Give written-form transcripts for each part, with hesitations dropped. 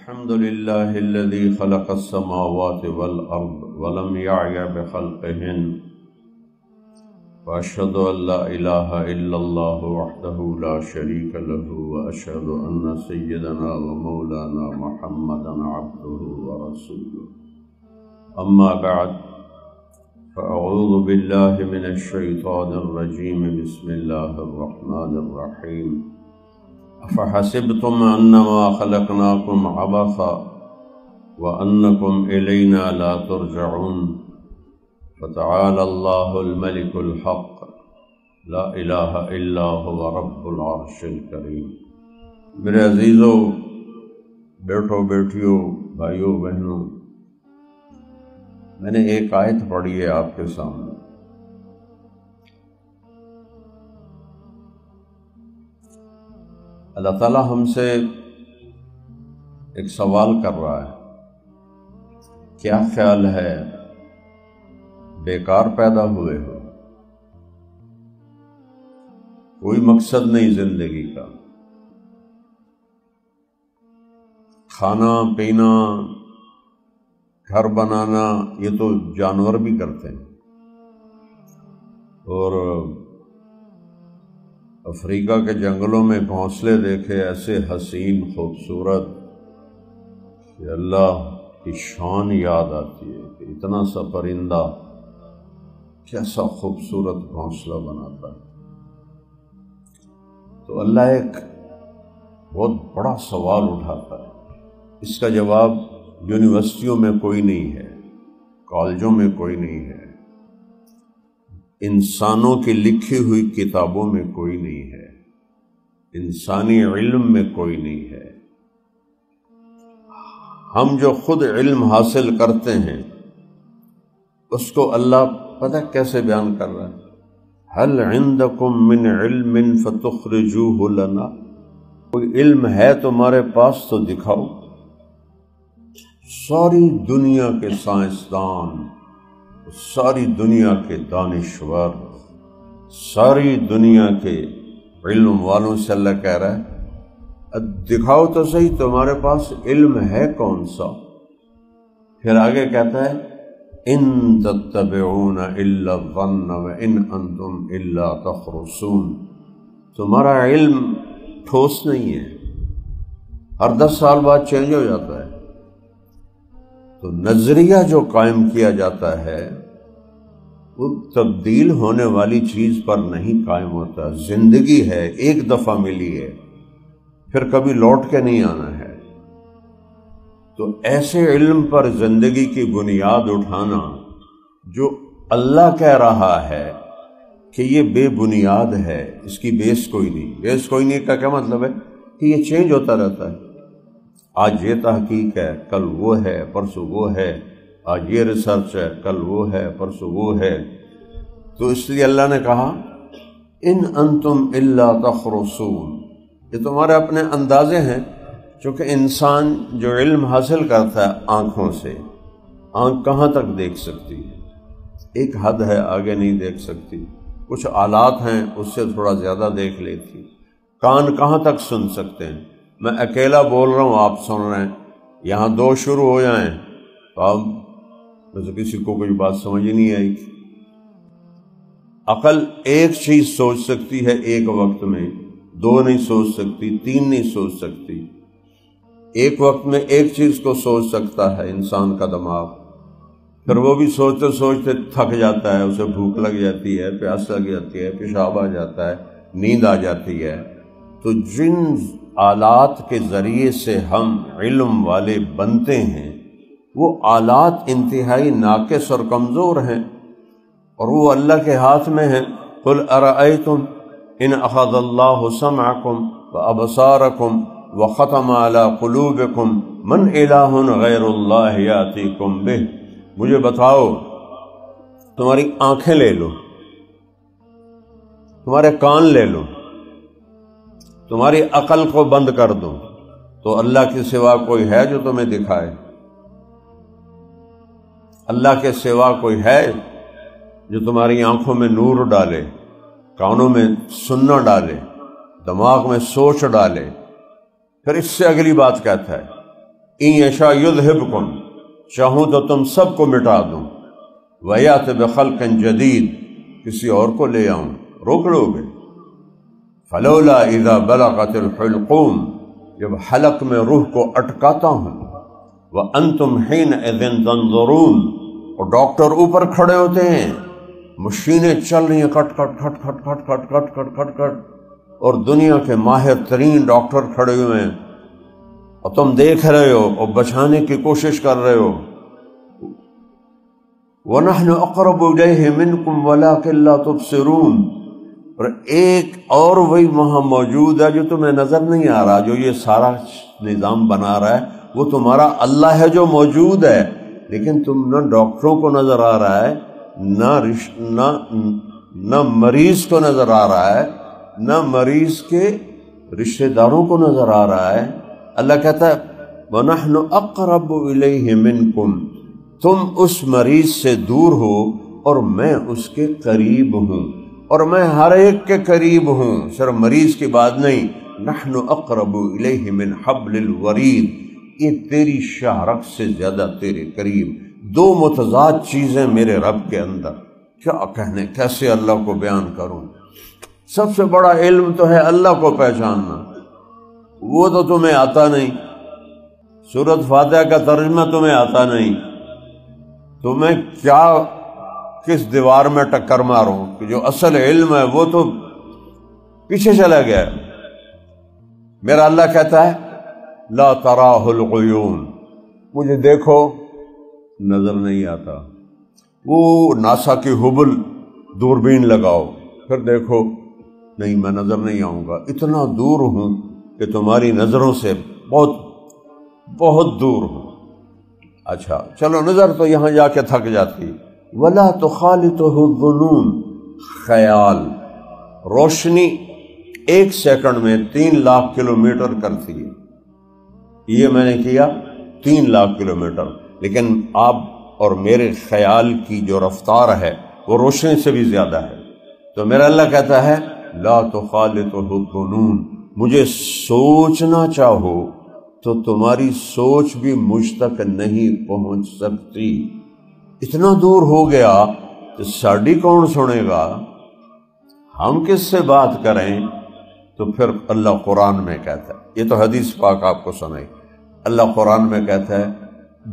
الحمد لله الذي خلق السماوات والأرض ولم يعي بخلقهن وأشهد أن لا إله إلا الله وحده لا شريك له وأشهد أن سيدنا ومولانا محمدا عبده ورسوله أما بعد فأعوذ بالله من الشيطان الرجيم بسم الله الرحمن الرحيم أفحسبتم أنما خلقناكم عبثا وأنكم إلينا لا ترجعون فتعالى الله الملك الحق لا إله إلا هو رب العرش الكريم۔ میرے عزیزو، بیٹھو بیٹھیو، بھائیو بہنوں، میں نے ایک آیت پڑھی ہے آپ کے سامنے۔ اللہ تعالیٰ ہم سے ایک سوال کر رہا ہے، کیا خیال ہے بیکار پیدا ہوئے ہو؟ کوئی مقصد نہیں زندگی کا، کھانا پینا گھر بنانا یہ تو جانور بھی کرتے ہیں، اور افریقہ کے جنگلوں میں گھونسلے دیکھے ایسے حسین خوبصورت کہ اللہ کی شان یاد آتی ہے کہ اتنا سا پرندہ کیسا خوبصورت گھونسلہ بناتا ہے۔ تو اللہ ایک بہت بڑا سوال اٹھاتا ہے، اس کا جواب یونیورسٹیوں میں کوئی نہیں ہے، کالجوں میں کوئی نہیں ہے، انسانوں کی لکھی ہوئی کتابوں میں کوئی نہیں ہے، انسانی علم میں کوئی نہیں ہے۔ ہم جو خود علم حاصل کرتے ہیں اس کو اللہ پتہ کیسے بیان کر رہا ہے، هل عندکم من علم فتخرجوه لنا، کوئی علم ہے تمہارے پاس تو دکھاؤ۔ ساری دنیا کے سائنسدان، ساری دنیا کے دانشور، ساری دنیا کے علم والوں سے اللہ کہہ رہا ہے دکھاؤ تو صحیح تمہارے پاس علم ہے کون سا۔ پھر آگے کہتا ہے ان تتبعون الا الظن وان انتم الا تخرصون، تمہارا علم ٹھوس نہیں ہے، ہر 10 سال بعد چینج ہو جاتا ہے۔ تو نظریہ جو قائم کیا جاتا ہے وہ تبدیل ہونے والی چیز پر نہیں قائم ہوتا۔ زندگی ہے، ایک دفعہ ملی ہے، پھر کبھی لوٹ کے نہیں آنا ہے۔ تو ایسے علم پر زندگی کی بنیاد اٹھانا جو اللہ کہہ رہا ہے کہ یہ بے بنیاد ہے، اس کی بیس کوئی نہیں۔ بیس کوئی نہیں کا کیا مطلب ہے کہ یہ چینج ہوتا رہتا ہے، آج یہ تحقیق ہے، کل وہ ہے، پرسوں وہ ہے، آج یہ ریسرچ ہے، کل وہ ہے، پرسوں وہ ہے۔ تو اس لیے اللہ نے کہا ان انتم الا تخرصون، یہ تمہارے اپنے اندازے ہیں، چونکہ انسان جو علم حاصل کرتا ہے آنکھوں سے، آنکھ کہاں تک دیکھ سکتی ہے، ایک حد ہے، آگے نہیں دیکھ سکتی۔ کچھ آلات ہیں اس سے تھوڑا زیادہ دیکھ لیتی۔ کان کہاں تک سن سکتے ہیں، میں اکیلا بول رہا ہوں، آپ سن رہے ہیں، یہاں 2 شروع ہو جائیں تو اب ویسے کسی کو کوئی بات سمجھ نہیں آئی۔ عقل ایک چیز سوچ سکتی ہے ایک وقت میں، 2 نہیں سوچ سکتی، 3 نہیں سوچ سکتی۔ ایک وقت میں ایک چیز کو سوچ سکتا ہے انسان کا دماغ، پھر وہ بھی سوچتے سوچتے تھک جاتا ہے، اسے بھوک لگ جاتی ہے، پیاس لگ جاتی ہے، پیشاب آ جاتا ہے، نیند آ جاتی ہے۔ تو جن آلات کے ذریعے سے ہم علم والے بنتے ہیں وہ آلات انتہائی ناقص اور کمزور ہیں، اور وہ اللہ کے ہاتھ میں ہیں۔ قل ارأیتم ان اخذ اللہ سمعکم وابصارکم وختم علی قلوبکم من الہ غیر اللہ یاتیکم بہ، مجھے بتاؤ، تمہاری آنکھیں لے لو، تمہارے کان لے لو، تمہاری عقل کو بند کر دو، تو اللہ کے سوا کوئی ہے جو تمہیں دکھائے؟ اللہ کے سوا کوئی ہے جو تمہاری آنکھوں میں نور ڈالے، کانوں میں سننا ڈالے، دماغ میں سوچ ڈالے؟ پھر اس سے اگلی بات کہتا ہے ان یشاء یذہبکم، چاہوں تو تم سب کو مٹا دوں، ویأت بخلق جدید، کسی اور کو لے آؤں، روک لو گے؟ فلولا اذا بلغت الحلقوم، جب حلق میں روح کو اٹکاتا ہوں، وانتم حینئذ تنظرون، اور ڈاکٹر اوپر کھڑے ہوتے ہیں، مشینیں چل رہی ہیں کٹ کٹ کٹ کٹ کٹ کٹ کٹ کٹ کٹ کٹ، اور دنیا کے ماہر ترین ڈاکٹر کھڑے ہوئے ہیں، اور تم دیکھ رہے ہو اور بچانے کی کوشش کر رہے ہو۔ وَنَحْنُ أَقْرَبُ إِلَيْهِ مِنْكُمْ وَلَكِنْ لَا تُبْصِرُونَ، اور ایک اور وہی وہاں موجود ہے جو تمہیں نظر نہیں آ رہا، جو یہ سارا نظام بنا رہا ہے وہ تمہارا اللہ ہے جو موجود ہے، لیکن تم نہ ڈاکٹروں کو نظر آ رہا ہے، نہ مریض کو نظر آ رہا ہے، نہ مریض کے رشتہ داروں کو نظر آ رہا ہے۔ اللہ کہتا ہے وَنَحْنُ أَقْرَبُ إِلَيْهِ مِنْكُمْ، تم اس مریض سے دور ہو اور میں اس کے قریب ہوں، اور میں ہر ایک کے قریب ہوں، صرف مریض کی بات نہیں۔ نحن اقرب الیہ من حبل الورید، یہ تیری شاہ رگ سے زیادہ تیرے قریب، دو متضاد چیزیں میرے رب کے اندر، کیا کہنے، کیسے اللہ کو بیان کروں؟ سب سے بڑا علم تو ہے اللہ کو پہچاننا، وہ تو تمہیں آتا نہیں، سورۃ فاتحہ کا ترجمہ تمہیں آتا نہیں، تمہیں کیا کس دیوار میں ٹکر ماروں کہ جو اصل علم ہے وہ تو پیچھے چلا گیا ہے۔ میرا اللہ کہتا ہے لا تراہ العیون، مجھے دیکھو نظر نہیں آتا، وہ ناسا کی ہبل دوربین لگاؤ پھر دیکھو، نہیں میں نظر نہیں آؤں گا، اتنا دور ہوں کہ تمہاری نظروں سے بہت بہت دور ہوں۔ اچھا چلو نظر تو یہاں جا کے تھک جاتی، ولا تخالطہ الظنون، خیال، روشنی 1 سیکنڈ میں 3 لاکھ کلومیٹر کرتی ہے، یہ میں نے کیا 3 لاکھ کلومیٹر، لیکن آپ اور میرے خیال کی جو رفتار ہے وہ روشنی سے بھی زیادہ ہے۔ تو میرا اللہ کہتا ہے لا تخالطہ الظنون، مجھے سوچنا چاہو تو تمہاری سوچ بھی مجھ تک نہیں پہنچ سکتی، اتنا دور ہو گیا تو ساڈی کون سنے گا، ہم کس سے بات کریں؟ تو پھر اللہ قرآن میں کہتا ہے، یہ تو حدیث پاک آپ کو سنائی، اللہ قرآن میں کہتا ہے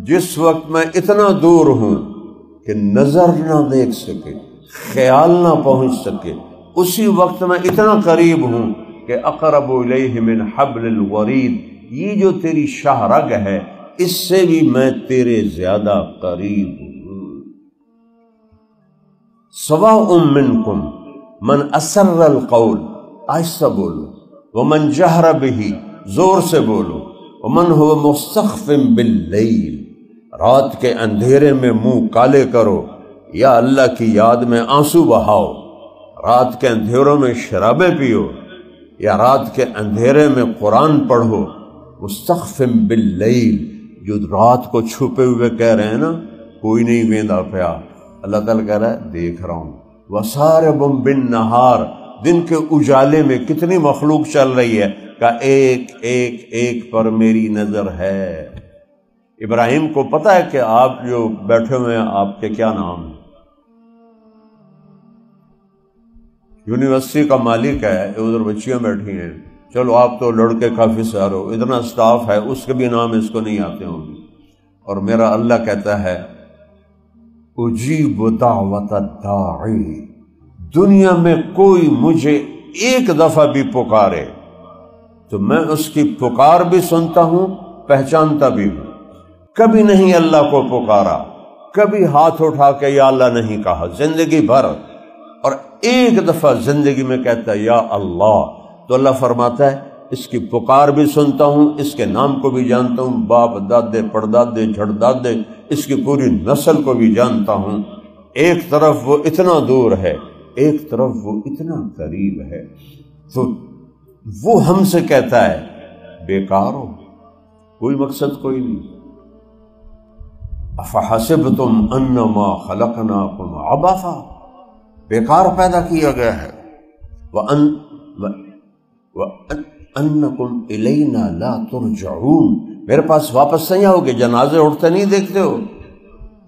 جس وقت میں اتنا دور ہوں کہ نظر نہ دیکھ سکے، خیال نہ پہنچ سکے، اسی وقت میں اتنا قریب ہوں کہ اقرب الیہ من حبل الورید، یہ جو تیری شاہ رگ ہے اس سے بھی میں تیرے زیادہ قریب ہوں۔ سواء منکم من اسر القول، آہستہ بولو، ومن جہر بہ، زور سے بولو، ومن هو مستخف باللیل، رات کے اندھیرے میں منہ کالے کرو، یا اللہ کی یاد میں آنسو بہاؤ، رات کے اندھیروں میں شرابیں پیو، یا رات کے اندھیرے میں قرآن پڑھو۔ مستخف باللیل، جو رات کو چھپے ہوئے کہہ رہے ہیں نا کوئی نہیں ویندا پیا، اللہ تعالیٰ کہہ رہا ہے دیکھ رہا ہوں۔ وسارب بالنہار، دن کے اجالے میں کتنی مخلوق چل رہی ہے کہ ایک ایک ایک پر میری نظر ہے۔ ابراہیم کو پتہ ہے کہ آپ جو بیٹھے ہوئے ہیں آپ کے کیا نام ہیں؟ یونیورسٹی کا مالک ہے، ادھر بچیاں بیٹھی ہیں، چلو آپ تو لڑکے کافی سارے ہو، اتنا سٹاف ہے، اس کے بھی نام اس کو نہیں آتے ہوں گے، اور میرا اللہ کہتا ہے اجیب دعوت الداعی، دنیا میں کوئی مجھے ایک دفعہ بھی پکارے تو میں اس کی پکار بھی سنتا ہوں، پہچانتا بھی ہوں۔ کبھی نہیں اللہ کو پکارا، کبھی ہاتھ اٹھا کے یا اللہ نہیں کہا زندگی بھر، اور ایک دفعہ زندگی میں کہتا ہے یا اللہ، تو اللہ فرماتا ہے اس کی پکار بھی سنتا ہوں، اس کے نام کو بھی جانتا ہوں، باپ دادے پردادے جھڑدادے اس کی پوری نسل کو بھی جانتا ہوں۔ ایک طرف وہ اتنا دور ہے، ایک طرف وہ اتنا قریب ہے، تو وہ ہم سے کہتا ہے بیکار ہو، کوئی مقصد کوئی نہیں۔ افحسبتم انما خلقناکم عبثا، بیکار پیدا کیا گیا ہے، وَأَنَّكُمْ إِلَيْنَا لَا تُرْجَعُونَ، میرے پاس واپس نہیں آؤ گے؟ جنازے اٹھتے نہیں دیکھتے ہو؟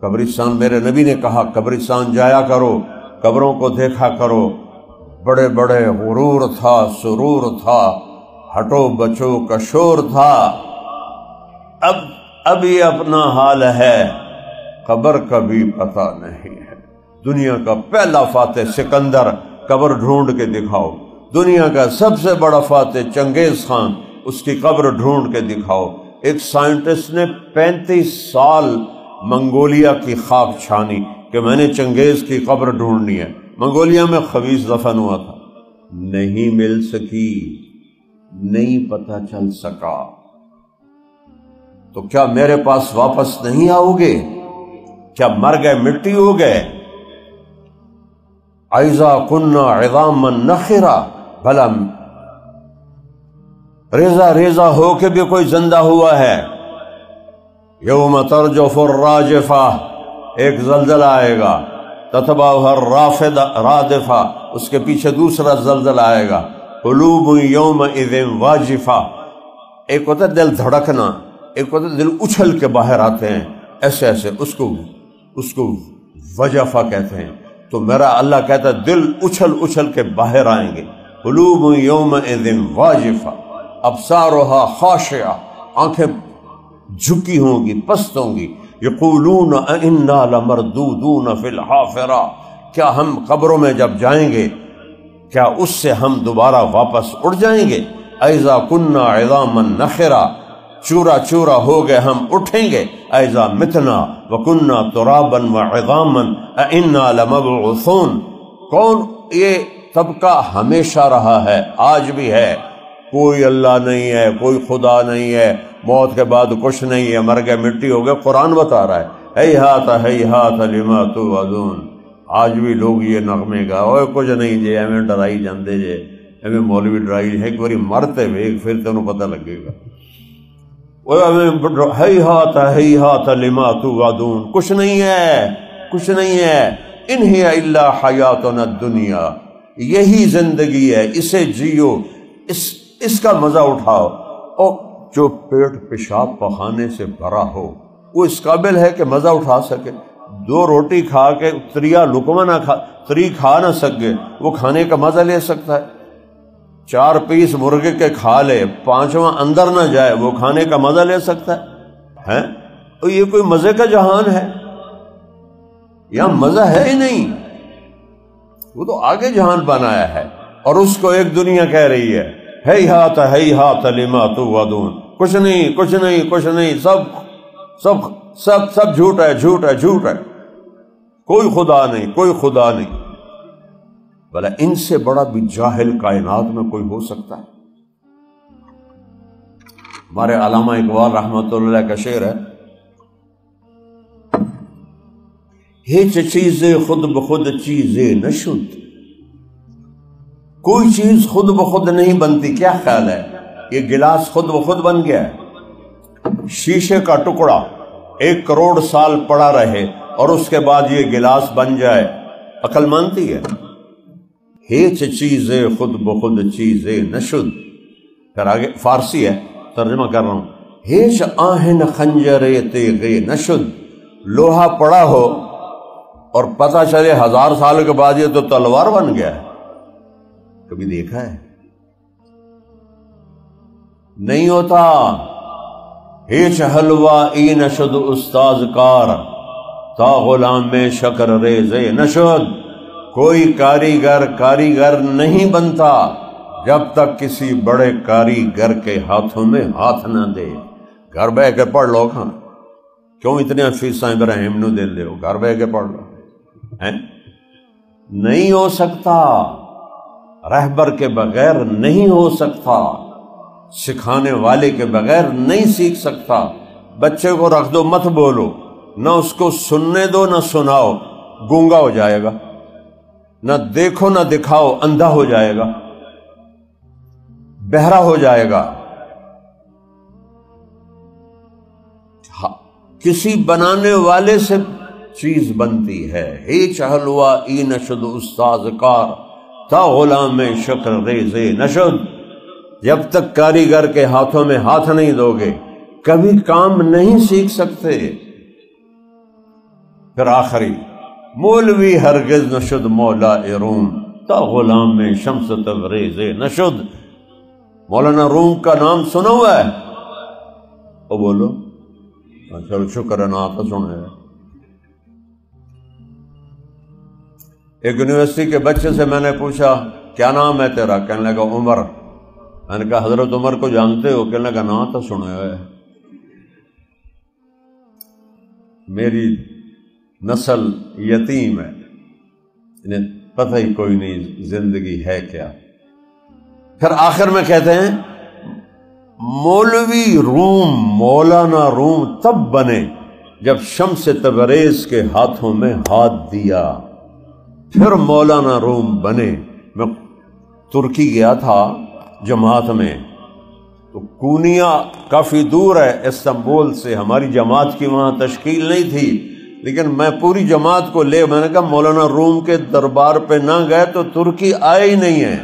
قبرستان، میرے نبی نے کہا قبرستان جایا کرو، قبروں کو دیکھا کرو، بڑے بڑے غرور تھا، سرور تھا، ہٹو بچو کا شور تھا۔ اب یہ اپنا حال ہے، قبر کا بھی پتہ نہیں ہے۔ دنیا کا پہلا فاتح سکندر، قبر ڈھونڈ کے دکھاؤ۔ دنیا کا سب سے بڑا فاتح چنگیز خان، اس کی قبر ڈھونڈ کے دکھاؤ۔ ایک سائنٹسٹ نے 35 سال منگولیا کی خاک چھانی کہ میں نے چنگیز کی قبر ڈھونڈنی ہے۔ منگولیا میں خبیث دفن ہوا تھا، نہیں مل سکی، نہیں پتہ چل سکا۔ تو کیا میرے پاس واپس نہیں آؤ گے؟ کیا مر گئے، مٹی ہو گئے؟ اذا كنا عظاما نخرا، بھلا ریزہ ریزہ ہو کے بھی کوئی زندہ ہوا ہے؟ یوم ترجف الراجفہ، ایک زلزلہ آئے گا، تتبعها الرادفہ، اس کے پیچھے دوسرا زلزلہ آئے گا، قلوب یومئذ واجفہ، ایک ہوتا ہے دل دھڑکنا، ایک ہوتا ہے دل اچھل کے باہر آتے ہیں، ایسے ایسے، اس کو وجفہ کہتے ہیں۔ تو میرا اللہ کہتا ہے دل اچھل اچھل کے باہر آئیں گے۔ قلوب یومئذ واجفہ ابصارها خاشعہ، آنکھیں جھکی ہوں گی، پست ہوں گی۔ یقولون انا لمردودون فی الحافرہ، کیا ہم قبروں میں جب جائیں گے کیا اس سے ہم دوبارہ واپس اٹھ جائیں گے؟ اذا کنا عظاما نخرا، چورا چورا ہو گئے ہم اٹھیں گے۔ اذا متنا وکنا ترابا وعظاما انا لمبعوثون، کون یہ طبقہ ہمیشہ رہا ہے، آج بھی ہے، کوئی اللہ نہیں ہے، کوئی خدا نہیں ہے، موت کے بعد کچھ نہیں ہے، مر گئے مٹی ہو گئے۔ قرآن بتا رہا ہے ہیہات ہیہات لما توعدون۔ آج بھی لوگ یہ نغمے گا، اوے کچھ نہیں جے ایویں ڈرائی جاندے جے، ایویں مولوی ڈرائی، ایک باری مرتے ویک پھر تینوں پتہ لگے گا۔ ہیہات ہیہات لما توعدون، کچھ نہیں ہے، کچھ نہیں ہے۔ ان ہی الا حیاتنا الدنیا، یہی زندگی ہے، اسے جیو، اس کا مزہ اٹھاؤ۔ اور جو پیٹ پیشاب پخانے سے بھرا ہو وہ اس قابل ہے کہ مزہ اٹھا سکے؟ 2 روٹی کھا کے تریا لقمہ نہ کھا نہ سکے، وہ کھانے کا مزہ لے سکتا ہے؟ 4 پیس مرغے کے کھا لے، 5واں اندر نہ جائے، وہ کھانے کا مزہ لے سکتا ہے؟ تو یہ کوئی مزے کا جہان ہے؟ یہاں مزہ ہے ہی نہیں، وہ تو آگے جہان بنایا ہے، اور اس کو ایک دنیا کہہ رہی ہے ہیہات ہیہات لما توعدون، کچھ نہیں، کچھ نہیں، کچھ نہیں، سب سب سب سب جھوٹ ہے، جھوٹ ہے، جھوٹ ہے، کوئی خدا نہیں، کوئی خدا نہیں۔ بھلا ان سے بڑا بھی جاہل کائنات میں کوئی ہو سکتا ہے؟ ہمارے علامہ اقبال رحمۃ اللہ علیہ کا شعر ہے، ہیچ چیزیں خود بخود چیزیں نشد، کوئی چیز خود بخود نہیں بنتی۔ کیا خیال ہے یہ گلاس خود بخود بن گیا ہے؟ شیشے کا ٹکڑا 1 کروڑ سال پڑا رہے اور اس کے بعد یہ گلاس بن جائے، عقل مانتی ہے؟ ہیچ چیزیں خود بخود چیزیں نشد۔ پھر آگے فارسی ہے، ترجمہ کر رہا ہوں، ہیچ آہن خنجر تیغ نشد، لوہا پڑا ہو اور پتہ چلے 1000 سال کے بعد یہ تو تلوار بن گیا ہے، کبھی دیکھا ہے؟ نہیں ہوتا۔ ہیچ حلوہ ای نشد استاذ کار، تا غلام میں شکر ریز نشد، کوئی کاریگر نہیں بنتا جب تک کسی بڑے کاریگر کے ہاتھوں میں ہاتھ نہ دے۔ گھر بہ کے پڑھ لو، کھاں کیوں اتنے فیساں ابراہیم نو دے ہو؟ گھر بہ کے پڑھ لو۔ نہیں ہو سکتا، رہبر کے بغیر نہیں ہو سکتا، سکھانے والے کے بغیر نہیں سیکھ سکتا۔ بچے کو رکھ دو، مت بولو، نہ اس کو سننے دو نہ سناؤ، گونگا ہو جائے گا، نہ دیکھو نہ دکھاؤ، اندھا ہو جائے گا، بہرا ہو جائے گا۔ کسی بنانے والے سے چیز بنتی ہے۔ ہیچ حلوہ ای نشد استاذ کار، تا غلام میں شکر ریز نشد، جب تک کاریگر کے ہاتھوں میں ہاتھ نہیں دو گے، کبھی کام نہیں سیکھ سکتے۔ پھر آخری، مولوی ہرگز نشد مولا روم تا غلام میں شمس تبریز نشد۔ مولانا روم کا نام سنا ہوا ہے؟ وہ بولو چلو شکر ہے نا، تو سنے۔ ایک یونیورسٹی کے بچے سے میں نے پوچھا کیا نام ہے تیرا؟ کہنے لگا عمر۔ میں نے کہا حضرت عمر کو جانتے ہو؟ کہنے لگا نا تو سنے ہوئے۔ میری نسل یتیم ہے، انہیں پتہ ہی کوئی نہیں زندگی ہے کیا۔ پھر آخر میں کہتے ہیں مولوی روم، مولانا روم تب بنے جب شمس تبریز کے ہاتھوں میں ہاتھ دیا، پھر مولانا روم بنے۔ میں ترکی گیا تھا جماعت میں، تو کونیا کافی دور ہے استنبول سے، ہماری جماعت کی وہاں تشکیل نہیں تھی، لیکن میں پوری جماعت کو لے، میں نے کہا مولانا روم کے دربار پہ نہ گئے تو ترکی آئے ہی نہیں ہے۔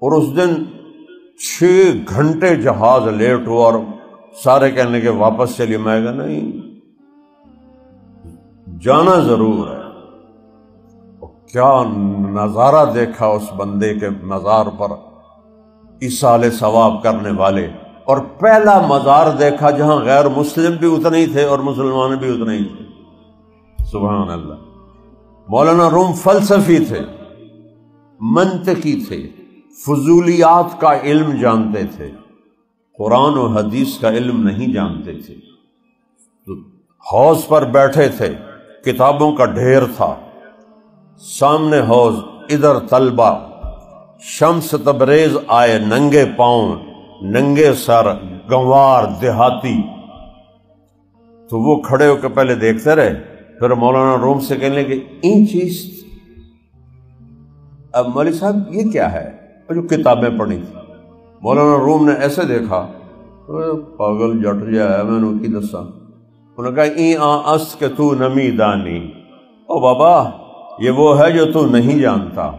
اور اس دن 6 گھنٹے جہاز لیٹ ہوا اور سارے کہنے کے واپس چلیے۔ میں کہا نہیں، جانا ضرور ہے۔ کیا نظارہ دیکھا اس بندے کے مزار پر، ایصال ثواب کرنے والے، اور پہلا مزار دیکھا جہاں غیر مسلم بھی اتنے ہی تھے اور مسلمان بھی اتنے ہی تھے۔ سبحان اللہ۔ مولانا روم فلسفی تھے، منطقی تھے، فضولیات کا علم جانتے تھے، قرآن و حدیث کا علم نہیں جانتے تھے۔ تو حوض پر بیٹھے تھے، کتابوں کا ڈھیر تھا، سامنے حوض، ادھر طلبہ۔ شمس تبریز آئے ننگے پاؤں، ننگے سر، گنوار دیہاتی، تو وہ کھڑے ہو کے پہلے دیکھتے رہے، پھر مولانا روم سے کہنے لگے این چیز، اب مولوی صاحب یہ کیا ہے؟ جو کتابیں پڑھی تھی۔ مولانا روم نے ایسے دیکھا، پاگل جٹ جا ہے، میں نے کی دسا۔ انہوں نے کہا این است کہ تو نمی دانی، او بابا یہ وہ ہے جو تو نہیں جانتا۔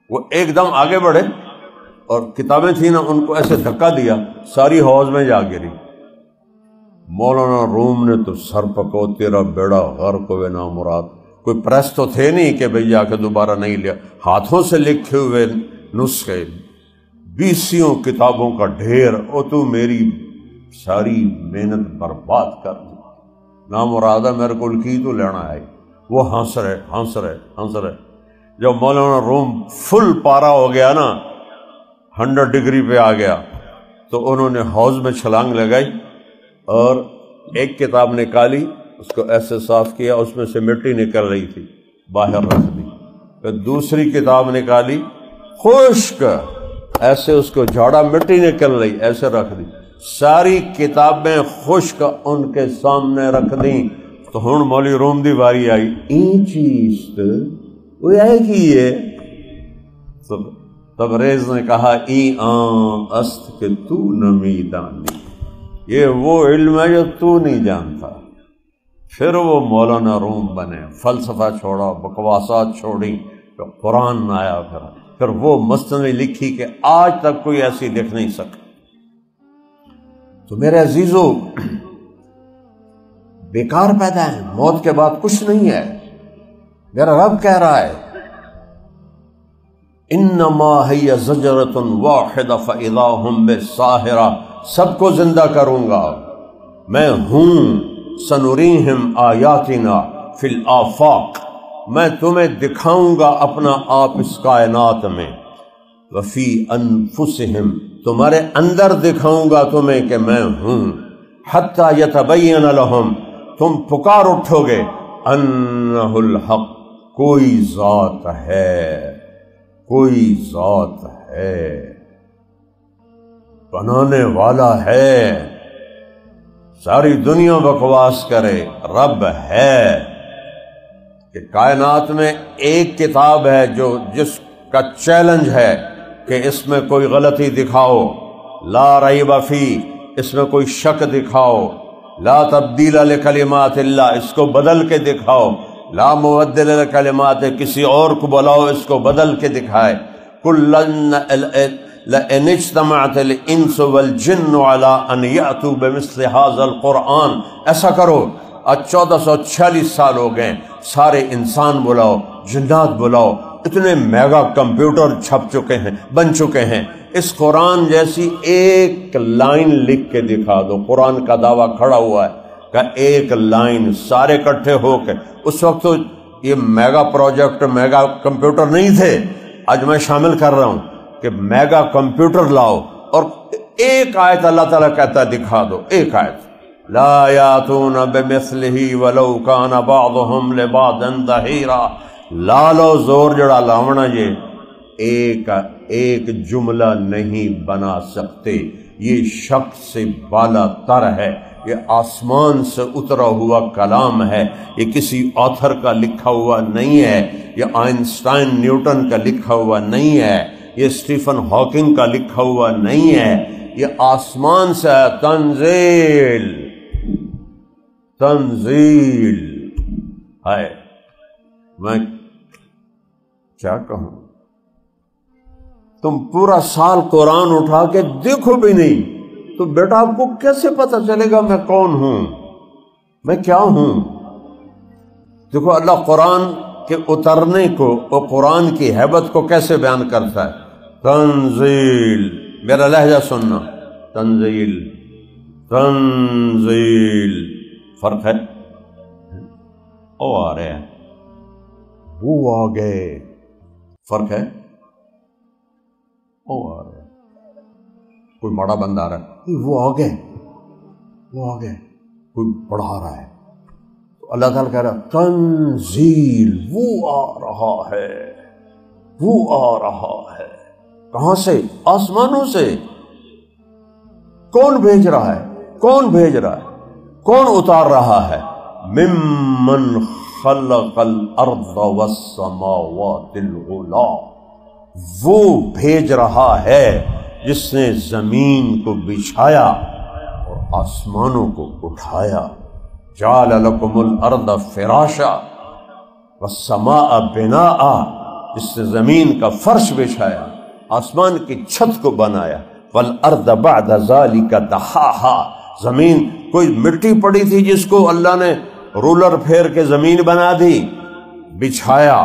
وہ ایک دم آگے بڑھے اور کتابیں تھیں نا، ان کو ایسے دھکا دیا، ساری حوض میں جا گری۔ مولانا روم نے تو سر پکو تیرا بیڑا غرق ہوئے نامراد۔ کوئی پریس تو تھے نہیں کہ بھئی جا کے دوبارہ نہیں لیا، ہاتھوں سے لکھے ہوئے نسخے، 20 کتابوں کا ڈھیر، اور تو میری ساری محنت برباد کر دی، نامرادہ میرے کو کی تو لینا ہے۔ وہ ہنس رہے۔ جب مولانا روم فل پارا ہو گیا نا، 100 ڈگری پہ آ گیا، تو انہوں نے حوض میں چھلانگ لگائی اور ایک کتاب نکالی، اس کو ایسے صاف کیا، اس میں سے مٹی نکل رہی تھی، باہر رکھ دی۔ پھر دوسری کتاب نکالی، خشک، ایسے اس کو جھاڑا، مٹی نکل رہی، ایسے رکھ دی۔ ساری کتابیں خشک ان کے سامنے رکھ دیں۔ تو ہن مولوی روم دی باری آئی، این چیز وہ ہے کہ یہ تبریز نے کہا ای آن است کہ تو نمی دانی، یہ وہ علم ہے جو تو نہیں جانتا۔ پھر وہ مولانا روم بنے، فلسفہ چھوڑا، بکواسات چھوڑی، تو قرآن آیا، پھر وہ مصنوی لکھی کہ آج تک کوئی ایسی لکھ نہیں سکا۔ تو میرے عزیزو، بیکار پیدا ہے، موت کے بعد کچھ نہیں ہے۔ میرا رب کہہ رہا ہے انما ہی زجرۃ واحدہ فاذا ہم بالساہرہ، سب کو زندہ کروں گا میں ہوں، سنریہم آیاتنا فی الآفاق، میں تمہیں دکھاؤں گا اپنا آپ اس کائنات میں، وفی انفسہم، تمہارے اندر دکھاؤں گا تمہیں کہ میں ہوں، حتی یتبین لہم، تم پکار اٹھو گے، انہ الحق، کوئی ذات ہے، کوئی ذات ہے، بنانے والا ہے۔ ساری دنیا بکواس کرے، رب ہے۔ کہ کائنات میں ایک کتاب ہے جس کا چیلنج ہے کہ اس میں کوئی غلطی دکھاؤ، لا ریب فی، اس میں کوئی شک دکھاؤ، لا تبدیل لکلمات اللہ، اس کو بدل کے دکھاؤ، لا مبدل لکلمات، کسی اور کو بلاؤ اس کو بدل کے دکھائے، کلن لئن اجتمعت الانس والجن على ان یأتوا بمثل هذا القرآن، ایسا کرو، آج 1446 سال ہو گئے، سارے انسان بلاؤ، جنات بلاؤ، اتنے میگا کمپیوٹر چھپ چکے ہیں، بن چکے ہیں، اس قرآن جیسی ایک لائن لکھ کے دکھا دو۔ قرآن کا دعویٰ کھڑا ہوا ہے کہ ایک لائن سارے اکٹھے ہو کے، اس وقت تو یہ میگا پروجیکٹ، میگا کمپیوٹر نہیں تھے، آج میں شامل کر رہا ہوں کہ میگا کمپیوٹر لاؤ اور ایک آیت اللہ تعالیٰ کہتا ہے دکھا دو، ایک آیت، لا یاتون بمثلہ ولو کان بعضهم لبعض ظہیرا، لالو زور جڑا لاونا یہ ایک جملہ نہیں بنا سکتے، یہ شخص سے بالا تر ہے، یہ آسمان سے اترا ہوا کلام ہے، یہ کسی آتھر کا لکھا ہوا نہیں ہے، یہ آئنسٹائن نیوٹن کا لکھا ہوا نہیں ہے، یہ اسٹیفن ہاکنگ کا لکھا ہوا نہیں ہے، یہ آسمان سے تنزیل ہے۔ میں کیا کہوں، تم پورا سال قرآن اٹھا کے دیکھو بھی نہیں تو بیٹا آپ کو کیسے پتہ چلے گا میں کون ہوں، میں کیا ہوں؟ دیکھو اللہ قرآن کے اترنے کو اور قرآن کی ہیبت کو کیسے بیان کرتا ہے، تنزیل، میرا لہجہ سننا، تنزیل، تنزیل، فرق ہے، او آ رہے ہیں، وہ آ گئے، فرق ہے، او آ رہے ہیں، کوئی بڑا بندہ آ رہا ہے، وہ آ گئے، وہ آ گئے، کوئی پڑھا رہا ہے، تو اللہ تعالیٰ کہہ رہا ہے تنزیل، وہ آ رہا ہے، وہ آ رہا ہے، کہاں سے؟ آسمانوں سے۔ کون بھیج رہا ہے؟ کون بھیج رہا ہے؟ کون اتار رہا ہے؟ ممن خلق الارض والسماوات العلی، وہ بھیج رہا ہے جس نے زمین کو بچھایا اور آسمانوں کو اٹھایا، جعل لکم الارض فراشا والسماء بناء، جس نے زمین کا فرش بچھایا، آسمان کی چھت کو بنایا، والارض بعد ذلک دحاہا، زمین کوئی مٹی پڑی تھی جس کو اللہ نے رولر پھیر کے زمین بنا دی، بچھایا،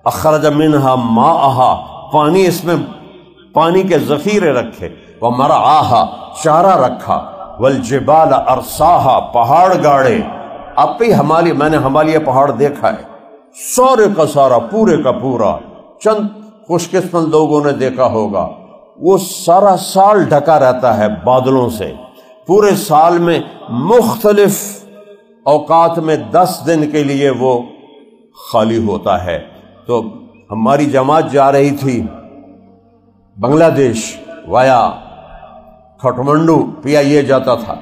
اخرج منہا ماءہا، پانی، اس میں پانی کے ذخیرے رکھے، ومرعاہا، چارہ رکھا، والجبال ارساہا، پہاڑ گاڑے، اب بھی میں نے ہمالیہ پہاڑ دیکھا ہے، سارے کا سارا، پورے کا پورا، چند خوش قسمت لوگوں نے دیکھا ہوگا، وہ سارا سال ڈھکا رہتا ہے بادلوں سے، پورے سال میں مختلف اوقات میں 10 دن کے لیے وہ خالی ہوتا ہے۔ تو ہماری جماعت جا رہی تھی بنگلہ دیش وایا کھٹمنڈو، PIA جاتا تھا،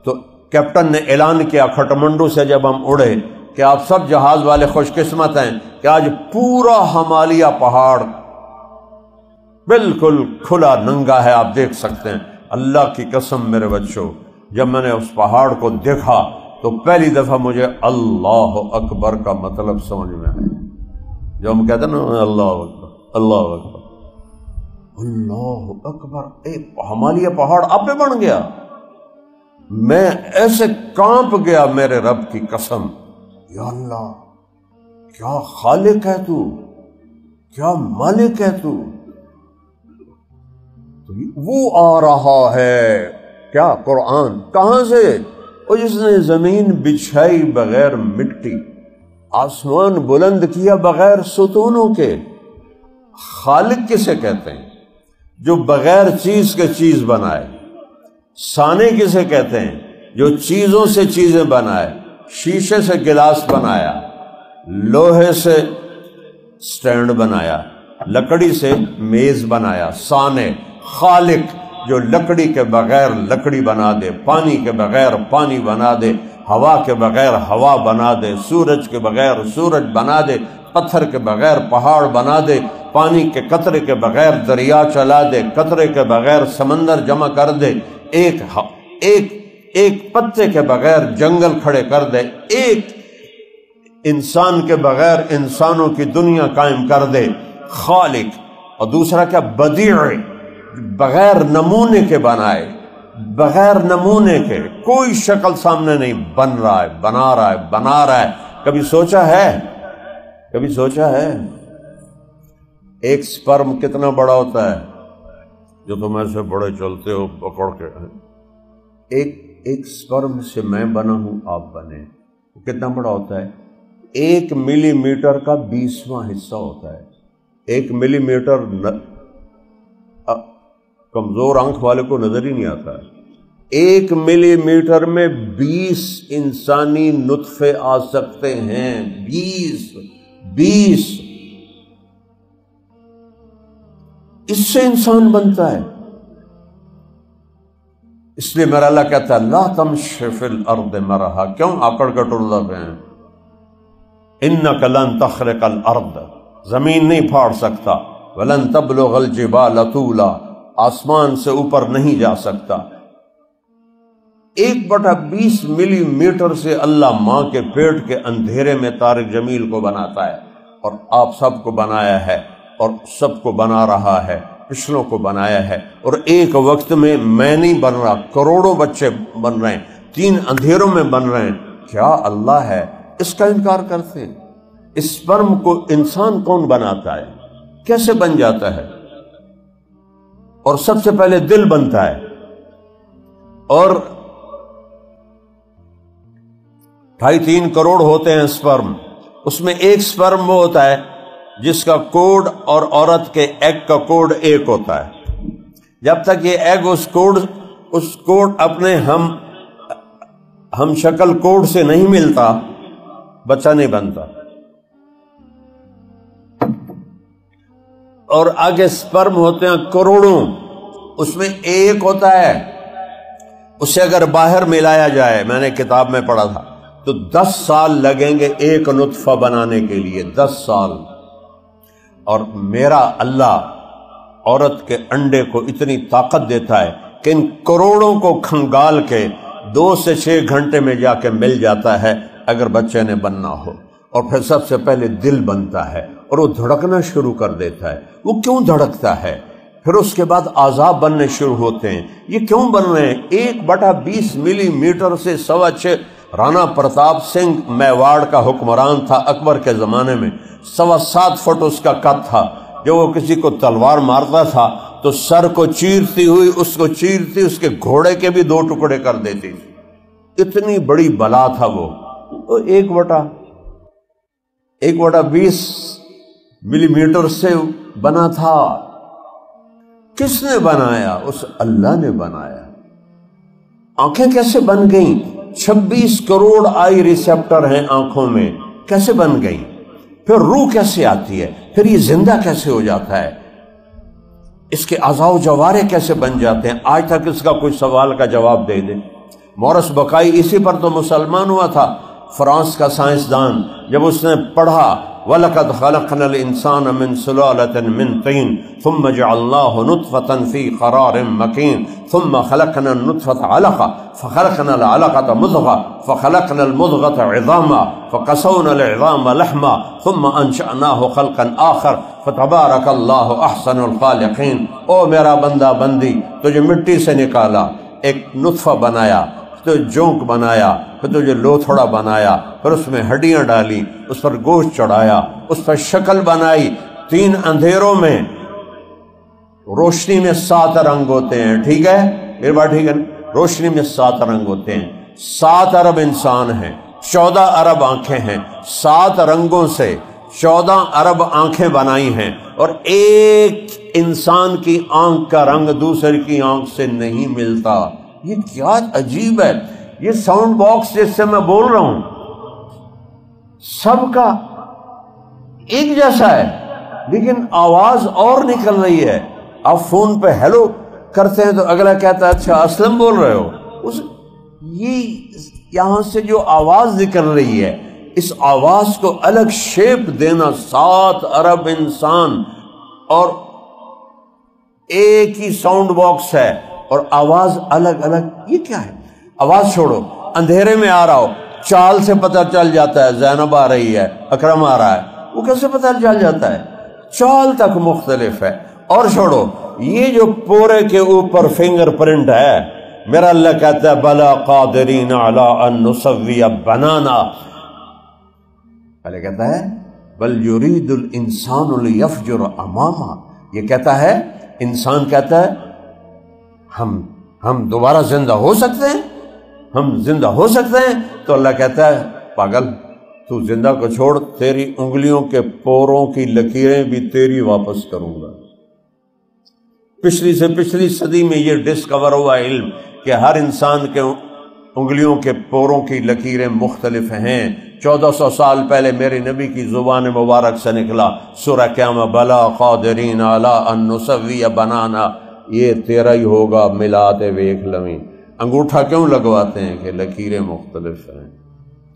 تو کیپٹن نے اعلان کیا کھٹمنڈو سے جب ہم اڑے کہ آپ سب جہاز والے خوش قسمت ہیں کہ آج پورا ہمالیہ پہاڑ بالکل کھلا ننگا ہے، آپ دیکھ سکتے ہیں۔ اللہ کی قسم میرے بچوں، جب میں نے اس پہاڑ کو دیکھا تو پہلی دفعہ مجھے اللہ اکبر کا مطلب سمجھ میں آیا، جو ہم کہتے ہیں نا اللہ اکبر، اللہ اکبر، اللہ اکبر، ایک ہمالیہ پہاڑ آپ پہ بن گیا۔ میں ایسے کانپ گیا، میرے رب کی قسم، یا اللہ کیا خالق ہے تو، کیا مالک ہے تو وہ آ رہا ہے، کیا قرآن، کہاں سے؟ وہ جس نے زمین بچھائی بغیر مٹی، آسمان بلند کیا بغیر ستونوں کے۔ خالق کسے کہتے ہیں؟ جو بغیر چیز کے چیز بنائے۔ صانع کسے کہتے ہیں؟ جو چیزوں سے چیزیں بنائے، شیشے سے گلاس بنایا، لوہے سے سٹینڈ بنایا، لکڑی سے میز بنایا۔ صانع، خالق جو لکڑی کے بغیر لکڑی بنا دے، پانی کے بغیر پانی بنا دے، ہوا کے بغیر ہوا بنا دے، سورج کے بغیر سورج بنا دے، پتھر کے بغیر پہاڑ بنا دے، پانی کے قطرے کے بغیر دریا چلا دے، قطرے کے بغیر سمندر جمع کر دے، ایک پتے کے بغیر جنگل کھڑے کر دے، ایک انسان کے بغیر انسانوں کی دنیا قائم کر دے۔ خالق، اور دوسرا کیا بدیع، بغیر نمونے کے بنائے، بغیر نمونے کے، کوئی شکل سامنے نہیں، بن رہا ہے، بنا رہا ہے، بنا رہا ہے۔ کبھی سوچا ہے، کبھی سوچا ہے ایک سپرم کتنا بڑا ہوتا ہے؟ جو تم ایسے بڑے چلتے ہو پکڑ کے، ایک سپرم سے میں بنا ہوں، آپ بنے، وہ کتنا بڑا ہوتا ہے؟ 1 ملی میٹر کا 20واں حصہ ہوتا ہے۔ 1 ملی میٹر کمزور آنکھ والے کو نظر ہی نہیں آتا ہے۔ 1 ملی میٹر میں 20 انسانی نطفے آ سکتے ہیں، 20 اس سے انسان بنتا ہے۔ اس لیے میرا اللہ کہتا ہے لا تمشِ فی الارض مرحا، کیوں آکڑ کے ٹردا پہ ہیں؟ انک لن تخرق الارض، زمین نہیں پھاڑ سکتا، ولن تبلغ الجبال طولا، آسمان سے اوپر نہیں جا سکتا۔ 1/20 ملی میٹر سے اللہ ماں کے پیٹ کے اندھیرے میں طارق جمیل کو بناتا ہے، اور آپ سب کو بنایا ہے، اور سب کو بنا رہا ہے، پچھلوں کو بنایا ہے، اور ایک وقت میں نہیں بن رہا، کروڑوں بچے بن رہے ہیں، 3 اندھیروں میں بن رہے ہیں۔ کیا اللہ ہے؟ اس کا انکار کرتے ہیں۔ اس سپرم کو انسان کون بناتا ہے؟ کیسے بن جاتا ہے؟ اور سب سے پہلے دل بنتا ہے، اور 2.5-3 کروڑ ہوتے ہیں سپرم، اس میں ایک سپرم وہ ہوتا ہے جس کا کوڈ اور عورت کے ایگ کا کوڈ ایک ہوتا ہے۔ جب تک یہ ایگ اس کوڈ اپنے ہم شکل کوڈ سے نہیں ملتا، بچہ نہیں بنتا۔ اور آگے سپرم ہوتے ہیں کروڑوں، اس میں ایک ہوتا ہے، اسے اگر باہر ملایا جائے، میں نے کتاب میں پڑھا تھا، تو 10 سال لگیں گے ایک نطفہ بنانے کے لیے، 10 سال۔ اور میرا اللہ عورت کے انڈے کو اتنی طاقت دیتا ہے کہ ان کروڑوں کو کھنگال کے 2 سے 6 گھنٹے میں جا کے مل جاتا ہے اگر بچے نے بننا ہو۔ اور پھر سب سے پہلے دل بنتا ہے، اور وہ دھڑکنا شروع کر دیتا ہے۔ وہ کیوں دھڑکتا ہے؟ پھر اس کے بعد اعضاء بننے شروع ہوتے ہیں۔ یہ کیوں بن رہے ہیں؟ 1/20 ملی میٹر سے 6.25۔ رانا پرتاپ سنگھ میواڑ کا حکمران تھا اکبر کے زمانے میں، 7.25 فٹ اس کا قد تھا۔ جب وہ کسی کو تلوار مارتا تھا تو سر کو چیرتی ہوئی اس کو چیرتی اس کے گھوڑے کے بھی 2 ٹکڑے کر دیتی تھی، اتنی بڑی بلا تھا وہ۔ 1/20 ملی میٹر سے بنا تھا۔ کس نے بنایا؟ اس اللہ نے بنایا۔ آنکھیں کیسے بن گئیں؟ 26 کروڑ آئی ریسیپٹر ہیں آنکھوں میں، کیسے بن گئیں؟ پھر روح کیسے آتی ہے؟ پھر یہ زندہ کیسے ہو جاتا ہے؟ اس کے اعضاء و جوارے کیسے بن جاتے ہیں؟ آج تک اس کا کوئی سوال کا جواب دے دے۔ مورس بقائی اسی پر تو مسلمان ہوا تھا، فرانس کا سائنسدان، جب اس نے پڑھا وَلَقَدْ خَلَقْنَا الْإِنسَانَ مِنْ سُلَالَةٍ مِنْ طِينٍ ثُمَّ جَعَلْنَاهُ نُطْفَةً فِي قَرَارٍ مَكِينٍ ثُمَّ خَلَقْنَا النُّطْفَةَ عَلَقَةً فَخَلَقْنَا الْعَلَقَةَ مُضْغَةً فَخَلَقْنَا الْمُضْغَةَ عِظَامًا فَقَسَوْنَا الْعِظَامَ لَحْمًا ثُمَّ أَنشَأْنَاهُ خَلْقًا آخَرَ فَتَبَارَكَ اللَّهُ أَحْسَنُ الْخَالِقِينَ۔ او میرا بندہ بندی، تجھے مٹی سے نکالا، ایک نطفہ بنایا، تو جونک بنایا، پھر تجھے لوتھڑا بنایا، پھر اس میں ہڈیاں ڈالی، اس پر گوشت چڑھایا، اس پر شکل بنائی۔ 3 اندھیروں میں روشنی میں 7 رنگ ہوتے ہیں، ٹھیک ہے؟ میری بات ٹھیک ہے؟ روشنی میں 7 رنگ ہوتے ہیں۔ 7 ارب انسان ہیں، 14 ارب آنکھیں ہیں، 7 رنگوں سے 14 ارب آنکھیں بنائی ہیں، اور ایک انسان کی آنکھ کا رنگ دوسرے کی آنکھ سے نہیں ملتا۔ یہ کیا عجیب ہے! یہ ساؤنڈ باکس جس سے میں بول رہا ہوں سب کا ایک جیسا ہے، لیکن آواز اور نکل رہی ہے۔ آپ فون پہ ہیلو کرتے ہیں تو اگلا کہتا ہے اچھا اسلم بول رہے ہو۔ یہ یہاں سے جو آواز نکل رہی ہے، اس آواز کو الگ شیپ دینا 7 ارب انسان، اور ایک ہی ساؤنڈ باکس ہے اور آواز الگ الگ۔ یہ کیا ہے؟ آواز چھوڑو، اندھیرے میں آ رہا ہو، چال سے پتہ چل جاتا ہے زینب آ رہی ہے، اکرم آ رہا ہے، وہ کیسے پتہ چل جاتا ہے؟ چال تک مختلف ہے۔ اور چھوڑو یہ جو پورے کے اوپر فنگر پرنٹ ہے، میرا اللہ کہتا ہے بلا قادرین علی ان نسوی بنانا، پہلے کہتا ہے بل یرید الانسان لیفجر امامہ، یہ کہتا ہے انسان کہتا ہے ہم دوبارہ زندہ ہو سکتے ہیں، ہم زندہ ہو سکتے ہیں، تو اللہ کہتا ہے پاگل تو زندہ کو چھوڑ، تیری انگلیوں کے پوروں کی لکیریں بھی تیری واپس کروں گا۔ پچھلی سے پچھلی صدی میں یہ ڈسکور ہوا علم کہ ہر انسان کے انگلیوں کے پوروں کی لکیریں مختلف ہیں۔ 1400 سال پہلے میرے نبی کی زبان مبارک سے نکلا سورہ قیامہ بلا قادرین علی ان نسوی بنانا، یہ تیرا ہی ہوگا، ملاتے ویکھ لویں۔ انگوٹھا کیوں لگواتے ہیں کہ لکیریں مختلف ہیں۔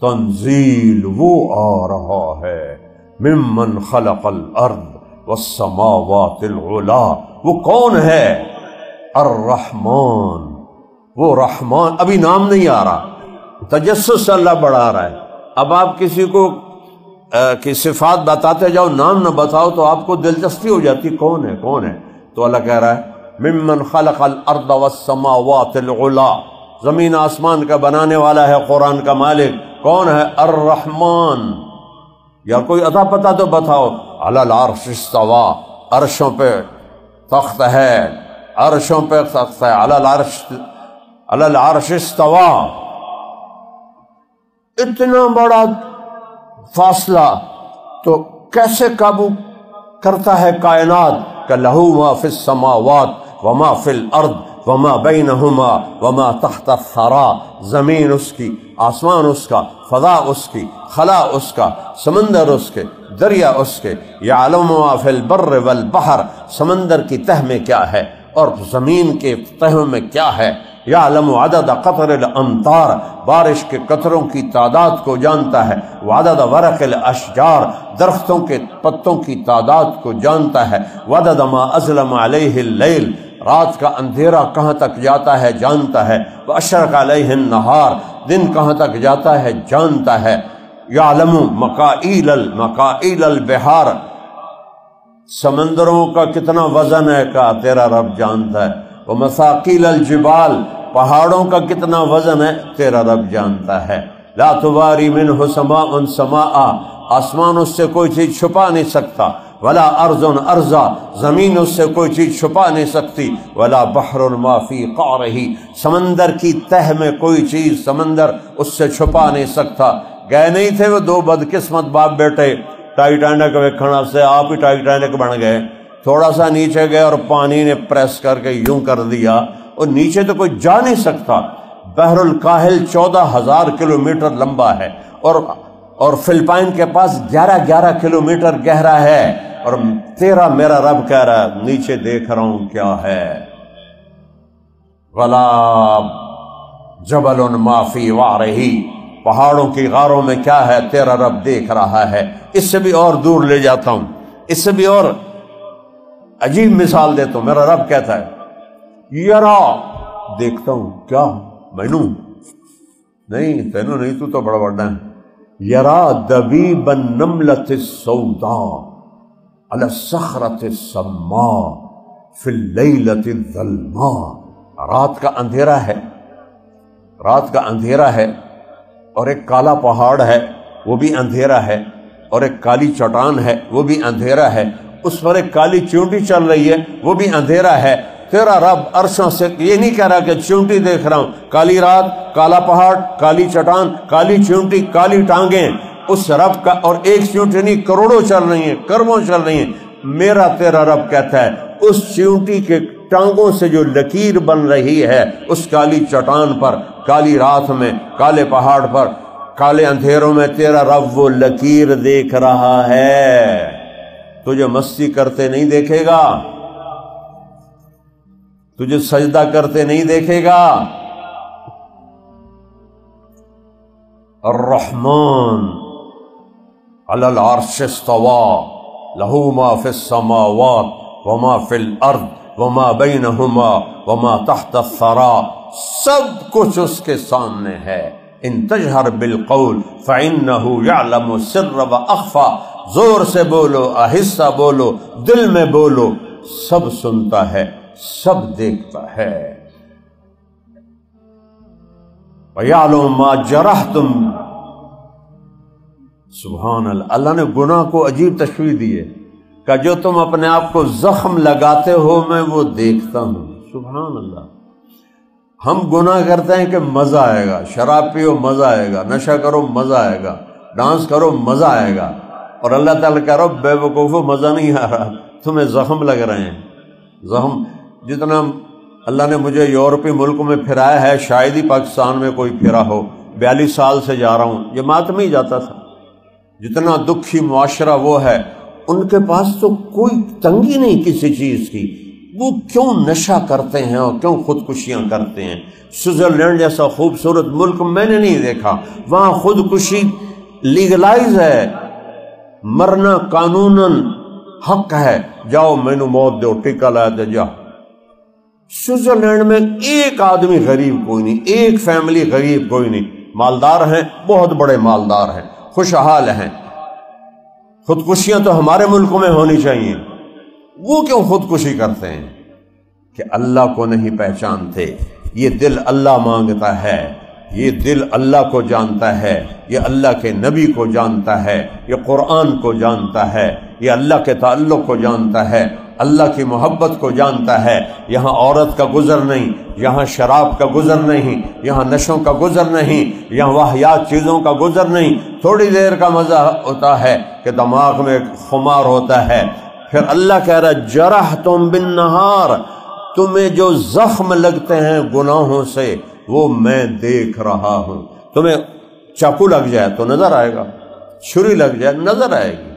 تنزیل وہ آ رہا ہے ممن خلق الارض والسماوات العلا، وہ کون ہے؟ الرحمن، وہ رحمان، ابھی نام نہیں آ رہا، تجسس سے اللہ بڑھا رہا ہے۔ اب آپ کسی کو کی صفات بتاتے جاؤ، نام نہ بتاؤ تو آپ کو دلچسپی ہو جاتی کون ہے کون ہے، تو اللہ کہہ رہا ہے ممن خلق الارض والسماوات العلا، زمین آسمان کا بنانے والا ہے قرآن کا مالک، کون ہے؟ الرحمن۔ یا کوئی عطا پتہ تو بتاؤ۔ علی العرش استوى، عرشوں پہ تخت ہے، عرشوں پہ تخت ہے، علی العرش استوى۔ اتنا بڑا فاصلہ تو کیسے قابو کرتا ہے کائنات؟ کہ لہو ما فی السماوات وما فی الارض وما بینہما وما تحت الثری، زمین اس کی، آسمان اس کا، فضا اس کی، خلا اس کا، سمندر اس کے، دریا اس کے، یعلم ما فی البر والبحر، سمندر کی تہ میں کیا ہے اور زمین کے تہوں میں کیا ہے، یعلم عدد قطر الامطار، بارش کے قطروں کی تعداد کو جانتا ہے، وعدد ورق الاشجار، درختوں کے پتوں کی تعداد کو جانتا ہے، وعدد ما اظلم علیہ اللیل، رات کا اندھیرا کہاں تک جاتا ہے جانتا ہے، واشرق علیہ النہار، دن کہاں تک جاتا ہے جانتا ہے، یعلم مکائیل البحار، سمندروں کا کتنا وزن ہے کا تیرا رب جانتا ہے، ومثاقیل الجبال، پہاڑوں کا کتنا وزن ہے تیرا رب جانتا ہے، لا تواری منہ سماء سماء، آسمان اس سے کوئی چیز چھپا نہیں سکتا، ولا ارض ارضا، زمین اس سے کوئی چیز چھپا نہیں سکتی، ولا بحر ما فی قعرہ، سمندر کی تہ میں کوئی چیز سمندر اس سے چھپا نہیں سکتا۔ گئے نہیں تھے وہ دو بدقسمت باپ بیٹے ٹائٹینک ویکھنا سے، آپ ہی ٹائٹینک بن گئے، تھوڑا سا نیچے گئے اور پانی نے پریس کر کے یوں کر دیا، اور نیچے تو کوئی جا نہیں سکتا۔ بحر الکاہل 14,000 کلومیٹر لمبا ہے اور فلپائن کے پاس 11 کلومیٹر گہرا ہے، اور تیرا میرا رب کہہ رہا ہے نیچے دیکھ رہا ہوں کیا ہے، ولا جبل ما فی وعرہ، پہاڑوں کی غاروں میں کیا ہے تیرا رب دیکھ رہا ہے۔ اس سے بھی اور دور لے جاتا ہوں، اس سے بھی اور عجیب مثال دیتا ہوں۔ میرا رب کہتا ہے یرا، دیکھتا ہوں، کیا مینوں نہیں، تینوں نہیں، تو بڑا بڑا ہے، یرا دبیب النملۃ السوداء علی الصخرۃ السماء فی اللیلۃ الظلماء، رات کا اندھیرا ہے، رات کا اندھیرا ہے، اور ایک کالا پہاڑ ہے وہ بھی اندھیرا ہے، اور ایک کالی چٹان ہے وہ بھی اندھیرا ہے، اس پر ایک کالی چونٹی چل رہی ہے وہ بھی اندھیرا ہے۔ تیرا رب عرشوں سے یہ نہیں کہہ رہا کہ چونٹی دیکھ رہا ہوں، کالی رات، کالا پہاڑ، کالی چٹان، کالی چونٹی، کالی ٹانگیں، اس رب کا، اور ایک چونٹی نہیں، کروڑوں چل رہی ہیں، کربوں چل رہی ہیں۔ میرا تیرا رب کہتا ہے اس چونٹی کے ٹانگوں سے جو لکیر بن رہی ہے اس کالی چٹان پر، کالی رات میں، کالے پہاڑ پر، کالے اندھیروں میں، تیرا رب وہ لکیر دیکھ رہا ہے۔ تجھے مستی کرتے نہیں دیکھے گا، تجھے سجدہ کرتے نہیں دیکھے گا۔ الرحمن علی العرش استوى لہ ما فی السماوات وما فی الارض وما بینہما وما تحت الثری، سب کچھ اس کے سامنے ہے۔ ان تجہر بالقول فإنہ یعلم السر واخفی، زور سے بولو، آہستہ بولو، دل میں بولو، سب سنتا ہے، سب دیکھتا ہے۔ وَيَعْلَمُ مَا جَرَحْتُمْ، سبحان اللہ، اللہ نے گناہ کو عجیب تشبیہ دی ہے کہ جو تم اپنے آپ کو زخم لگاتے ہو میں وہ دیکھتا ہوں۔ سبحان اللہ، ہم گناہ کرتے ہیں کہ مزہ آئے گا، شراب پیو مزہ آئے گا، نشہ کرو مزہ آئے گا، ڈانس کرو مزہ آئے گا، اور اللہ تعالیٰ کہہ رہا ہو بے وقوفو مزہ نہیں آ رہا، تمہیں زخم لگ رہے ہیں۔ زخم جتنا اللہ نے مجھے یورپی ملک میں پھرایا ہے شاید ہی پاکستان میں کوئی پھرا ہو، 42 سال سے جا رہا ہوں، جماعت میں ہی جاتا تھا۔ جتنا دکھی معاشرہ وہ ہے، ان کے پاس تو کوئی تنگی نہیں کسی چیز کی، وہ کیوں نشہ کرتے ہیں اور کیوں خودکشیاں کرتے ہیں؟ سوئٹزرلینڈ جیسا خوبصورت ملک میں نے نہیں دیکھا، وہاں خودکشی لیگلائز ہے، مرنا قانوناً حق ہے، جاؤ مینو موت دو، ٹکا لایا دے جا۔ سوئٹزرلینڈ میں ایک آدمی غریب کوئی نہیں، ایک فیملی غریب کوئی نہیں، مالدار ہیں، بہت بڑے مالدار ہیں، خوشحال ہیں۔ خودکشیاں تو ہمارے ملک میں ہونی چاہیے، وہ کیوں خودکشی کرتے ہیں؟ کہ اللہ کو نہیں پہچانتے۔ یہ دل اللہ مانگتا ہے، یہ دل اللہ کو جانتا ہے، یہ اللہ کے نبی کو جانتا ہے، یہ قرآن کو جانتا ہے، یہ اللہ کے تعلق کو جانتا ہے، اللہ کی محبت کو جانتا ہے۔ یہاں عورت کا گزر نہیں، یہاں شراب کا گزر نہیں، یہاں نشوں کا گزر نہیں، یہاں واہیات چیزوں کا گزر نہیں۔ تھوڑی دیر کا مزہ ہوتا ہے کہ دماغ میں خمار ہوتا ہے۔ پھر اللہ کہہ رہا ہے جرحتم بالنہار، تمہیں جو زخم لگتے ہیں گناہوں سے وہ میں دیکھ رہا ہوں۔ تمہیں چاقو لگ جائے تو نظر آئے گا، چھری لگ جائے نظر آئے گی،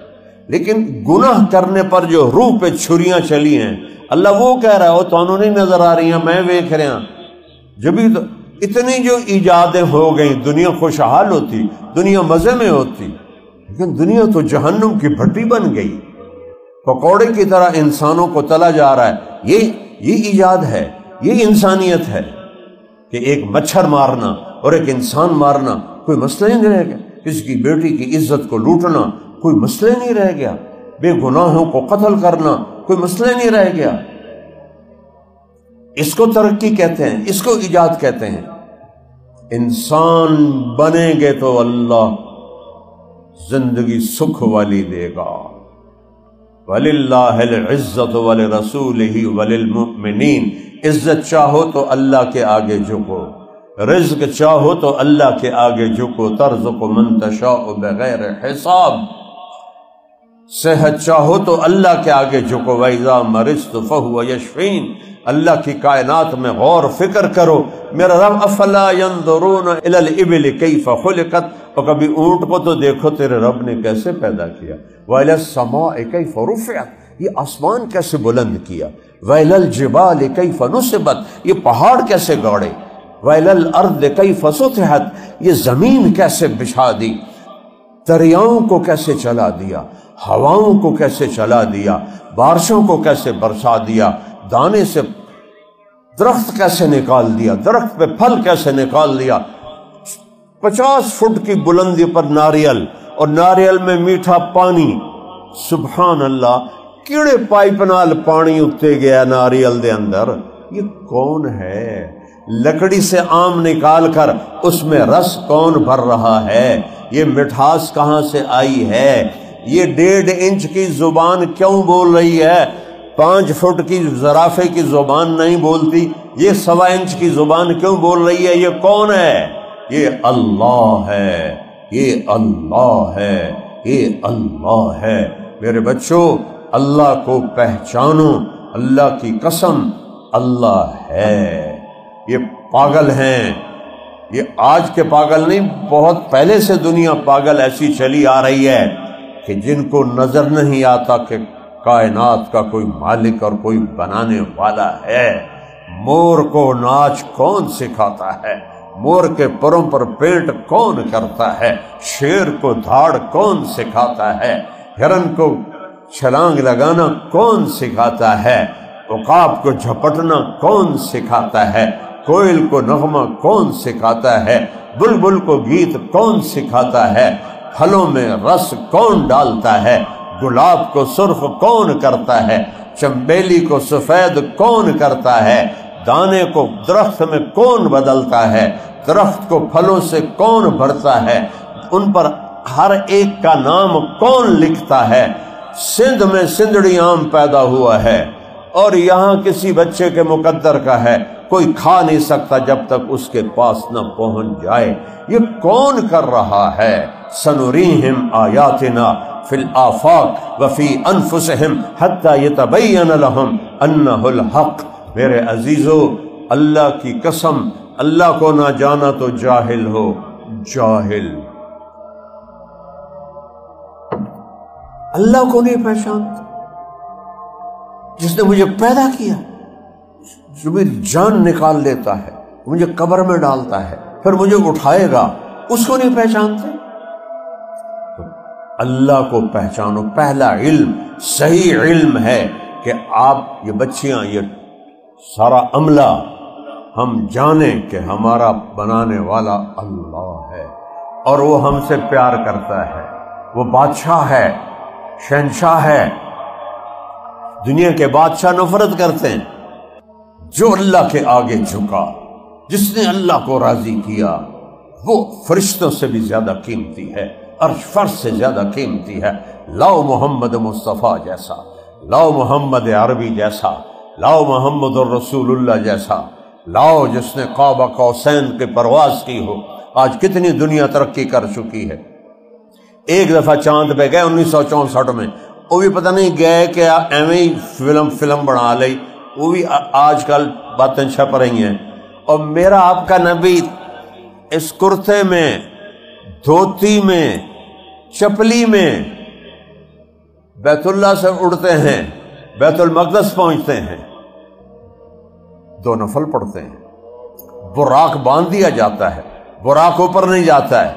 لیکن گناہ کرنے پر جو روح پہ چھریاں چلی ہیں، اللہ وہ کہہ رہا ہے وہ تو نہیں نظر آ رہی ہیں، میں دیکھ رہا ہوں۔ جبھی تو اتنی جو ایجادیں ہو گئیں، دنیا خوشحال ہوتی، دنیا مزے میں ہوتی، لیکن دنیا تو جہنم کی بھٹی بن گئی، پکوڑے کی طرح انسانوں کو تلا جا رہا ہے۔ یہ ایجاد ہے، یہ انسانیت ہے کہ ایک مچھر مارنا اور ایک انسان مارنا کوئی مسئلہ ہی نہیں رہ گیا، کسی کی بیٹی کی عزت کو لوٹنا کوئی مسئلہ ہی نہیں رہ گیا، بے گناہوں کو قتل کرنا کوئی مسئلہ ہی نہیں رہ گیا۔ اس کو ترقی کہتے ہیں، اس کو ایجاد کہتے ہیں۔ انسان بنیں گے تو اللہ زندگی سکھ والی دے گا۔ وَلِلَّهِ الْعِزَّةُ وَلِرَسُولِهِ وَلِلْمُؤْمِنِينَ، عزت چاہو تو اللہ کے آگے جھکو، رزق چاہو تو اللہ کے آگے جھکو، ترزق من تشاء بغیر حساب، صحت چاہو تو اللہ کے آگے جھکو، وَإِذَا مَرِضْتُ فَهُوَ يَشْفِينِ، اللہ کی کائنات میں غور فکر کرو، میرا رب افلا ينظرون الى الابل کیف خلقت، اور کبھی اونٹ کو تو دیکھو تیرے رب نے کیسے پیدا کیا، وَإِلَى السَّمَاءِ كَيْفَ رُفِعَتْ، یہ آسمان کیسے بلند کیا، وَإِلَى الْجِبَالِ كَيْفَ نُصِبَتْ، یہ پہاڑ کیسے گاڑے، وَإِلَى الْأَرْضِ كَيْفَ سُطِحَتْ، یہ زمین کیسے بچھا دی، دریاؤں کو کیسے چلا دیا، ہواؤں کو کیسے چلا دیا، بارشوں کو کیسے برسا دیا، دانے سے درخت کیسے نکال دیا، درخت پہ پھل کیسے نکال دیا، 50 فٹ کی بلندی پر ناریل، اور ناریل میں میٹھا پانی، سبحان اللہ، کیڑے پائپ نال پانی اتے گیا ناریل دے اندر، یہ کون ہے؟ لکڑی سے آم نکال کر اس میں رس کون بھر رہا ہے؟ یہ مٹھاس کہاں سے آئی ہے؟ یہ 1.5 انچ کی زبان کیوں بول رہی ہے؟ 5 فٹ کی زرافے کی زبان نہیں بولتی، یہ 1.25 انچ کی زبان کیوں بول رہی ہے؟ یہ کون ہے؟ یہ اللہ ہے، یہ اللہ ہے، یہ اللہ ہے۔ میرے بچوں، اللہ کو پہچانو، اللہ کی قسم اللہ ہے۔ یہ پاگل ہیں، یہ آج کے پاگل نہیں، بہت پہلے سے دنیا پاگل ایسی چلی آ رہی ہے کہ جن کو نظر نہیں آتا کہ کائنات کا کوئی مالک اور کوئی بنانے والا ہے۔ مور کو ناچ کون سکھاتا ہے؟ مور کے پروں پر پینٹ کون کرتا ہے؟ شیر کو دھاڑ کون سکھاتا ہے؟ ہرن کو چھلانگ لگانا کون سکھاتا ہے؟ عقاب کو جھپٹنا کون سکھاتا ہے؟ کوئل کو نغمہ کون سکھاتا ہے؟ بلبل کو گیت کون سکھاتا ہے؟ پھلوں میں رس کون ڈالتا ہے؟ گلاب کو سرخ کون کرتا ہے؟ چمبیلی کو سفید کون کرتا ہے، دانے کو درخت میں کون بدلتا ہے، درخت کو پھلوں سے کون بھرتا ہے، ان پر ہر ایک کا نام کون لکھتا ہے۔ سندھ میں سندڑی آم پیدا ہوا ہے اور یہاں کسی بچے کے مقدر کا ہے، کوئی کھا نہیں سکتا جب تک اس کے پاس نہ پہنچ جائے۔ یہ کون کر رہا ہے؟ سنریہم آیاتنا فی الآفاق وفی انفسہم حتی یتبین لہم انہ الحق۔ میرے عزیزو، اللہ کی قسم، اللہ کو نہ جانا تو جاہل ہو، جاہل۔ اللہ کو نہیں پہچانتا، جس نے مجھے پیدا کیا، جو میری جان نکال لیتا ہے، مجھے قبر میں ڈالتا ہے، پھر مجھے اٹھائے گا، اس کو نہیں پہچانتے؟ تو اللہ کو پہچانو۔ پہلا علم صحیح علم ہے کہ آپ یہ بچیاں، یہ سارا عملہ ہم جانیں کہ ہمارا بنانے والا اللہ ہے اور وہ ہم سے پیار کرتا ہے، وہ بادشاہ ہے، شہنشاہ ہے۔ دنیا کے بادشاہ نفرت کرتے ہیں، جو اللہ کے آگے جھکا، جس نے اللہ کو راضی کیا، وہ فرشتوں سے بھی زیادہ قیمتی ہے، عرش فرش سے زیادہ قیمتی ہے۔ لاؤ محمد مصطفیٰ جیسا، لاؤ محمد عربی جیسا، لاؤ محمد الرسول اللہ جیسا، لاؤ جس نے قاب قوسین کی پرواز کی ہو۔ آج کتنی دنیا ترقی کر چکی ہے۔ ایک دفعہ چاند پہ گئے 1964 میں، وہ بھی پتہ نہیں گئے کہ ایویں ہی فلم بنا لئی، وہ بھی آج کل باتیں چھپ رہی ہیں۔ اور میرا آپ کا نبی اس کرتے میں، دھوتی میں، چپلی میں بیت اللہ سے اڑتے ہیں، بیت المقدس پہنچتے ہیں، 2 نفل پڑھتے ہیں، براق باندھ دیا جاتا ہے، براق اوپر نہیں جاتا ہے،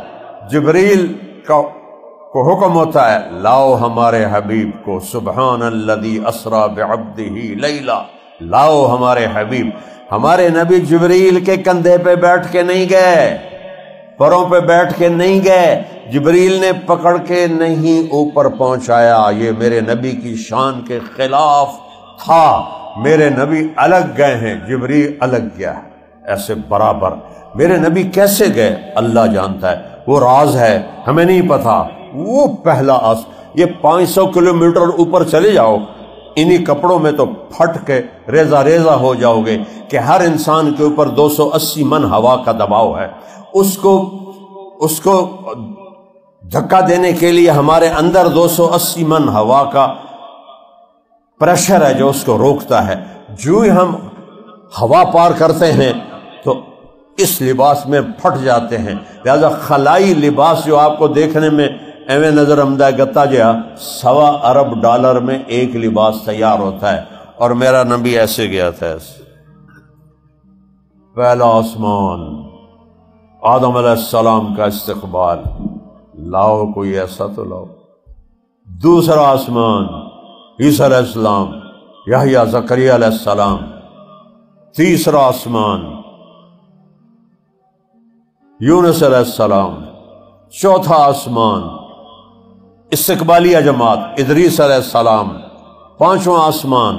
جبریل کو حکم ہوتا ہے لاؤ ہمارے حبیب کو، سبحان الذی اسریٰ بعبدہ لیلا، لاؤ ہمارے حبیب۔ ہمارے نبی جبریل کے کندھے پہ بیٹھ کے نہیں گئے، پروں پہ بیٹھ کے نہیں گئے، جبریل نے پکڑ کے نہیں اوپر پہنچایا۔ یہ میرے نبی کی شان کے خلاف تھا۔ میرے نبی الگ گئے ہیں، جبریل الگ گیا ہے، ایسے برابر۔ میرے نبی کیسے گئے اللہ جانتا ہے، وہ راز ہے، ہمیں نہیں پتا۔ وہ پہلا یہ 500 کلومیٹر اوپر چلے جاؤ، انہی کپڑوں میں تو پھٹ کے ریزہ ریزہ ہو جاؤ گے کہ ہر انسان کے اوپر 280 من ہوا کا دباؤ ہے۔ اس کو دھکا دینے کے لیے ہمارے اندر 280 من ہوا کا پریشر ہے جو اس کو روکتا ہے۔ جو ہی ہم ہوا پار کرتے ہیں تو اس لباس میں پھٹ جاتے ہیں۔ لہذا خلائی لباس جو آپ کو دیکھنے میں ایویں نظر آمدہ گتا جیا، $1.25 ارب میں ایک لباس تیار ہوتا ہے، اور میرا نبی ایسے گیا تھا۔ پہلا آسمان، آدم علیہ السلام کا استقبال، لاؤ کوئی ایسا تو لاؤ۔ دوسرا آسمان، عیسیٰ علیہ السلام، یحییٰ زکریا علیہ السلام۔ تیسرا آسمان، یونس علیہ السلام۔ چوتھا آسمان، استقبالیہ جماعت، ادریس علیہ السلام۔ پانچواں آسمان،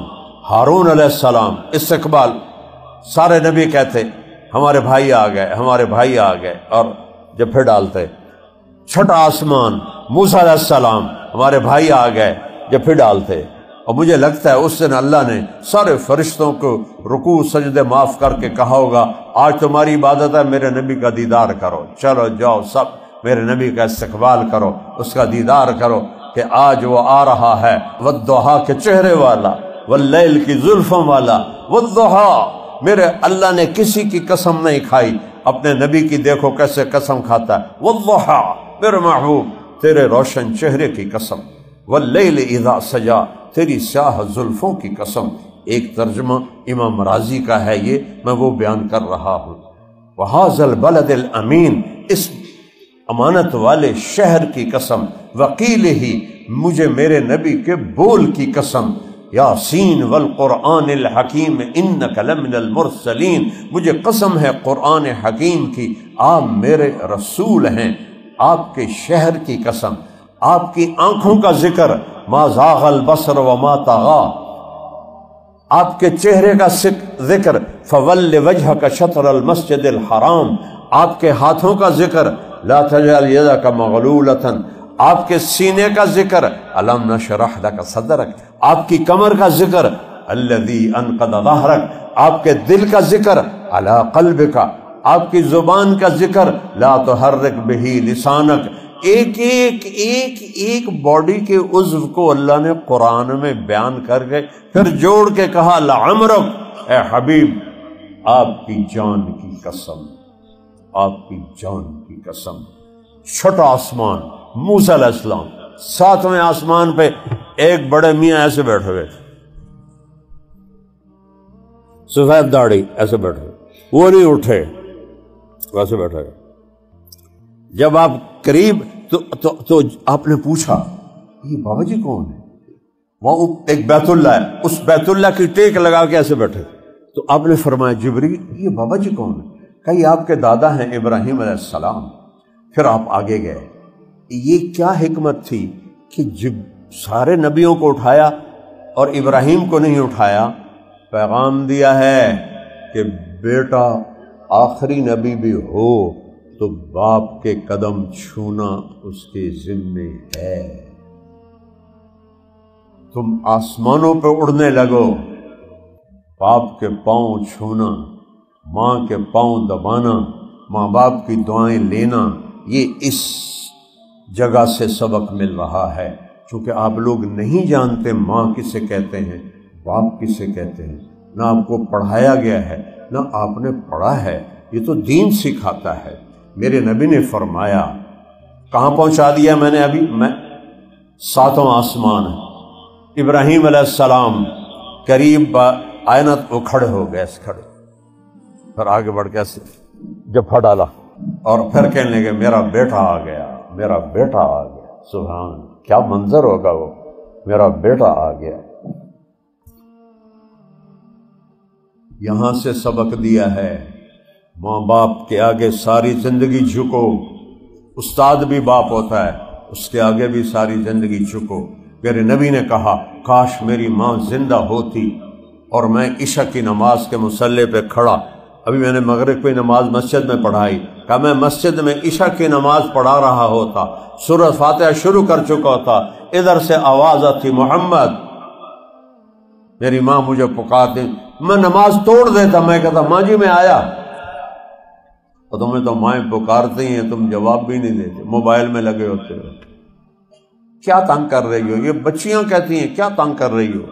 ہارون علیہ السلام، استقبال۔ سارے نبی کہتے ہمارے بھائی آ گئے، ہمارے بھائی آ گئے، اور جب پھر ڈالتے۔ چھٹا آسمان، موسیٰ علیہ السلام، ہمارے بھائی آ گئے، جب پھر ڈالتے۔ اور مجھے لگتا ہے اس دن اللہ نے سارے فرشتوں کو رکوع سجدے معاف کر کے کہا ہوگا آج تمہاری عبادت ہے، میرے نبی کا دیدار کرو، چلو جاؤ سب میرے نبی کا استقبال کرو، اس کا دیدار کرو کہ آج وہ آ رہا ہے، والضحیٰ کے چہرے والا، واللیل کی زلفوں والا، والضحیٰ۔ میرے اللہ نے کسی کی قسم نہیں کھائی، اپنے نبی کی دیکھو کیسے قسم کھاتا ہے، والضحیٰ، میرے محبوب تیرے روشن چہرے کی قسم، واللیل اذا سجا، تیری سیاہ زلفوں کی قسم۔ ایک ترجمہ امام رازی کا ہے، یہ میں وہ بیان کر رہا ہوں۔ وَهَذَا الْبَلَدِ الْأَمِينَ، اس امانت والے شہر کی قسم، وقیل ہی، مجھے میرے نبی کے بول کی قسم، یاسین والقرآن الحکیم انک لمن المرسلین، مجھے قسم ہے قرآن حکیم کی، آپ میرے رسول ہیں۔ آپ کے شہر کی قسم، آپ کی آنکھوں کا ذکر، ما زاغ البصر وما طغى، آپ کے چہرے کا ذکر، فول وجہک شطر المسجد الحرام، آپ کے ہاتھوں کا ذکر، لا تجعل یدک مغلولۃ، آپ کے سینے کا ذکر، الم نشرح لک صدرک، آپ کی کمر کا ذکر، الذی انقض ظہرک، آپ کے دل کا ذکر، علی قلبک، آپ کی زبان کا ذکر، لا تحرک بہ لسانک۔ ایک ایک ایک ایک باڈی کے عضو کو اللہ نے قرآن میں بیان کر کے پھر جوڑ کے کہا لعمرک، اے حبیب آپ کی جان کی قسم، آپ کی جان کی قسم۔ چھٹا آسمان، موسیٰ علیہ السلام، ساتویں آسمان پہ ایک بڑے میاں ایسے بیٹھے ہوئے، سفید داڑھی، ایسے بیٹھے ہوئے، وہ نہیں اٹھے، ویسے بیٹھے ہوئے۔ جب آپ قریب تو آپ نے پوچھا یہ بابا جی کون ہے؟ وہاں ایک بیت اللہ ہے، اس بیت اللہ کی ٹیک لگا کے ایسے بیٹھے، تو آپ نے فرمایا جبریل یہ بابا جی کون ہے؟ کہ یہ آپ کے دادا ہیں ابراہیم علیہ السلام۔ پھر آپ آگے گئے، یہ کیا حکمت تھی کہ جب سارے نبیوں کو اٹھایا اور ابراہیم کو نہیں اٹھایا؟ پیغام دیا ہے کہ بیٹا آخری نبی بھی ہو تو باپ کے قدم چھونا اس کے ذمے ہے۔ تم آسمانوں پہ اڑنے لگو، باپ کے پاؤں چھونا، ماں کے پاؤں دبانا، ماں باپ کی دعائیں لینا، یہ اس جگہ سے سبق مل رہا ہے۔ چونکہ آپ لوگ نہیں جانتے ماں کسے کہتے ہیں، باپ کسے کہتے ہیں، نہ آپ کو پڑھایا گیا ہے نہ آپ نے پڑھا ہے، یہ تو دین سکھاتا ہے۔ میرے نبی نے فرمایا، کہاں پہنچا دیا میں نے ابھی، میں ساتواں آسمان ہے، ابراہیم علیہ السلام قریب آئینت وہ کھڑے ہو گئے، کھڑے، پھر آگے بڑھ کے جب ڈالا اور پھر کہنے لگے میرا بیٹا آ گیا، میرا بیٹا آ گیا۔ سبحان، کیا منظر ہوگا وہ، میرا بیٹا آ گیا۔ یہاں سے سبق دیا ہے، ماں باپ کے آگے ساری زندگی جھکو۔ استاد بھی باپ ہوتا ہے، اس کے آگے بھی ساری زندگی جھکو۔ میرے نبی نے کہا کاش میری ماں زندہ ہوتی اور میں عشاء کی نماز کے مصلی پہ کھڑا، ابھی میں نے مغرب کی نماز مسجد میں پڑھائی، کہ میں مسجد میں عشاء کی نماز پڑھا رہا ہوتا، سورہ فاتحہ شروع کر چکا ہوتا، ادھر سے آواز آتی محمد، میری ماں مجھے پکارتی، میں نماز توڑ دیتا، میں کہتا ماں جی میں آیا، اور تمہیں تو مائیں پکارتی ہیں، تم جواب بھی نہیں دیتے، موبائل میں لگے ہوتے ہو، کیا تنگ کر رہی ہو؟ یہ بچیاں کہتی ہیں کیا تنگ کر رہی ہو،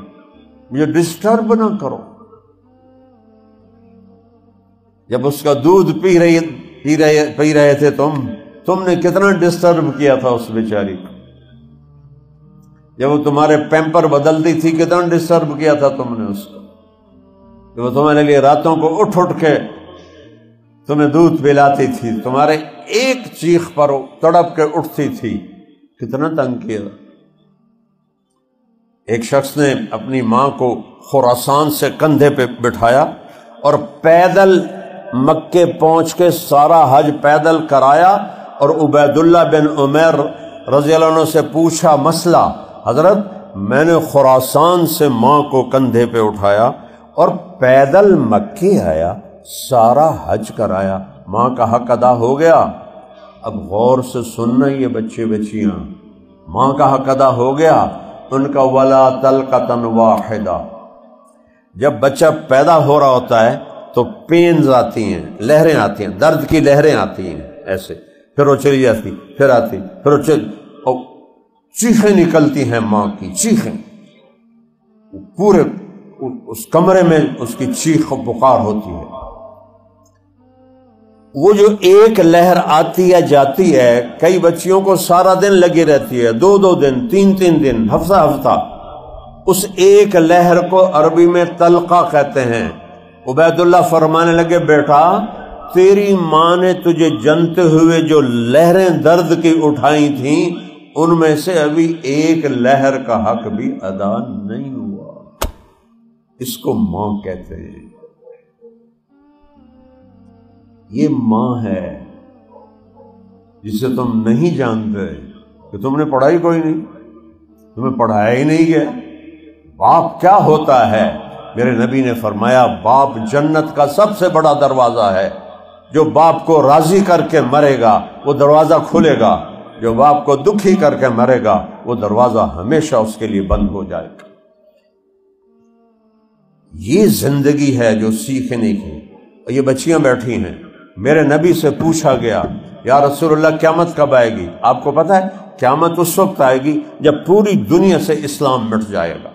مجھے ڈسٹرب نہ کرو۔ جب اس کا دودھ پی رہے تھے تم نے کتنا ڈسٹرب کیا تھا اس بیچاری کو، جب وہ تمہارے پیمپر بدلتی تھی کتنا ڈسٹرب کیا تھا تم نے اس کو، کہ وہ تمہارے لیے راتوں کو اٹھ کے تمہیں دودھ پلاتی تھی، تمہارے ایک چیخ پر تڑپ کے اٹھتی تھی، کتنا تنگ کیا۔ ایک شخص نے اپنی ماں کو خراسان سے کندھے پہ بٹھایا اور پیدل مکے پہنچ کے سارا حج پیدل کرایا، اور عبید اللہ بن عمیر رضی اللہ عنہ سے پوچھا مسئلہ، حضرت میں نے خراسان سے ماں کو کندھے پہ اٹھایا اور پیدل مکے آیا، سارا حج کرایا، ماں کا حق ادا ہو گیا؟ اب غور سے سننا یہ بچے بچیاں، ماں کا حق ادا ہو گیا؟ ان کا ولا تلقتن واحدہ، جب بچہ پیدا ہو رہا ہوتا ہے تو پینز آتی ہیں، لہریں آتی ہیں، درد کی لہریں آتی ہیں ایسے، پھر وہ چلی جاتی، پھر آتی، پھر اور چیخیں نکلتی ہیں، ماں کی چیخیں، پورے اس کمرے میں اس کی چیخ و پکار ہوتی ہے۔ وہ جو ایک لہر آتی ہے جاتی ہے، کئی بچیوں کو سارا دن لگی رہتی ہے، 2 دن، 3 دن، ہفتہ، اس ایک لہر کو عربی میں تلقہ کہتے ہیں۔ عبید اللہ فرمانے لگے بیٹا تیری ماں نے تجھے جنتے ہوئے جو لہریں درد کی اٹھائی تھیں ان میں سے ابھی ایک لہر کا حق بھی ادا نہیں ہوا، اس کو ماں کہتے ہیں۔ یہ ماں ہے جسے تم نہیں جانتے، کہ تم نے پڑھائی کوئی نہیں، تمہیں پڑھایا ہی نہیں گیا۔ باپ کیا ہوتا ہے؟ میرے نبی نے فرمایا باپ جنت کا سب سے بڑا دروازہ ہے، جو باپ کو راضی کر کے مرے گا وہ دروازہ کھلے گا، جو باپ کو دکھی کر کے مرے گا وہ دروازہ ہمیشہ اس کے لیے بند ہو جائے گا۔ یہ زندگی ہے جو سیکھنے کی۔ یہ بچیاں بیٹھی ہیں، میرے نبی سے پوچھا گیا یا رسول اللہ قیامت کب آئے گی؟ آپ کو پتہ ہے قیامت اس وقت آئے گی جب پوری دنیا سے اسلام مٹ جائے گا،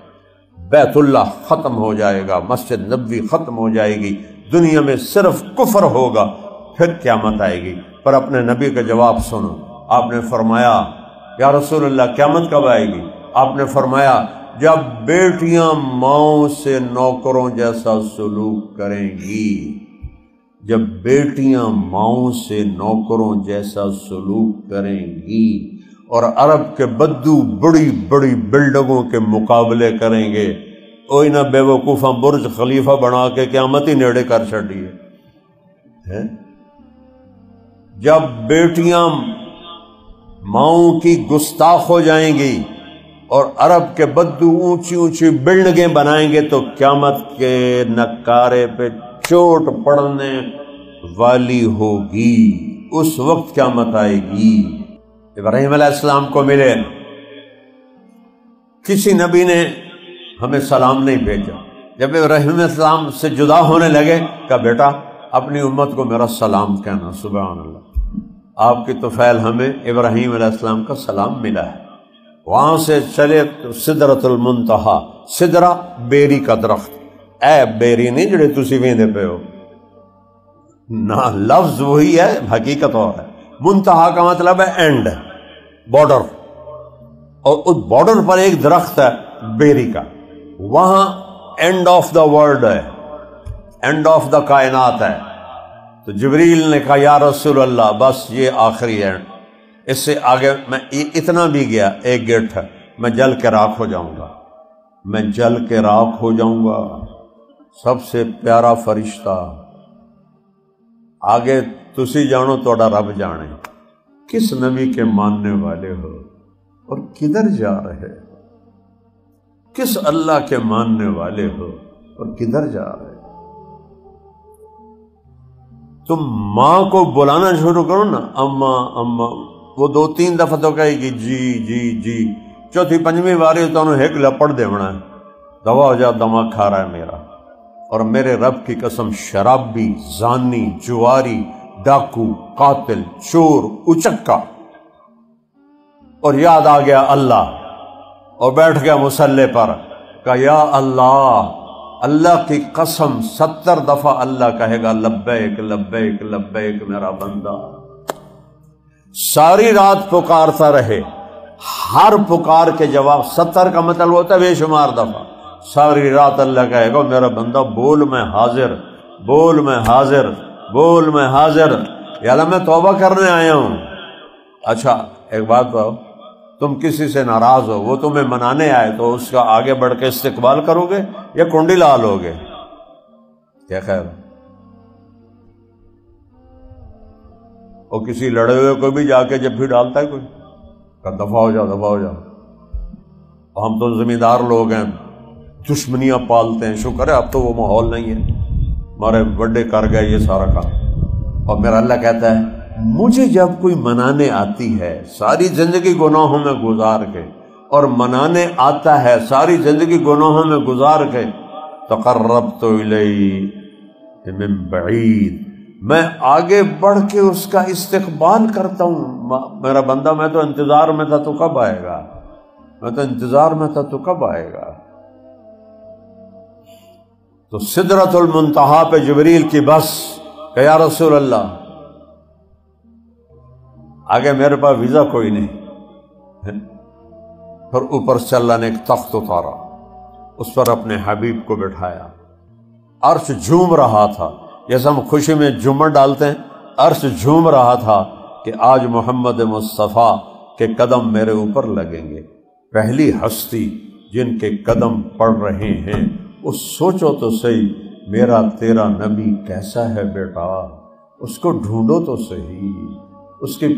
بیت اللہ ختم ہو جائے گا، مسجد نبوی ختم ہو جائے گی، دنیا میں صرف کفر ہوگا، پھر قیامت آئے گی۔ پر اپنے نبی کا جواب سنو، آپ نے فرمایا یا رسول اللہ قیامت کب آئے گی؟ آپ نے فرمایا جب بیٹیاں ماؤں سے نوکروں جیسا سلوک کریں گی، جب بیٹیاں ماؤں سے نوکروں جیسا سلوک کریں گی اور عرب کے بدو بڑی بڑی بلڈنگوں کے مقابلے کریں گے، اوئی نہ بے وقوفاں برج خلیفہ بنا کے قیامت ہی نیڑے کر چھڑی ہے۔ جب بیٹیاں ماؤں کی گستاخ ہو جائیں گی اور عرب کے بدو اونچی اونچی بلڈنگیں بنائیں گے تو قیامت کے نکارے پہ چوٹ پڑنے والی ہوگی، اس وقت قیامت آئے گی۔ ابراہیم علیہ السلام کو ملے، کسی نبی نے ہمیں سلام نہیں بھیجا۔ جب ابراہیم علیہ السلام سے جدا ہونے لگے کہا بیٹا اپنی امت کو میرا سلام کہنا۔ سبحان اللہ، آپ کی طفیل ہمیں ابراہیم علیہ السلام کا سلام ملا ہے۔ وہاں سے چلے تو سدرۃ المنتہا، سدرہ بیری کا درخت، اے بیری نہیں جڑے تسی ویندے پہ ہو، نہ لفظ وہی ہے حقیقت اور ہے۔ منتہا کا مطلب ہے اینڈ، بارڈر، اور اس بارڈر پر ایک درخت ہے بیری کا، وہاں اینڈ آف دا ورلڈ ہے، اینڈ آف دا کائنات ہے۔ تو جبریل نے کہا یا رسول اللہ بس یہ آخری ہے، اس سے آگے میں اتنا بھی گیا ایک گیٹ ہے، میں جل کے راکھ ہو جاؤں گا، میں جل کے راکھ ہو جاؤں گا۔ سب سے پیارا فرشتہ، آگے تسی جانو توڑا رب جانے، کس نبی کے ماننے والے ہو اور کدھر جا رہے، کس اللہ کے ماننے والے ہو اور کدھر جا رہے۔ تم ماں کو بلانا شروع کرو نا، اماں اماں، وہ 2-3 دفعہ تو کہے گی جی جی جی، چوتھی پنجویں باری تو انہوں ایک لپڑ دیونا ہے، دوا ہو جا دماغ کھا رہا ہے میرا، اور میرے رب کی قسم شرابی، زانی، جواری، ڈاکو، قاتل، چور، اچکا، اور یاد آ گیا اللہ اور بیٹھ گیا مصلی پر، کہا یا اللہ، اللہ کی قسم 70 دفعہ اللہ کہے گا لبیک لبیک لبیک میرا بندہ، ساری رات پکارتا رہے، ہر پکار کے جواب 70 کا مطلب ہوتا ہے بے شمار دفعہ، ساری رات اللہ کہے گا میرا بندہ بول میں حاضر، بول میں حاضر، بول میں حاضر، یا اللہ میں توبہ کرنے آیا ہوں۔ اچھا ایک بات بتاؤ، تم کسی سے ناراض ہو، وہ تمہیں منانے آئے تو اس کا آگے بڑھ کے استقبال کرو گے یا کنڈی لال ہوگے؟ کیا خیر؟ اور کسی لڑے ہوئے کو بھی جا کے جب بھی ڈالتا ہے کوئی کہ دفعہ ہو جاؤ دفعہ ہو جاؤ، اور ہم تو زمیندار لوگ ہیں، دشمنیاں پالتے ہیں، شکر ہے اب تو وہ ماحول نہیں ہے، ہمارے بڑے کر گئے یہ سارا کام۔ اور میرا اللہ کہتا ہے مجھے جب کوئی منانے آتی ہے، ساری زندگی گناہوں میں گزار کے، اور منانے آتا ہے ساری زندگی گناہوں میں گزار کے، تقربت الیہ من بعید، میں آگے بڑھ کے اس کا استقبال کرتا ہوں۔ میرا بندہ میں تو انتظار میں تھا تو کب آئے گا، میں تو انتظار میں تھا تو کب آئے گا۔ تو سدرۃ المنتہا پہ جبریل کی بس کہ یا رسول اللہ آگے میرے پاس ویزا کوئی نہیں۔ پھر اوپر سے اللہ نے ایک تخت اتارا، اس پر اپنے حبیب کو بٹھایا، عرش جھوم رہا تھا، جیسے ہم خوشی میں جھومر ڈالتے ہیں، عرش جھوم رہا تھا کہ آج محمد مصطفیٰ کے قدم میرے اوپر لگیں گے۔ پہلی ہستی جن کے قدم پڑ رہے ہیں، اس سوچو تو صحیح میرا تیرا نبی کیسا ہے بیٹا، اس کو ڈھونڈو تو صحیح، اس کی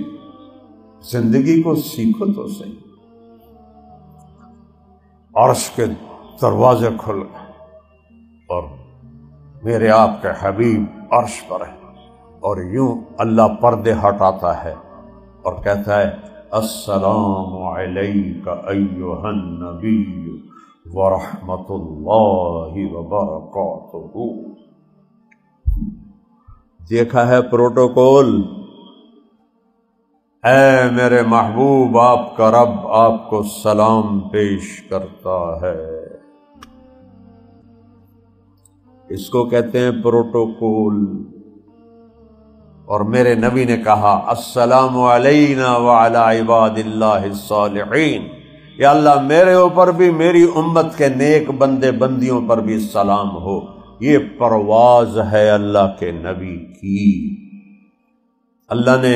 زندگی کو سیکھو تو صحیح۔ عرش کے دروازے کھل گئے، اور میرے آپ کے حبیب عرش پر ہے، اور یوں اللہ پردے ہٹاتا ہے اور کہتا ہے السلام علیک ایھا النبی ورحمۃ اللہ وبرکاتہ۔ دیکھا ہے پروٹوکول؟ اے میرے محبوب، آپ کا رب آپ کو سلام پیش کرتا ہے۔ اس کو کہتے ہیں پروٹوکول۔ اور میرے نبی نے کہا السلام علینا وعلی عباد اللہ الصالحین، یا اللہ میرے اوپر بھی میری امت کے نیک بندے بندیوں پر بھی سلام ہو۔ یہ پرواز ہے اللہ کے نبی کی۔ اللہ نے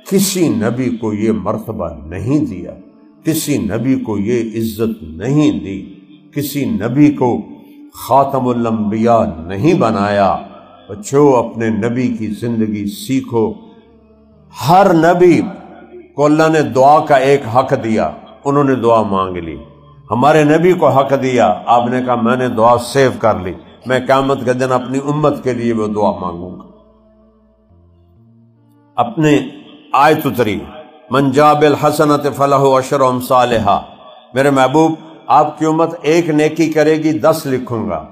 کسی نبی کو یہ مرتبہ نہیں دیا، کسی نبی کو یہ عزت نہیں دی، کسی نبی کو خاتم الانبیاء نہیں بنایا۔ بچوں اپنے نبی کی زندگی سیکھو۔ ہر نبی کو اللہ نے دعا کا ایک حق دیا، انہوں نے دعا مانگ لی۔ ہمارے نبی کو حق دیا، آپ نے کہا میں نے دعا سیو کر لی، میں قیامت کے دن اپنی امت کے لیے وہ دعا مانگوں گا۔ اپنے آیت اتری من جاء بالحسنۃ فلہ عشر امثالھا، میرے محبوب آپ کی امت ایک نیکی کرے گی 10 لکھوں گا۔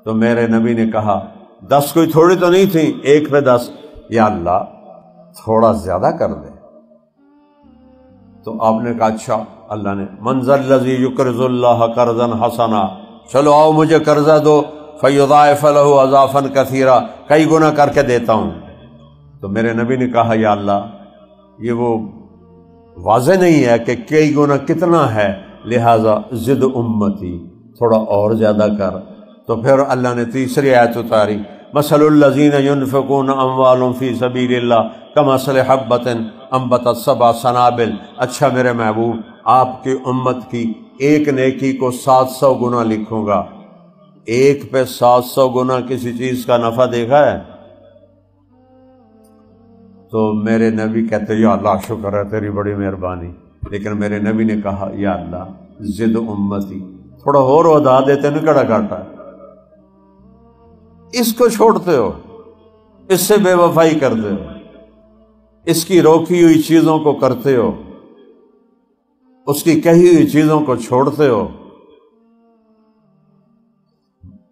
تو میرے نبی نے کہا 10 کوئی تھوڑی تو نہیں تھی، 1 پہ 10، یا اللہ تھوڑا زیادہ کر دے۔ تو آپ نے کہا اچھا۔ اللہ نے من ذا الذی یقرض اللہ قرضا حسنا، چلو آؤ مجھے قرضہ دو، فیضاعف لہ اضعافا کثیرا، کئی گنا کر کے دیتا ہوں۔ تو میرے نبی نے کہا یا اللہ یہ وہ واضح نہیں ہے کہ کئی گنا کتنا ہے، لہذا زد امتی، تھوڑا اور زیادہ کر۔ تو پھر اللہ نے تیسری آیت اتاری مثل الذین ینفقون اموالهم فی سبیل اللہ کمثل حبۃ انبتت 7 سنابل۔ اچھا میرے محبوب آپ کی امت کی ایک نیکی کو 700 گنا لکھوں گا۔ ایک پہ 700 گنا کسی چیز کا نفع دیکھا ہے؟ تو میرے نبی کہتے یا اللہ شکر ہے تیری بڑی مہربانی، لیکن میرے نبی نے کہا یا اللہ زد امتی، تھوڑا اور ودا دیتے نا، کڑا کاٹا اس کو چھوڑتے ہو، اس سے بے وفائی کرتے ہو، اس کی روکی ہوئی چیزوں کو کرتے ہو، اس کی کہی ہوئی چیزوں کو چھوڑتے ہو۔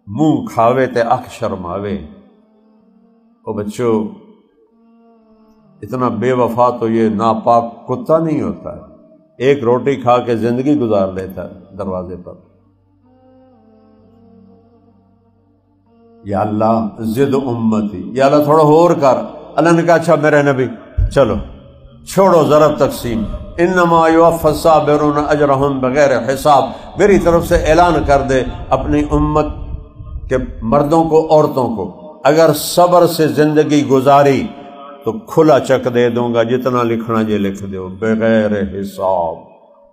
منہ کھاوے تے اکھ شرماوے۔ او بچوں اتنا بے وفا تو یہ ناپاک کتا نہیں ہوتا ہے، ایک روٹی کھا کے زندگی گزار لیتا ہے دروازے پر۔ یا اللہ زد امتی، یا اللہ تھوڑا اور کر۔ اللہ نے کہا اچھا میرے نبی چلو چھوڑو ضرب تقسیم، انما یوفی الصابرون اجرہم بغیر حساب۔ میری طرف سے اعلان کر دے اپنی امت کے مردوں کو عورتوں کو، اگر صبر سے زندگی گزاری تو کھلا چک دے دوں گا، جتنا لکھنا یہ لکھ دو بغیر حساب۔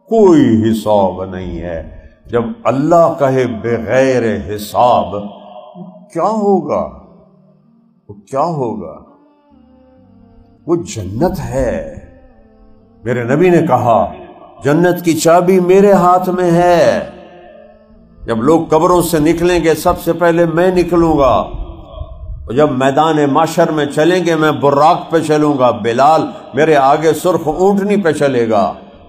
کوئی حساب نہیں ہے۔ جب اللہ کہے بغیر حساب کیا ہوگا؟ وہ کیا ہوگا؟ وہ جنت ہے۔ میرے نبی نے کہا جنت کی چابی میرے ہاتھ میں ہے۔ جب لوگ قبروں سے نکلیں گے سب سے پہلے میں نکلوں گا، اور جب میدان معشر میں چلیں گے میں براق پہ چلوں گا، بلال میرے آگے سرخ اونٹنی پہ چلے گا،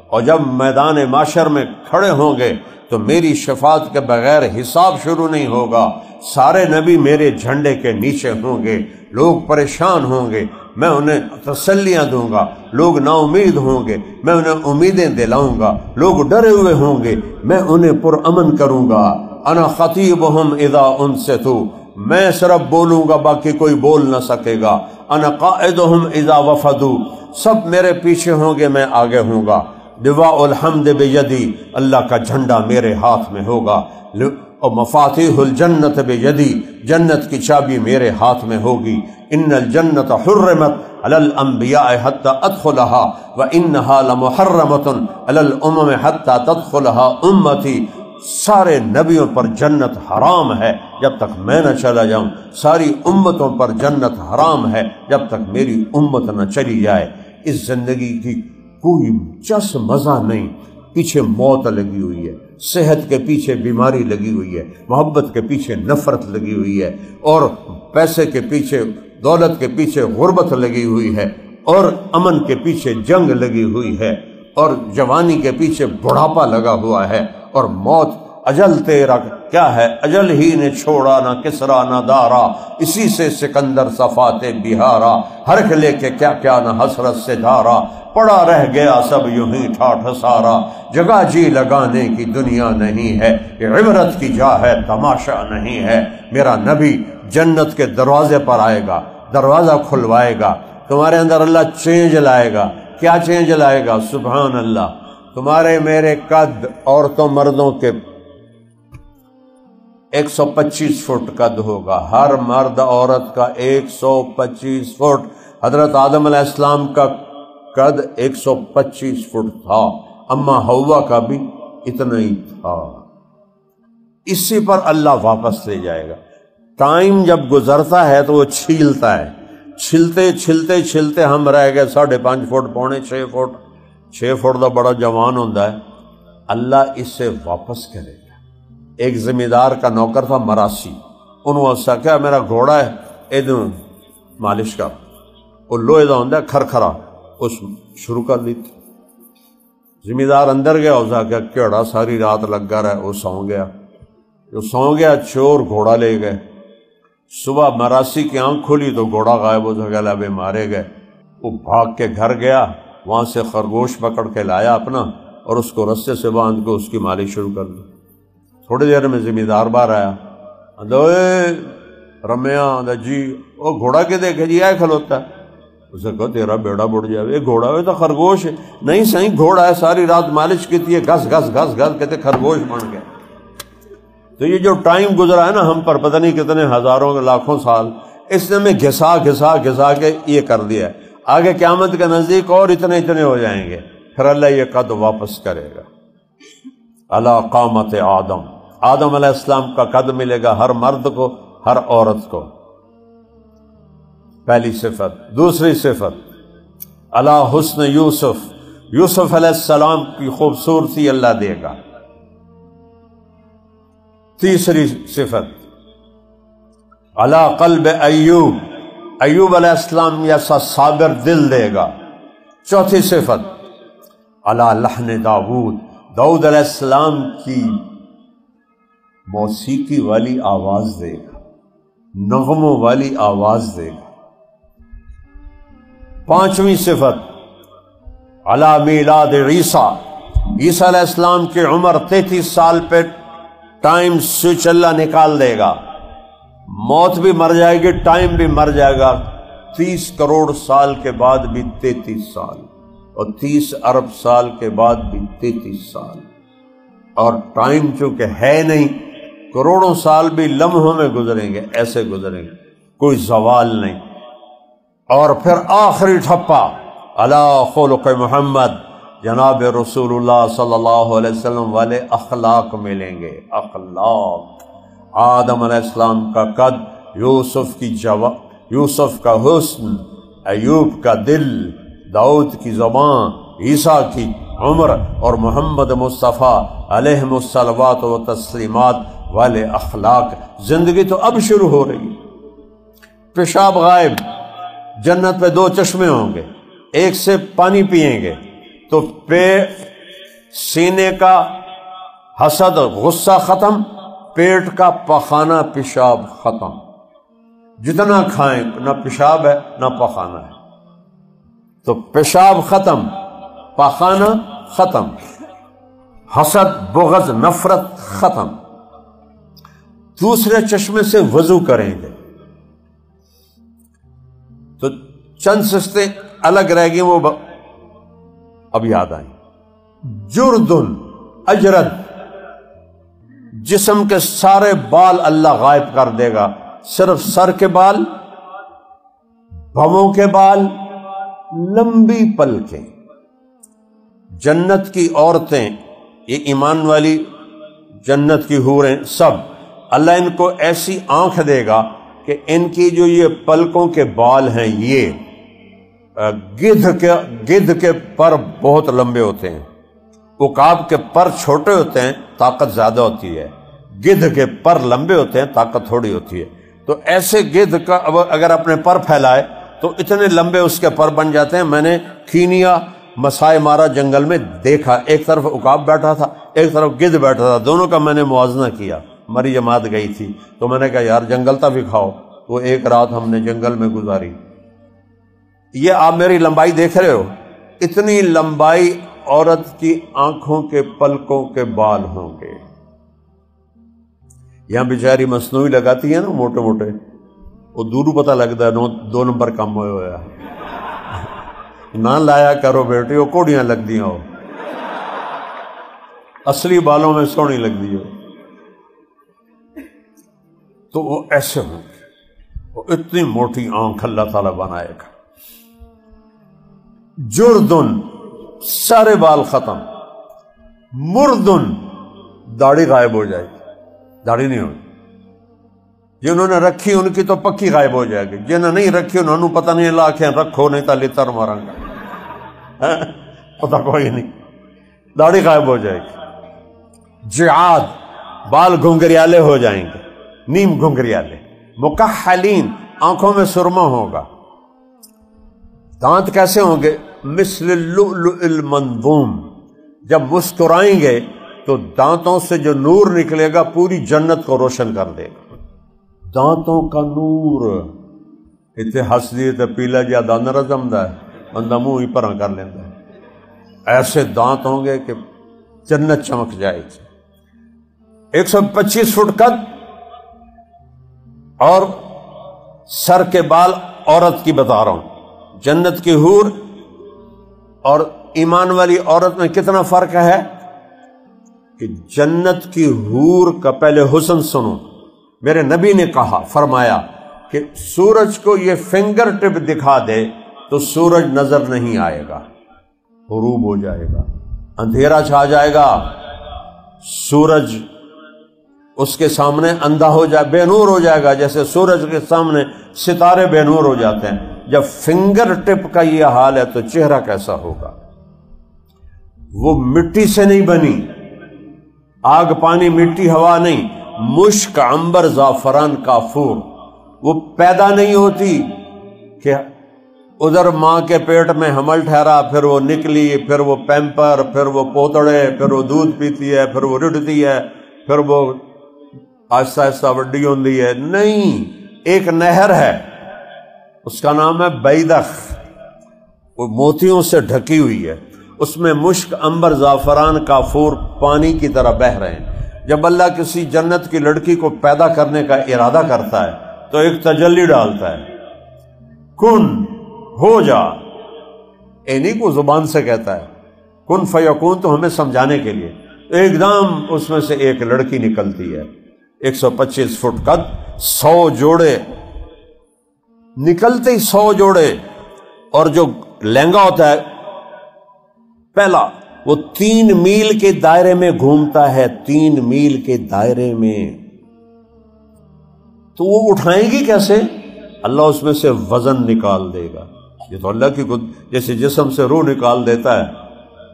اور جب میدان معشر میں کھڑے ہوں گے تو میری شفاعت کے بغیر حساب شروع نہیں ہوگا۔ سارے نبی میرے جھنڈے کے نیچے ہوں گے، لوگ پریشان ہوں گے، میں انہیں تسلیاں دوں گا، لوگ نا امید ہوں گے، میں انہیں امیدیں دلاؤں گا، لوگ ڈرے ہوئے ہوں گے، میں انہیں پرامن کروں گا۔ انا خطیبہم اذا انصتوا، میں صرف بولوں گا باقی کوئی بول نہ سکے گا۔ انا قائدہم اذا وفدوا، سب میرے پیچھے ہوں گے، میں آگے ہوں گا۔ لواء الحمد بیدی، اللہ کا جھنڈا میرے ہاتھ میں ہوگا۔ اور مفاتیح الجنت بیدی، جنت کی چابی میرے ہاتھ میں ہوگی۔ ان الجنت حرمت علی الانبیاء حتی ادخلها وانہا لمحرمۃ علی الامم حتی تدخلها امتی۔ سارے نبیوں پر جنت حرام ہے جب تک میں نہ چلا جاؤں، ساری امتوں پر جنت حرام ہے جب تک میری امت نہ چلی جائے۔ اس زندگی کی کوئی جس مزہ نہیں، پیچھے موت لگی ہوئی ہے، صحت کے پیچھے بیماری لگی ہوئی ہے، محبت کے پیچھے نفرت لگی ہوئی ہے، اور پیسے کے پیچھے، دولت کے پیچھے غربت لگی ہوئی ہے، اور امن کے پیچھے جنگ لگی ہوئی ہے، اور جوانی کے پیچھے بڑھاپا لگا ہوا ہے، اور موت اجل تیرا کیا ہے، اجل ہی نے چھوڑا نہ کسرا نہ دارا، اسی سے سکندر صفات بہارا، ہرک لے کے کیا کیا نہ حسرت سے دھارا، پڑا رہ گیا سب یوں ہی ٹھاٹھ سارا، جگہ جی لگانے کی دنیا نہیں ہے، یہ عبرت کی جا ہے تماشا نہیں ہے۔ میرا نبی جنت کے دروازے پر آئے گا، دروازہ کھلوائے گا، تمہارے اندر اللہ چینج لائے گا۔ کیا چینج لائے گا؟ سبحان اللہ، تمہارے میرے قد عورتوں مردوں کے 125 فٹ قد ہوگا، ہر مرد عورت کا 125 فٹ۔ حضرت آدم علیہ السلام کا قد 125 فٹ تھا، اما حوا کا بھی اتنا ہی تھا۔ اسی پر اللہ واپس لے جائے گا۔ ٹائم جب گزرتا ہے تو وہ چھیلتا ہے، چھلتے چھلتے چھلتے ہم رہ گئے 5.5 فٹ، پونے 6 فٹ۔ 6 فٹ دا بڑا جوان ہوتا ہے، اللہ اس سے واپس کرے گا۔ ایک زمیندار کا نوکر تھا مراسی، انہوں نے کہا میرا گھوڑا ہے ادھر مالش کر، وہ لوہے دا ہوندا ہے کھرکھرا، اس شروع کر دی۔ زمیندار اندر گیا، اس نے کہا کیڑا ساری رات لگا رہا ہے، وہ سو گیا۔ جو سو گیا چور گھوڑا لے گئے۔ صبح مراسی کی آنکھ کھلی تو گھوڑا غائب ہو گیا، لبے مارے گئے۔ وہ بھاگ کے گھر گیا، وہاں سے خرگوش پکڑ کے لایا اپنا، اور اس کو رسے سے باندھ کے اس کی مالش شروع کر دی۔ تھوڑی دیر میں زمیندار باہر آیا، رمیا جی وہ گھوڑا کے دیکھے جی آئے کھلوتا ہے۔ اسے کہا تیرا بیڑا بڑھ جائے، یہ گھوڑا ہے تو خرگوش ہے۔ نہیں صحیح گھوڑا ہے، ساری رات مالش کی تھی، گھس گھس گھس گھس کہتے خرگوش بن گیا۔ تو یہ جو ٹائم گزرا ہے نا ہم پر، پتہ نہیں کتنے ہزاروں لاکھوں سال، اس نے ہمیں گھسا گھسا گھسا کے یہ کر دیا ہے۔ آگے قیامت کے نزدیک اور اتنے اتنے ہو جائیں گے، پھر اللہ یہ قد واپس کرے گا۔ علی قامت آدم، آدم علیہ السلام کا قد ملے گا ہر مرد کو، ہر عورت کو۔ پہلی صفت۔ دوسری صفت علی حسن یوسف، یوسف علیہ السلام کی خوبصورتی اللہ دے گا۔ تیسری صفت علی قلب ایوب، ایوب علیہ السلام جیسا صابر دل دے گا۔ چوتھی صفت علی لحن داؤد، داؤد علیہ السلام کی موسیقی والی آواز دے گا، نغموں والی آواز دے گا۔ پانچویں صفت علی میلاد عیسیٰ، عیسیٰ علیہ السلام کی عمر 33 سال پہ ٹائم سوئچ اللہ نکال دے گا، موت بھی مر جائے گی، ٹائم بھی مر جائے گا۔ 30 کروڑ سال کے بعد بھی 33 سال، اور 30 ارب سال کے بعد بھی 33 سال، اور ٹائم چونکہ ہے نہیں، کروڑوں سال بھی لمحوں میں گزریں گے، ایسے گزریں گے، کوئی زوال نہیں۔ اور پھر آخری ٹھپا علی خلق محمد، جناب رسول اللہ صلی اللہ علیہ وسلم والے اخلاق ملیں گے۔ اخلاق، آدم علیہ السلام کا قد، یوسف کا حسن، ایوب کا دل، داؤد کی زبان، عیسیٰ کی عمر، اور محمد مصطفیٰ علیہ الصلوات و تسلیمات والے اخلاق۔ زندگی تو اب شروع ہو رہی ہے۔ پیشاب غائب، جنت پہ 2 چشمے ہوں گے، ایک سے پانی پئیں گے تو سینے کا حسد غصہ ختم، پیٹ کا پخانہ پیشاب ختم۔ جتنا کھائیں نہ پیشاب ہے نہ پخانہ ہے، تو پیشاب ختم، پخانہ ختم، حسد بغض نفرت ختم۔ دوسرے چشمے سے وضو کریں گے تو چند سستیں الگ رہ گئی، وہ اب یاد آئیں۔ جردن، اجرد، جسم کے سارے بال اللہ غائب کر دے گا، صرف سر کے بال، بھووں کے بال، لمبی پلکیں۔ جنت کی عورتیں، یہ ایمان والی جنت کی حوریں، سب اللہ ان کو ایسی آنکھ دے گا کہ ان کی جو یہ پلکوں کے بال ہیں، یہ گدھ کے پر بہت لمبے ہوتے ہیں، عقاب کے پر چھوٹے ہوتے ہیں طاقت زیادہ ہوتی ہے، گدھ کے پر لمبے ہوتے ہیں طاقت تھوڑی ہوتی ہے۔ تو ایسے گدھ کا اگر اپنے پر پھیلائے تو اتنے لمبے اس کے پر بن جاتے ہیں۔ میں نے کینیا مسائے مارا جنگل میں دیکھا، ایک طرف عقاب بیٹھا تھا، ایک طرف گدھ بیٹھا تھا، دونوں کا میں نے موازنہ کیا۔ ہماری جماعت گئی تھی تو میں نے کہا یار جنگل تک بھی کھاؤ، تو ایک رات ہم نے جنگل میں گزاری۔ یہ آپ میری لمبائی دیکھ رہے ہو، اتنی لمبائی عورت کی آنکھوں کے پلکوں کے بال ہوں گے۔ یہاں بیچاری مصنوعی لگاتی ہے نا موٹے موٹے، وہ دورو پتہ لگتا ہے 2 نمبر کم ہوئے ہوا نہ لایا کرو بیٹے، وہ کوڑیاں لگ دیا ہو، اصلی بالوں میں سونی لگ دی ہو۔ تو وہ ایسے ہوں گے، وہ اتنی موٹی آنکھ اللہ تعالیٰ بنائے گا۔ جردن سارے بال ختم، مردن داڑھی غائب ہو جائے گی، داڑھی نہیں ہوگی۔ جنہوں نے رکھی ان کی تو پکی غائب ہو جائے گی، جنہوں نے نہیں رکھی انہوں نے پتہ نہیں لا کے رکھو نہیں تا لتر مارا گا، پتہ کوئی نہیں، داڑھی غائب ہو جائے گی۔ جعاد بال گھنگریالے ہو جائیں گے، نیم گھنگریالے۔ مکحلین آنکھوں میں سرما ہوگا۔ دانت کیسے ہوں گے؟ مثل اللؤلؤ المنضوم، جب مسکرائیں گے تو دانتوں سے جو نور نکلے گا پوری جنت کو روشن کر دے گا۔ دانتوں کا نور اتنے ہس دیے تو پیلا جا دان رزمدا ہے، بندہ منہ ہی پرا کر لینا ہے۔ ایسے دانت ہوں گے کہ جنت چمک جائے گی۔ 125 فٹ قد اور سر کے بال عورت کی بتا رہا ہوں۔ جنت کی حور اور ایمان والی عورت میں کتنا فرق ہے کہ جنت کی حور کا پہلے حسن سنو۔ میرے نبی نے کہا، فرمایا کہ سورج کو یہ فنگر ٹپ دکھا دے تو سورج نظر نہیں آئے گا، غروب ہو جائے گا، اندھیرا چھا جائے گا، سورج اس کے سامنے اندھا ہو جائے، بے نور ہو جائے گا، جیسے سورج کے سامنے ستارے بے نور ہو جاتے ہیں۔ جب فنگر ٹپ کا یہ حال ہے تو چہرہ کیسا ہوگا؟ وہ مٹی سے نہیں بنی، آگ پانی مٹی ہوا نہیں، مشک عنبر زعفران کافور۔ وہ پیدا نہیں ہوتی کہ ادھر ماں کے پیٹ میں حمل ٹھہرا، پھر وہ نکلی، پھر وہ پیمپر، پھر وہ پوتڑے، پھر وہ دودھ پیتی ہے، پھر وہ رڑتی ہے، پھر وہ آہستہ آہستہ وڈی ہوندی ہے۔ نہیں، ایک نہر ہے، اس کا نام ہے بیدخ، وہ موتیوں سے ڈھکی ہوئی ہے، اس میں مشک عنبر زعفران کافور پانی کی طرح بہہ رہے ہیں۔ جب اللہ کسی جنت کی لڑکی کو پیدا کرنے کا ارادہ کرتا ہے تو ایک تجلی ڈالتا ہے، کن ہو جا، نہیں کو زبان سے کہتا ہے کن فیکون، تو ہمیں سمجھانے کے لیے ایک دم اس میں سے ایک لڑکی نکلتی ہے۔ 125 فٹ قد، 100 جوڑے نکلتے ہی 100 جوڑے، اور جو لہنگا ہوتا ہے پہلا وہ 3 میل کے دائرے میں گھومتا ہے، 3 میل کے دائرے میں۔ تو وہ اٹھائیں گی کیسے؟ اللہ اس میں سے وزن نکال دے گا۔ یہ تو اللہ کی جیسے جسم سے روح نکال دیتا ہے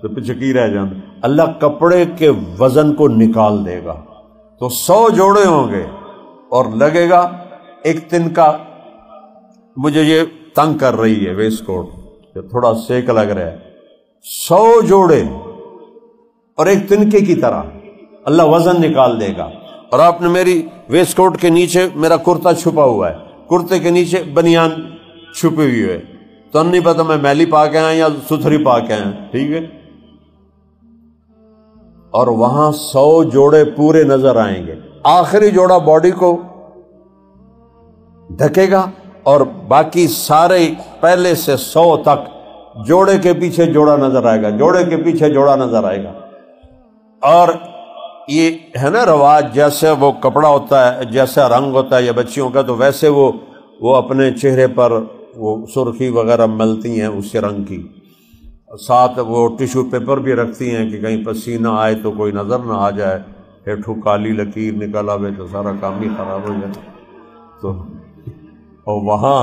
تو پچکی رہ جانا، اللہ کپڑے کے وزن کو نکال دے گا۔ تو 100 جوڑے ہوں گے اور لگے گا ایک تنکا، مجھے یہ تنگ کر رہی ہے ویسٹ کوٹ، تھوڑا سیک لگ رہا ہے، 100 جوڑے اور ایک تنکے کی طرح اللہ وزن نکال دے گا۔ اور آپ نے میری ویسٹ کوٹ کے نیچے میرا کرتا چھپا ہوا ہے، کرتے کے نیچے بنیان چھپی ہوئی ہے، تو نہیں پتا میں میلی پا کے آیا یا ستھری پا کے آیا، ٹھیک ہے؟ اور وہاں 100 جوڑے پورے نظر آئیں گے، آخری جوڑا باڈی کو ڈھکے گا اور باقی سارے پہلے سے 100 تک جوڑے کے پیچھے جوڑا نظر آئے گا، جوڑے کے پیچھے جوڑا نظر آئے گا۔ اور یہ ہے نا رواج، جیسے وہ کپڑا ہوتا ہے، جیسا رنگ ہوتا ہے یا بچیوں کا، تو ویسے وہ اپنے چہرے پر وہ سرخی وغیرہ ملتی ہیں اس رنگ کی، ساتھ وہ ٹیشو پیپر بھی رکھتی ہیں کہ کہیں پسینہ آئے تو کوئی نظر نہ آ جائے، ہیٹھو کالی لکیر نکل آوے تو سارا کام ہی خراب ہو جائے۔ تو اور وہاں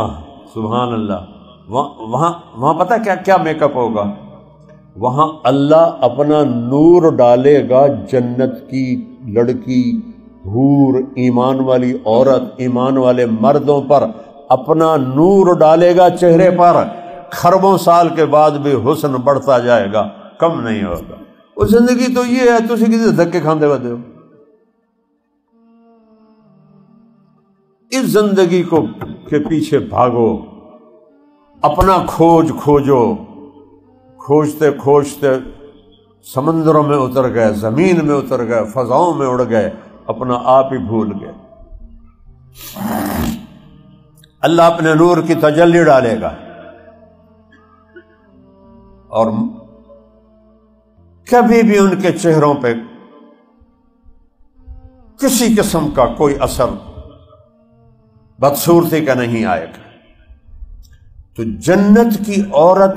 سبحان اللہ، وہاں پتہ کیا میک اپ ہوگا؟ وہاں اللہ اپنا نور ڈالے گا جنت کی لڑکی، حور، ایمان والی عورت، ایمان والے مردوں پر اپنا نور ڈالے گا چہرے پر، خربوں سال کے بعد بھی حسن بڑھتا جائے گا، کم نہیں ہوگا۔ وہ زندگی تو یہ ہے، تسی کسی دھکے کھاندے ہوتے ہو۔ اس زندگی کو کے پیچھے بھاگو، اپنا کھوجو، کھوجتے کھوجتے سمندروں میں اتر گئے، زمین میں اتر گئے، فضاؤں میں اڑ گئے، اپنا آپ ہی بھول گئے۔ اللہ اپنے نور کی تجلی ڈالے گا اور کبھی بھی ان کے چہروں پہ کسی قسم کا کوئی اثر بدصورتی کا نہیں آئے گا۔ تو جنت کی عورت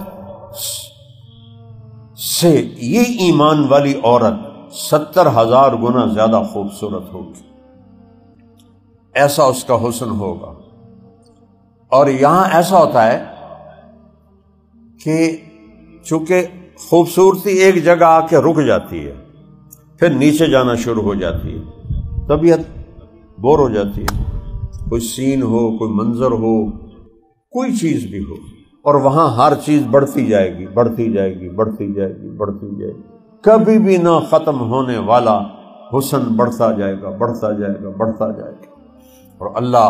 سے یہ ایمان والی عورت 70,000 گنا زیادہ خوبصورت ہوگی، ایسا اس کا حسن ہوگا۔ اور یہاں ایسا ہوتا ہے کہ چونکہ خوبصورتی ایک جگہ آ کے رک جاتی ہے، پھر نیچے جانا شروع ہو جاتی ہے، طبیعت بور ہو جاتی ہے، کوئی سین ہو، کوئی منظر ہو، کوئی چیز بھی ہو، اور وہاں ہر چیز بڑھتی جائے گی، بڑھتی جائے گی، بڑھتی جائے گی، بڑھتی جائے گی، کبھی بھی نہ ختم ہونے والا حسن بڑھتا جائے گا، بڑھتا جائے گا، بڑھتا جائے گا، اور اللہ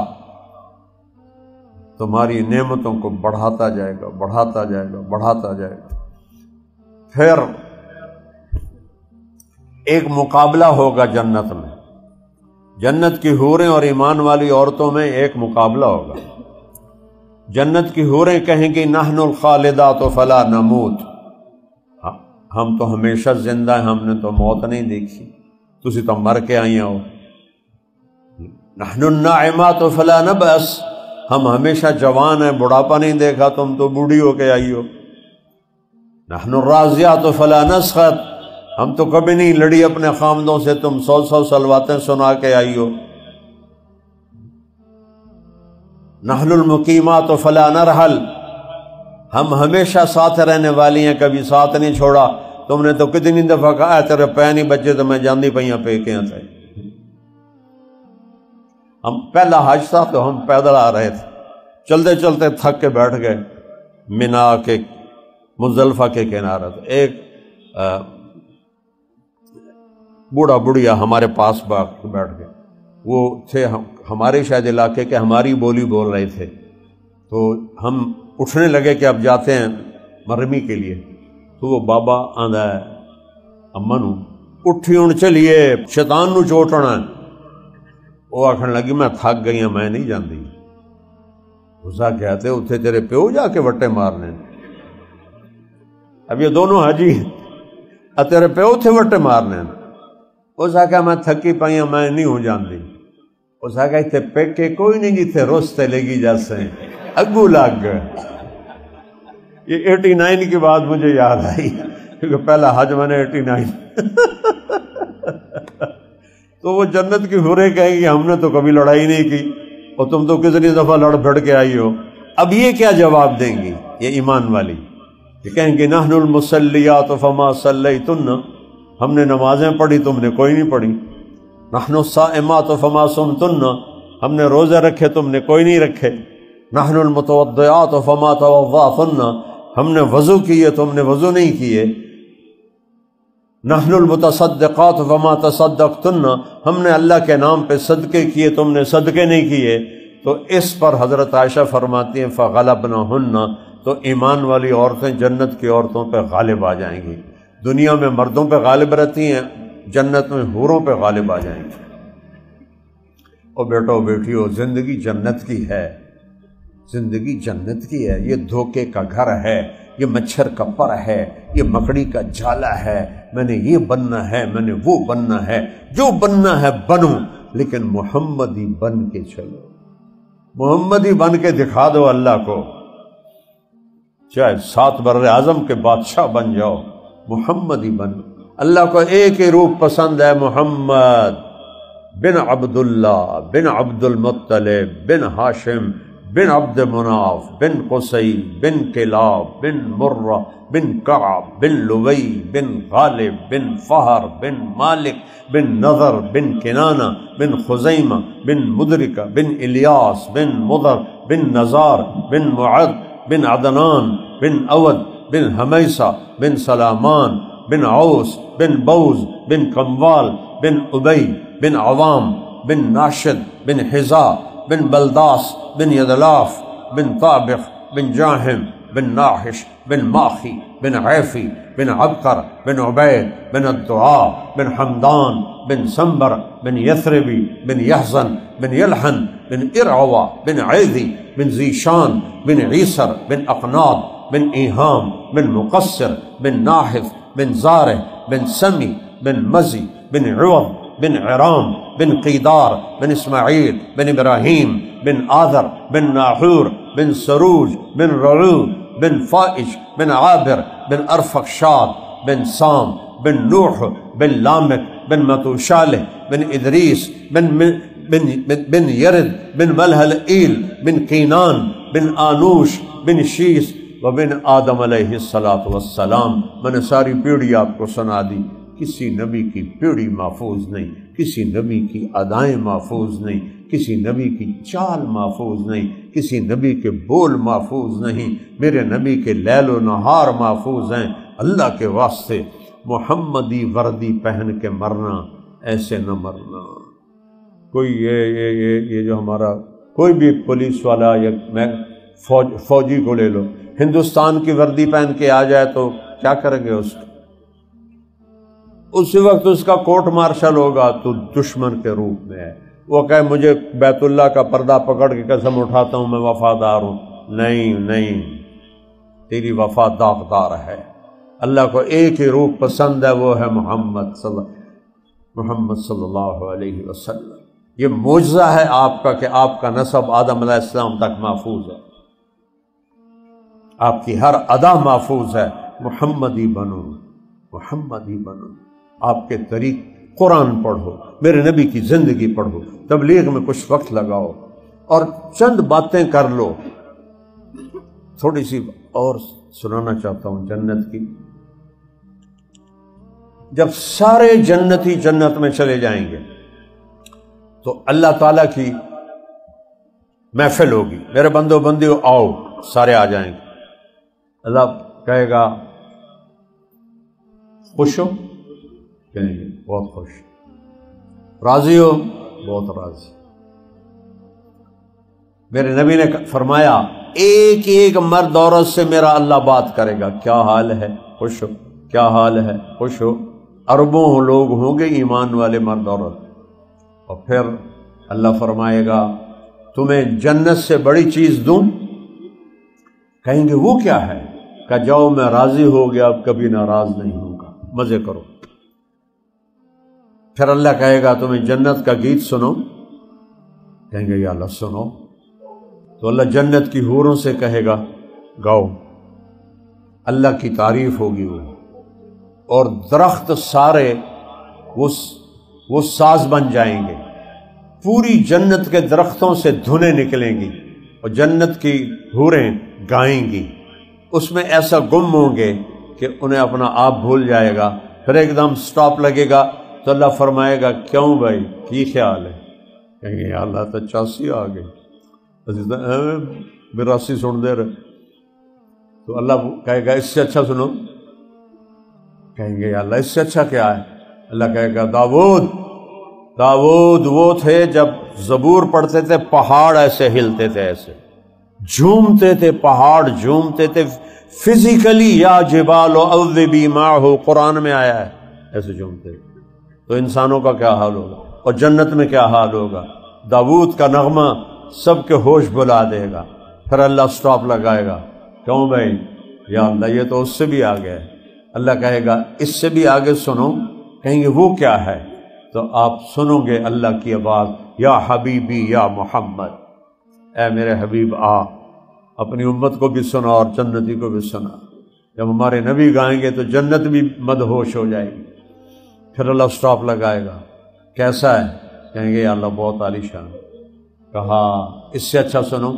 تمہاری نعمتوں کو بڑھاتا جائے گا، بڑھاتا جائے گا، بڑھاتا جائے گا۔ پھر ایک مقابلہ ہوگا جنت میں، جنت کی حوریں اور ایمان والی عورتوں میں ایک مقابلہ ہوگا۔ جنت کی حوریں کہیں گی نحن الخالدات فلا نموت، ہم تو ہمیشہ زندہ ہیں، ہم نے تو موت نہیں دیکھی، تسی تو مر کے آئی ہو۔ نحن الناعمات فلا نبأس، ہم ہمیشہ جوان ہیں، بڑھاپا نہیں دیکھا، تم تو بوڑھی ہو کے آئی ہو۔ نحن الراضیات فلا نسخط، ہم تو کبھی نہیں لڑی اپنے خامدوں سے، تم 100 سلواتیں سنا کے آئی ہو۔ نحن المقیمات فلا نرحل، ہم ہمیشہ ساتھ رہنے والی ہیں، کبھی ساتھ نہیں چھوڑا، تم نے تو کتنی دفعہ کہا تیرے پے نہیں بچے تو میں جاندی پئیاں پے کے تھے۔ ہم پہلا حج تھا تو ہم پیدل آ رہے تھے، چلتے چلتے تھک کے بیٹھ گئے منا کے مزدلفہ کے کنارے، ایک بوڑھا بڑھیا ہمارے پاس بیٹھ گئے، وہ تھے ہمارے شاید علاقے کے، ہماری بولی بول رہے تھے، تو ہم اٹھنے لگے کہ اب جاتے ہیں مرمی کے لیے، تو وہ بابا آندا ہے اما نو اٹھی ہوں چلیے شیطان نو چوٹنا، وہ آخر لگی میں تھک گئی ہوں میں نہیں جاندی۔ اسا کہتے اتھے تیرے پیو جا کے وٹے مارنے، اب یہ دونوں حاجی تیرے پیو تھے وٹے مارنے۔ اس آخیا میں تھکی پئی ہوں میں نہیں ہوں جاندی۔ اس آخیا اتنے پیکے کوئی نہیں جتھے روستے لگی جیسے اگو لگ۔ یہ 89 کی بات مجھے یاد آئی کیونکہ پہلا حج میں نے 89 تو وہ جنت کی حوریں کہیں گی ہم نے تو کبھی لڑائی نہیں کی اور تم تو کتنی دفعہ لڑ پھڑ کے آئی ہو۔ اب یہ کیا جواب دیں گی یہ ایمان والی؟ یہ کہیں گے نحن المصلیات فما صلیتن، ہم نے نمازیں پڑھی تم نے کوئی نہیں پڑھی۔ نحن الصائمات فما صمتن، ہم نے روزے رکھے تم نے کوئی نہیں رکھے۔ نحن المتوضئات فما توضأتن، ہم نے وضو کیے تم نے وضو نہیں کیے۔ نحن المتصدقات فما تصدقتن، ہم نے اللہ کے نام پہ صدقے کیے تم نے صدقے نہیں کیے۔ تو اس پر حضرت عائشہ فرماتی ہیں فغلبنہن، تو ایمان والی عورتیں جنت کی عورتوں پہ غالب آ جائیں گی۔ دنیا میں مردوں پہ غالب رہتی ہیں، جنت میں حوروں پہ غالب آ جائیں گی۔ اور بیٹو بیٹیو زندگی جنت کی ہے، زندگی جنت کی ہے، یہ دھوکے کا گھر ہے، یہ مچھر کا پر ہے، یہ مکڑی کا جالا ہے، میں نے یہ بننا ہے میں نے وہ بننا ہے، جو بننا ہے بنو، لیکن محمدی بن کے چلو، محمدی بن کے دکھا دو اللہ کو، چاہے 7 بر اعظم کے بادشاہ بن جاؤ، محمدی بن۔ اللہ کو ایک ہی روپ پسند ہے، محمد بن عبداللہ بن عبد المطلب بن ہاشم بن عبد مناف بن قصی بن کلاب بن مرہ بن کعب بن لبی بن غالب بن فہر بن مالک بن نضر بن کنانہ بن خزیمہ بن مدرکہ بن الیاس بن مضر بن نزار بن معد بن عدنان بن اود بن حمیسہ بن سلامان بن عوس بن بوز بن کموال بن ابی بن عوام بن ناشد بن حذا بن بلداس بن یدلاف بن طابق بن جاہم بن ناحش بن ماخی بن عیفی بن عبقر بن عبید بن الدعاء بن حمدان بن سنبر بن یثربی بن یحزن بن یلحن بن ارعوا بن عیذی بن زیشان بن عیسر بن اقناط بن ایہام بن مقصر بن ناحف بن زارع بن سمی بن مزی بن عوض بن عرام بن قیدار بن اسماعیل بن ابراہیم بن آذر بن ناحور بن سروج بن رعو بن فائج بن عابر بن ارفخشاد بن سام بن نوح بن لامک بن متوشالح بن ادریس بن یرد بن ملحلئیل بن کینان بن آنوش بن شیس وبن آدم علیہ السلام۔ میں نے ساری پیڑھی آپ کو سنا دی۔ کسی نبی کی پیڑھی محفوظ نہیں، کسی نبی کی ادائیں محفوظ نہیں، کسی نبی کی چال محفوظ نہیں، کسی نبی کے بول محفوظ نہیں، میرے نبی کے لیل و نہار محفوظ ہیں۔ اللہ کے واسطے محمدی وردی پہن کے مرنا، ایسے نہ مرنا۔ کوئی یہ جو ہمارا کوئی بھی پولیس والا یا فوجی کو لے لو، ہندوستان کی وردی پہن کے آ جائے تو کیا کریں گے اس کو؟ اسی وقت اس کا کورٹ مارشل ہوگا تو دشمن کے روپ میں ہے۔ وہ کہے مجھے بیت اللہ کا پردہ پکڑ کے قسم اٹھاتا ہوں میں وفادار ہوں، نہیں، تیری وفا داغدار ہے۔ اللہ کو ایک ہی روح پسند ہے، وہ ہے محمد صلی اللہ علیہ وسلم۔ یہ معجزہ ہے آپ کا کہ آپ کا نسب آدم علیہ السلام تک محفوظ ہے، آپ کی ہر ادا محفوظ ہے۔ محمدی بنو، محمدی بنو، آپ کے طریق قرآن پڑھو، میرے نبی کی زندگی پڑھو، تبلیغ میں کچھ وقت لگاؤ اور چند باتیں کر لو۔ تھوڑی سی اور سنانا چاہتا ہوں جنت کی۔ جب سارے جنتی جنت میں چلے جائیں گے تو اللہ تعالیٰ کی محفل ہوگی، میرے بندو بندیو آؤ، سارے آ جائیں گے۔ اللہ کہے گا خوش ہو؟ کہیں گے بہت خوش۔ راضی ہو؟ بہت راضی۔ میرے نبی نے فرمایا ایک ایک مرد عورت سے میرا اللہ بات کرے گا، کیا حال ہے؟ خوش ہو؟ کیا حال ہے؟ خوش ہو؟ اربوں لوگ ہوں گے ایمان والے مرد عورت، اور پھر اللہ فرمائے گا تمہیں جنت سے بڑی چیز دوں؟ کہیں گے وہ کیا ہے؟ کہ جاؤ میں راضی ہو گیا، اب کبھی ناراض نہیں ہوں گا، مزے کرو۔ پھر اللہ کہے گا تمہیں جنت کا گیت سنو؟ کہیں گے یا اللہ سنو۔ تو اللہ جنت کی حوروں سے کہے گا گاؤ، اللہ کی تعریف ہوگی وہ، اور درخت سارے وہ ساز بن جائیں گے، پوری جنت کے درختوں سے دھنیں نکلیں گی اور جنت کی حوریں گائیں گی۔ اس میں ایسا گم ہوں گے کہ انہیں اپنا آپ بھول جائے گا، پھر ایک دم سٹاپ لگے گا تو اللہ فرمائے گا کیوں بھائی کی خیال ہے؟ کہیں گے یا اللہ تو 85 آ گئی، 82 سن دے رہے۔ تو اللہ کہے گا اس سے اچھا سنو؟ کہیں گے یا اللہ اس سے اچھا کیا ہے؟ اللہ کہے گا داؤد وہ تھے جب زبور پڑھتے تھے پہاڑ ایسے ہلتے تھے، ایسے جھومتے تھے، پہاڑ جھومتے تھے فزیکلی، یا جبال اوذبی معہ قرآن میں آیا ہے ایسے جھومتے تھے۔ تو انسانوں کا کیا حال ہوگا، اور جنت میں کیا حال ہوگا؟ داؤد کا نغمہ سب کے ہوش بلا دے گا، پھر اللہ سٹاپ لگائے گا، کیوں بھائی؟ یا اللہ یہ تو اس سے بھی آگے ہے۔ اللہ کہے گا اس سے بھی آگے سنو؟ کہیں گے وہ کیا ہے؟ تو آپ سنو گے اللہ کی آواز، یا حبیبی یا محمد، اے میرے حبیب آ، اپنی امت کو بھی سنا اور جنتی کو بھی سنا۔ جب ہمارے نبی گائیں گے تو جنت بھی مدہوش ہو جائے گی۔ پھر اللہ سٹاپ لگائے گا، کیسا ہے؟ کہیں گے یا اللہ بہت عالی شان۔ کہا اس سے اچھا سنو؟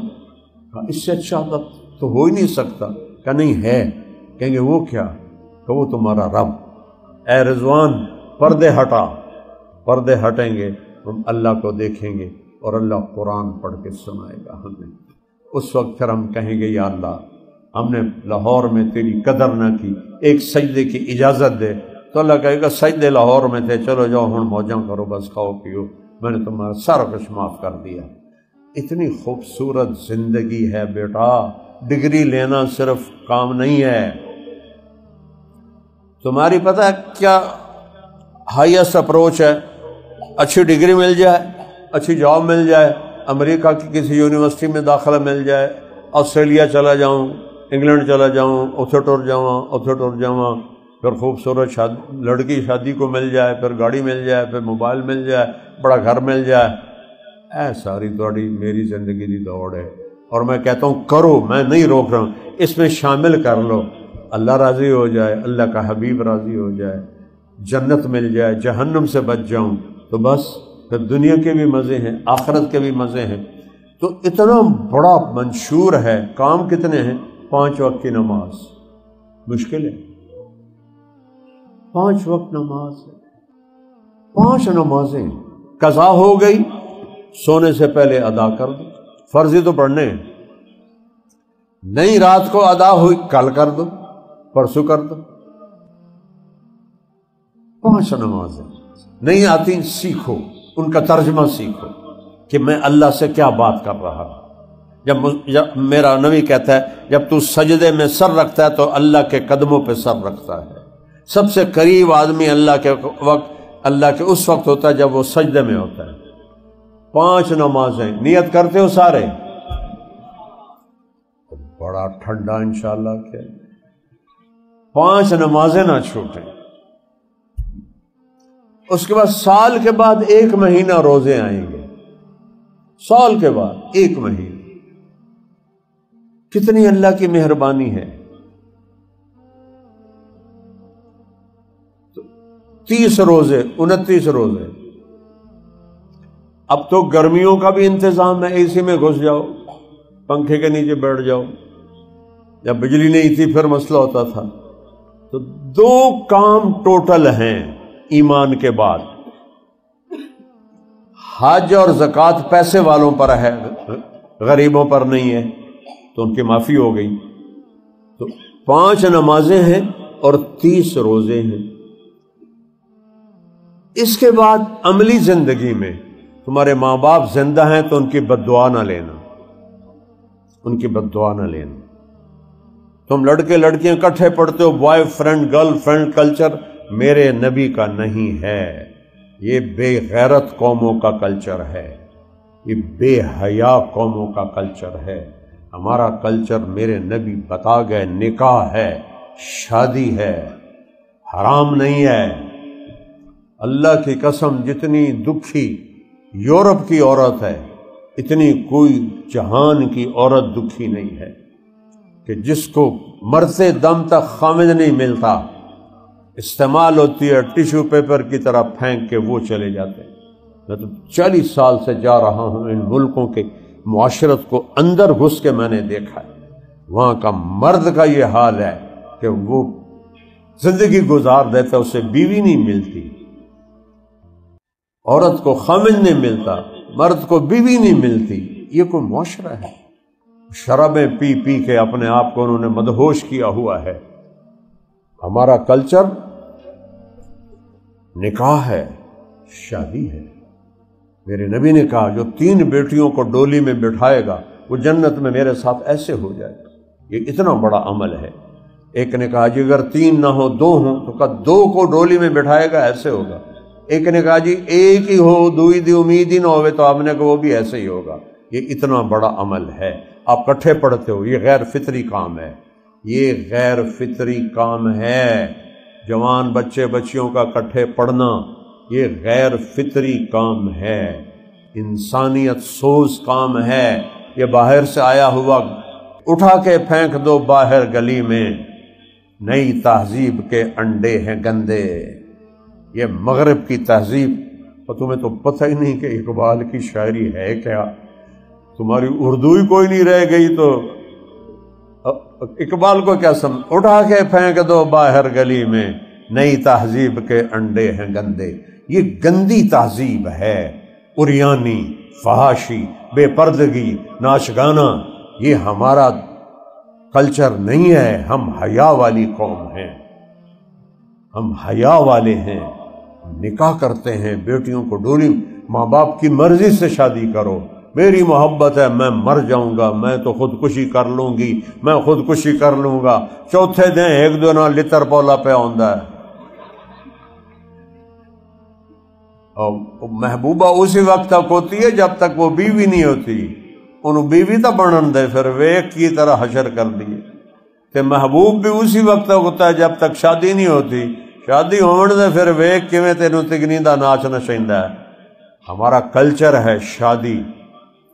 اس سے اچھا تو ہو ہی نہیں سکتا۔ کہ نہیں ہے۔ کہیں گے وہ کیا؟ کہ وہ تمہارا رب۔ اے رضوان پردے ہٹا، پردے ہٹیں گے، ہم اللہ کو دیکھیں گے اور اللہ قرآن پڑھ کے سنائے گا ہمیں۔ اس وقت پھر ہم کہیں گے یا اللہ ہم نے لاہور میں تیری قدر نہ کی، ایک سجدے کی اجازت دے۔ تو اللہ کہے گا سجدے لاہور میں تھے، چلو جاؤ ہن موجاں کرو، بس کھاؤ پیو، میں نے تمہارا سارا کچھ معاف کر دیا۔ اتنی خوبصورت زندگی ہے بیٹا، ڈگری لینا صرف کام نہیں ہے۔ تمہاری پتہ ہے کیا ہائیسٹ اپروچ ہے؟ اچھی ڈگری مل جائے، اچھی جاب مل جائے، امریکہ کی کسی یونیورسٹی میں داخلہ مل جائے، آسٹریلیا چلا جاؤں، انگلینڈ چلا جاؤں، اتھے ٹر جاؤں، پھر خوبصورت لڑکی شادی کو مل جائے، پھر گاڑی مل جائے، پھر موبائل مل جائے، بڑا گھر مل جائے۔ اے ساری تھوڑی میری زندگی دی دوڑ ہے، اور میں کہتا ہوں کرو، میں نہیں روک رہا ہوں، اس میں شامل کر لو۔ اللہ راضی ہو جائے، اللہ کا حبیب راضی ہو جائے، جنت مل جائے، جہنم سے بچ جاؤں، تو بس پھر دنیا کے بھی مزے ہیں، آخرت کے بھی مزے ہیں۔ تو اتنا بڑا منشور ہے۔ کام کتنے ہیں؟ 5 وقت کی نماز، مشکل ہے؟ 5 وقت نماز ہے، 5 نمازیں قضا ہو گئی، سونے سے پہلے ادا کر دو۔ فرضی تو پڑھنے ہیں، نہیں رات کو ادا ہوئی کل کر دو، پرسوں کر دو۔ 5 نمازیں نہیں آتی، سیکھو، ان کا ترجمہ سیکھو کہ میں اللہ سے کیا بات کر رہا ہوں۔ جب میرا نبی کہتا ہے جب تو سجدے میں سر رکھتا ہے تو اللہ کے قدموں پہ سر رکھتا ہے۔ سب سے قریب آدمی اللہ کے اس وقت ہوتا ہے جب وہ سجدے میں ہوتا ہے۔ 5 نمازیں نیت کرتے ہو سارے؟ بڑا ٹھنڈا انشاءاللہ کیا 5 نمازیں نہ چھوٹیں۔ اس کے بعد سال کے بعد 1 مہینہ روزے آئیں گے، سال کے بعد 1 مہینہ۔ کتنی اللہ کی مہربانی ہے۔ 30 روزے، 29 روزے۔ اب تو گرمیوں کا بھی انتظام ہے، اے سی میں گھس جاؤ، پنکھے کے نیچے بیٹھ جاؤ۔ جب بجلی نہیں تھی پھر مسئلہ ہوتا تھا۔ تو 2 کام ٹوٹل ہیں ایمان کے بعد، حج اور زکوٰۃ پیسے والوں پر ہے، غریبوں پر نہیں ہے، تو ان کی معافی ہو گئی۔ تو 5 نمازیں ہیں اور 30 روزے ہیں۔ اس کے بعد عملی زندگی میں تمہارے ماں باپ زندہ ہیں تو ان کی بد دعا نہ لینا، ان کی بد دعا نہ لینا۔ تم لڑکے لڑکیاں اکٹھے پڑھتے ہو، boyfriend girlfriend culture میرے نبی کا نہیں ہے، یہ بے غیرت قوموں کا کلچر ہے، یہ بے حیا قوموں کا کلچر ہے۔ ہمارا کلچر میرے نبی بتا گئے، نکاح ہے، شادی ہے، حرام نہیں ہے۔ اللہ کی قسم جتنی دکھی یورپ کی عورت ہے اتنی کوئی جہان کی عورت دکھی نہیں ہے، کہ جس کو مرتے دم تک خامد نہیں ملتا، استعمال ہوتی ہے ٹیشو پیپر کی طرح پھینک کے وہ چلے جاتے ہیں۔ میں تو 40 سال سے جا رہا ہوں ان ملکوں کے معاشرت کو اندر گھس کے میں نے دیکھا ہے، وہاں کا مرد کا یہ حال ہے کہ وہ زندگی گزار دیتا، اسے بیوی نہیں ملتی، عورت کو خامد نہیں ملتا، مرد کو بیوی نہیں ملتی۔ یہ کوئی معاشرہ ہے؟ شرابیں پی پی کے اپنے آپ کو انہوں نے مدہوش کیا ہوا ہے۔ ہمارا کلچر نکاح ہے، شادی ہے۔ میرے نبی نے کہا جو 3 بیٹیوں کو ڈولی میں بٹھائے گا وہ جنت میں میرے ساتھ ایسے ہو جائے گا۔ یہ اتنا بڑا عمل ہے۔ ایک نے کہا جی اگر 3 نہ ہو 2 ہوں، تو کہا 2 کو ڈولی میں بٹھائے گا ایسے ہوگا۔ ایک نے کہا جی 1 ہی ہو، 2 دی امید ہی نہ ہوئے، تو آپ نے کہا وہ بھی ایسے ہی ہوگا۔ یہ اتنا بڑا عمل ہے۔ آپ کٹھے پڑھتے ہو، یہ غیر فطری کام ہے، یہ غیر فطری کام ہے۔ جوان بچے بچیوں کا کٹھے پڑھنا یہ غیر فطری کام ہے، انسانیت سوز کام ہے۔ یہ باہر سے آیا ہوا اٹھا کے پھینک دو باہر گلی میں، نئی تہذیب کے انڈے ہیں گندے۔ یہ مغرب کی تہذیب، اور تمہیں تو پتہ ہی نہیں کہ اقبال کی شاعری ہے کیا۔ تمہاری اردو ہی کوئی نہیں رہ گئی تو اقبال کو کیا سمجھ؟ اٹھا کے پھینک دو باہر گلی میں، نئی تہذیب کے انڈے ہیں گندے۔ یہ گندی تہذیب ہے، اریانی، فحاشی، بے پردگی، ناچ گانا، یہ ہمارا کلچر نہیں ہے۔ ہم حیا والی قوم ہیں، ہم حیا والے ہیں، نکاح کرتے ہیں، بیٹیوں کو ڈولی، ماں باپ کی مرضی سے شادی کرو۔ میری محبت ہے، میں مر جاؤں گا، میں تو خودکشی کر لوں گی، میں خودکشی کر لوں گا۔ چوتھے دن ایک دو نہ لتر پولا پہ آندا ہے۔ اور محبوبہ اسی وقت تک ہوتی ہے جب تک وہ بیوی نہیں ہوتی، انہوں بیوی تو بنن دے، پھر ویک کی طرح حشر کر دیے۔ تے محبوب بھی اسی وقت تک ہوتا ہے جب تک شادی نہیں ہوتی، شادی ہون دے پھر ویک کیویں تینوں تگنی دا ناچ نچیندا ہے۔ ہمارا کلچر ہے شادی،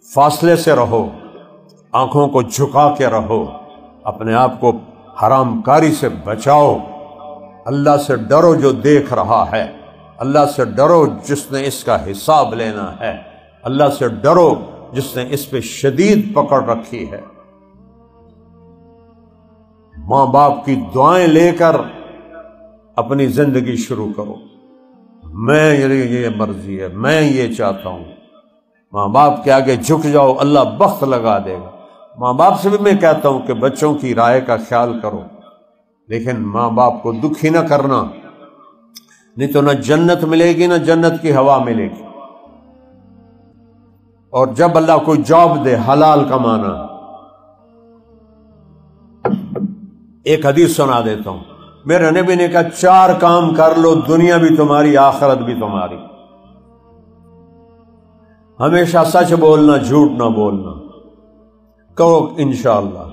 فاصلے سے رہو، آنکھوں کو جھکا کے رہو، اپنے آپ کو حرام کاری سے بچاؤ، اللہ سے ڈرو جو دیکھ رہا ہے، اللہ سے ڈرو جس نے اس کا حساب لینا ہے، اللہ سے ڈرو جس نے اس پہ شدید پکڑ رکھی ہے۔ ماں باپ کی دعائیں لے کر اپنی زندگی شروع کرو۔ میں یہ مرضی ہے، میں یہ چاہتا ہوں۔ ماں باپ کے آگے جھک جاؤ، اللہ بخت لگا دے گا۔ ماں باپ سے بھی میں کہتا ہوں کہ بچوں کی رائے کا خیال کرو، لیکن ماں باپ کو دکھی نہ کرنا، نہیں تو نہ جنت ملے گی نہ جنت کی ہوا ملے گی۔ اور جب اللہ کوئی جاب دے حلال کمانا، ایک حدیث سنا دیتا ہوں، میرے نبی نے کہا 4 کام کر لو، دنیا بھی تمہاری آخرت بھی تمہاری۔ ہمیشہ سچ بولنا، جھوٹ نہ بولنا۔ کہو انشاءاللہ۔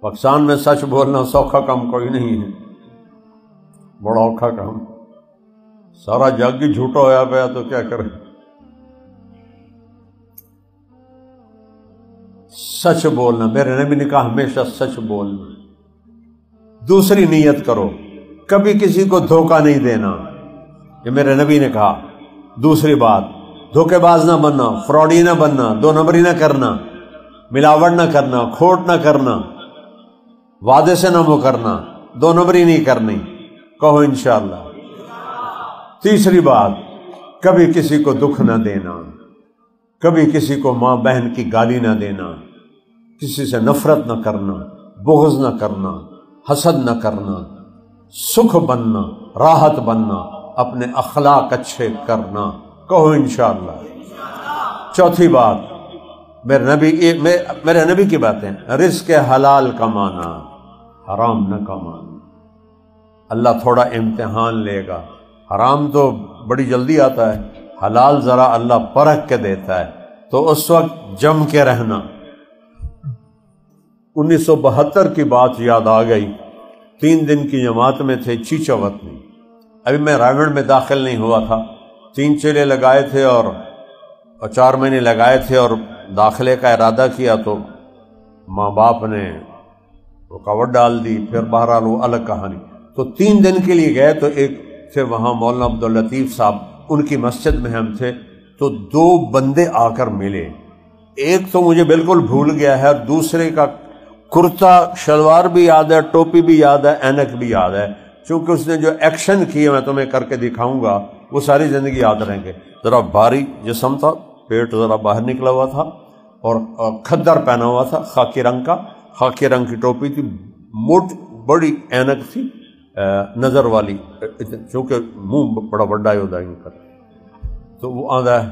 پاکستان میں سچ بولنا سوکھا کام کوئی نہیں ہے، بڑا اوکھا کام، سارا جگ ہی جھوٹا ہویا پیا تو کیا کرے۔ سچ بولنا، میرے نبی نے کہا ہمیشہ سچ بولنا۔ دوسری نیت کرو، کبھی کسی کو دھوکہ نہیں دینا، یہ میرے نبی نے کہا۔ دوسری بات، دھوکے باز نہ بننا، فراڈی نہ بننا، 2 نمبری نہ کرنا، ملاوٹ نہ کرنا، کھوٹ نہ کرنا، وعدے سے نہ مکرنا، 2 نمبری نہیں کرنی۔ کہو انشاءاللہ۔ تیسری بات، کبھی کسی کو دکھ نہ دینا، کبھی کسی کو ماں بہن کی گالی نہ دینا، کسی سے نفرت نہ کرنا، بغض نہ کرنا، حسد نہ کرنا، سکھ بننا، راحت بننا، اپنے اخلاق اچھے کرنا۔ کہو انشاءاللہ۔ چوتھی بات، میرے نبی کی باتیں، رزق حلال کمانا، حرام نہ کمانا۔ اللہ تھوڑا امتحان لے گا، حرام تو بڑی جلدی آتا ہے، حلال ذرا اللہ پرکھ کے دیتا ہے، تو اس وقت جم کے رہنا۔ 1972 کی بات یاد آ گئی، 3 دن کی جماعت میں تھے چیچاوت میں، ابھی میں رائمنڈ میں داخل نہیں ہوا تھا، 3 چیلے لگائے تھے اور 4 مہینے لگائے تھے، اور داخلے کا ارادہ کیا تو ماں باپ نے رکاوٹ ڈال دی، پھر بہرحال وہ الگ کہانی۔ تو 3 دن کے لیے گئے، تو ایک تھے وہاں مولانا عبداللطیف صاحب، ان کی مسجد میں ہم تھے، تو 2 بندے آ کر ملے، ایک تو مجھے بالکل بھول گیا ہے، اور دوسرے کا کرتا شلوار بھی یاد ہے، ٹوپی بھی یاد ہے، اینک بھی یاد ہے، چونکہ اس نے جو ایکشن کیے میں تمہیں کر کے دکھاؤں گا وہ ساری زندگی یاد رہیں گے۔ ذرا بھاری جسم تھا، پیٹ ذرا باہر نکلا ہوا تھا، اور کھدر پہنا ہوا تھا خاکی رنگ کا، خاکی رنگ کی ٹوپی تھی، موٹ بڑی اینک تھی نظر والی، چونکہ منہ بڑا بڑا ہی ہوتا ہے کر۔ تو وہ آدھا ہے،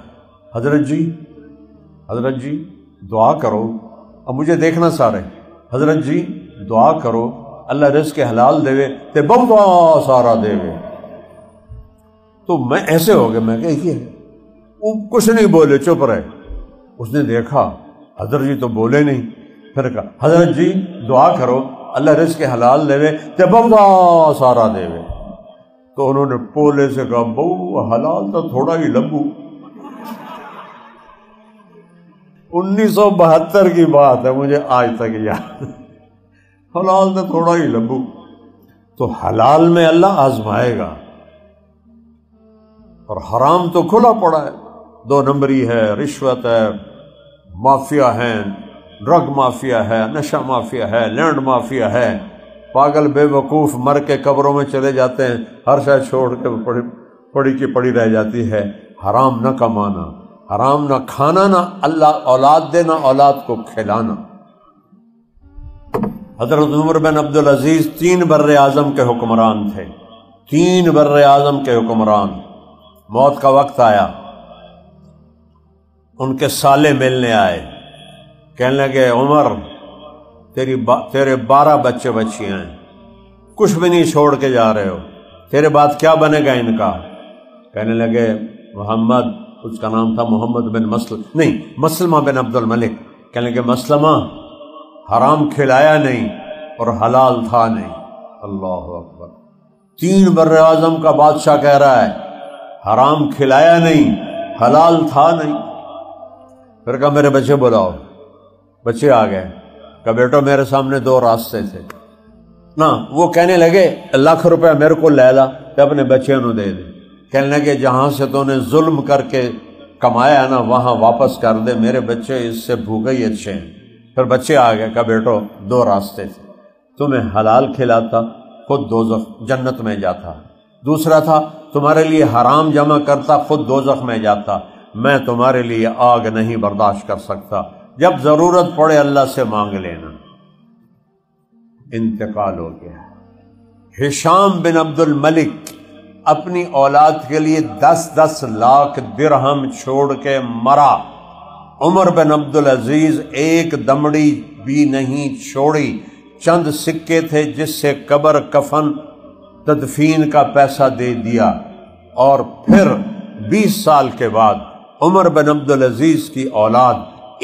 حضرت جی دعا کرو، اب مجھے دیکھنا سارے، حضرت جی دعا کرو اللہ رزق حلال دے تے بہت سارا دے۔ تو میں ایسے ہو گیا، میں کہ وہ کچھ نہیں بولے، چپ رہے۔ اس نے دیکھا حضرت جی تو بولے نہیں، پھر کہا حضرت جی دعا کرو اللہ رزق حلال دے تے بہت سارا دے۔ تو انہوں نے پولے سے کہا بہو حلال تو تھوڑا ہی لبو۔ 1972 کی بات ہے، مجھے آج تک یاد، حلال تو تھوڑا ہی لبو۔ تو حلال میں اللہ آزمائے گا، اور حرام تو کھلا پڑا ہے، دو نمبری ہے، رشوت ہے، مافیا ہے، ڈرگ مافیا ہے، نشہ مافیا ہے، لینڈ مافیا ہے، پاگل بے وقوف مر کے قبروں میں چلے جاتے ہیں، ہر شے چھوڑ کے پڑی کی پڑی رہ جاتی ہے۔ حرام نہ کمانا، حرام نہ کھانا، نہ اللہ اولاد دینا، اولاد کو کھلانا۔ حضرت عمر بن عبدالعزیز 3 بر اعظم کے حکمران تھے، 3 بر اعظم کے حکمران۔ موت کا وقت آیا، ان کے سالے ملنے آئے، کہنے لگے عمر تیرے 12 بچے بچیاں ہیں، کچھ بھی نہیں چھوڑ کے جا رہے ہو، تیرے بعد کیا بنے گا ان کا؟ کہنے لگے محمد، اس کا نام تھا محمد بن مسلمہ بن عبد الملک، کہنے لگے مسلمہ حرام کھلایا نہیں اور حلال تھا نہیں۔ اللہ اکبر، 3 بر اعظم کا بادشاہ کہہ رہا ہے حرام کھلایا نہیں، حلال تھا نہیں۔ پھر کہا میرے بچے بلاؤ، بچے آ گئے، کہا بیٹا میرے سامنے 2 راستے تھے نا۔ وہ کہنے لگے ₹1,00,000 میرے کو لے لا تو اپنے بچے نو دے دے۔ کہنے لگے جہاں سے تو نے ظلم کر کے کمایا نا وہاں واپس کر دے، میرے بچے اس سے بھوکے ہی اچھے ہیں۔ پھر بچے آ گئے، کہا بیٹو 2 راستے تھے، تمہیں حلال کھلاتا خود دوزخ جنت میں جاتا، دوسرا تھا تمہارے لیے حرام جمع کرتا خود دوزخ میں جاتا۔ میں تمہارے لیے آگ نہیں برداشت کر سکتا، جب ضرورت پڑے اللہ سے مانگ لینا۔ انتقال ہو گیا۔ ہشام بن عبد الملک اپنی اولاد کے لیے 10 لاکھ درہم چھوڑ کے مرا۔ عمر بن عبدالعزیز ایک دمڑی بھی نہیں چھوڑی، چند سکے تھے جس سے قبر کفن تدفین کا پیسہ دے دیا، اور پھر 20 سال کے بعد عمر بن عبدالعزیز کی اولاد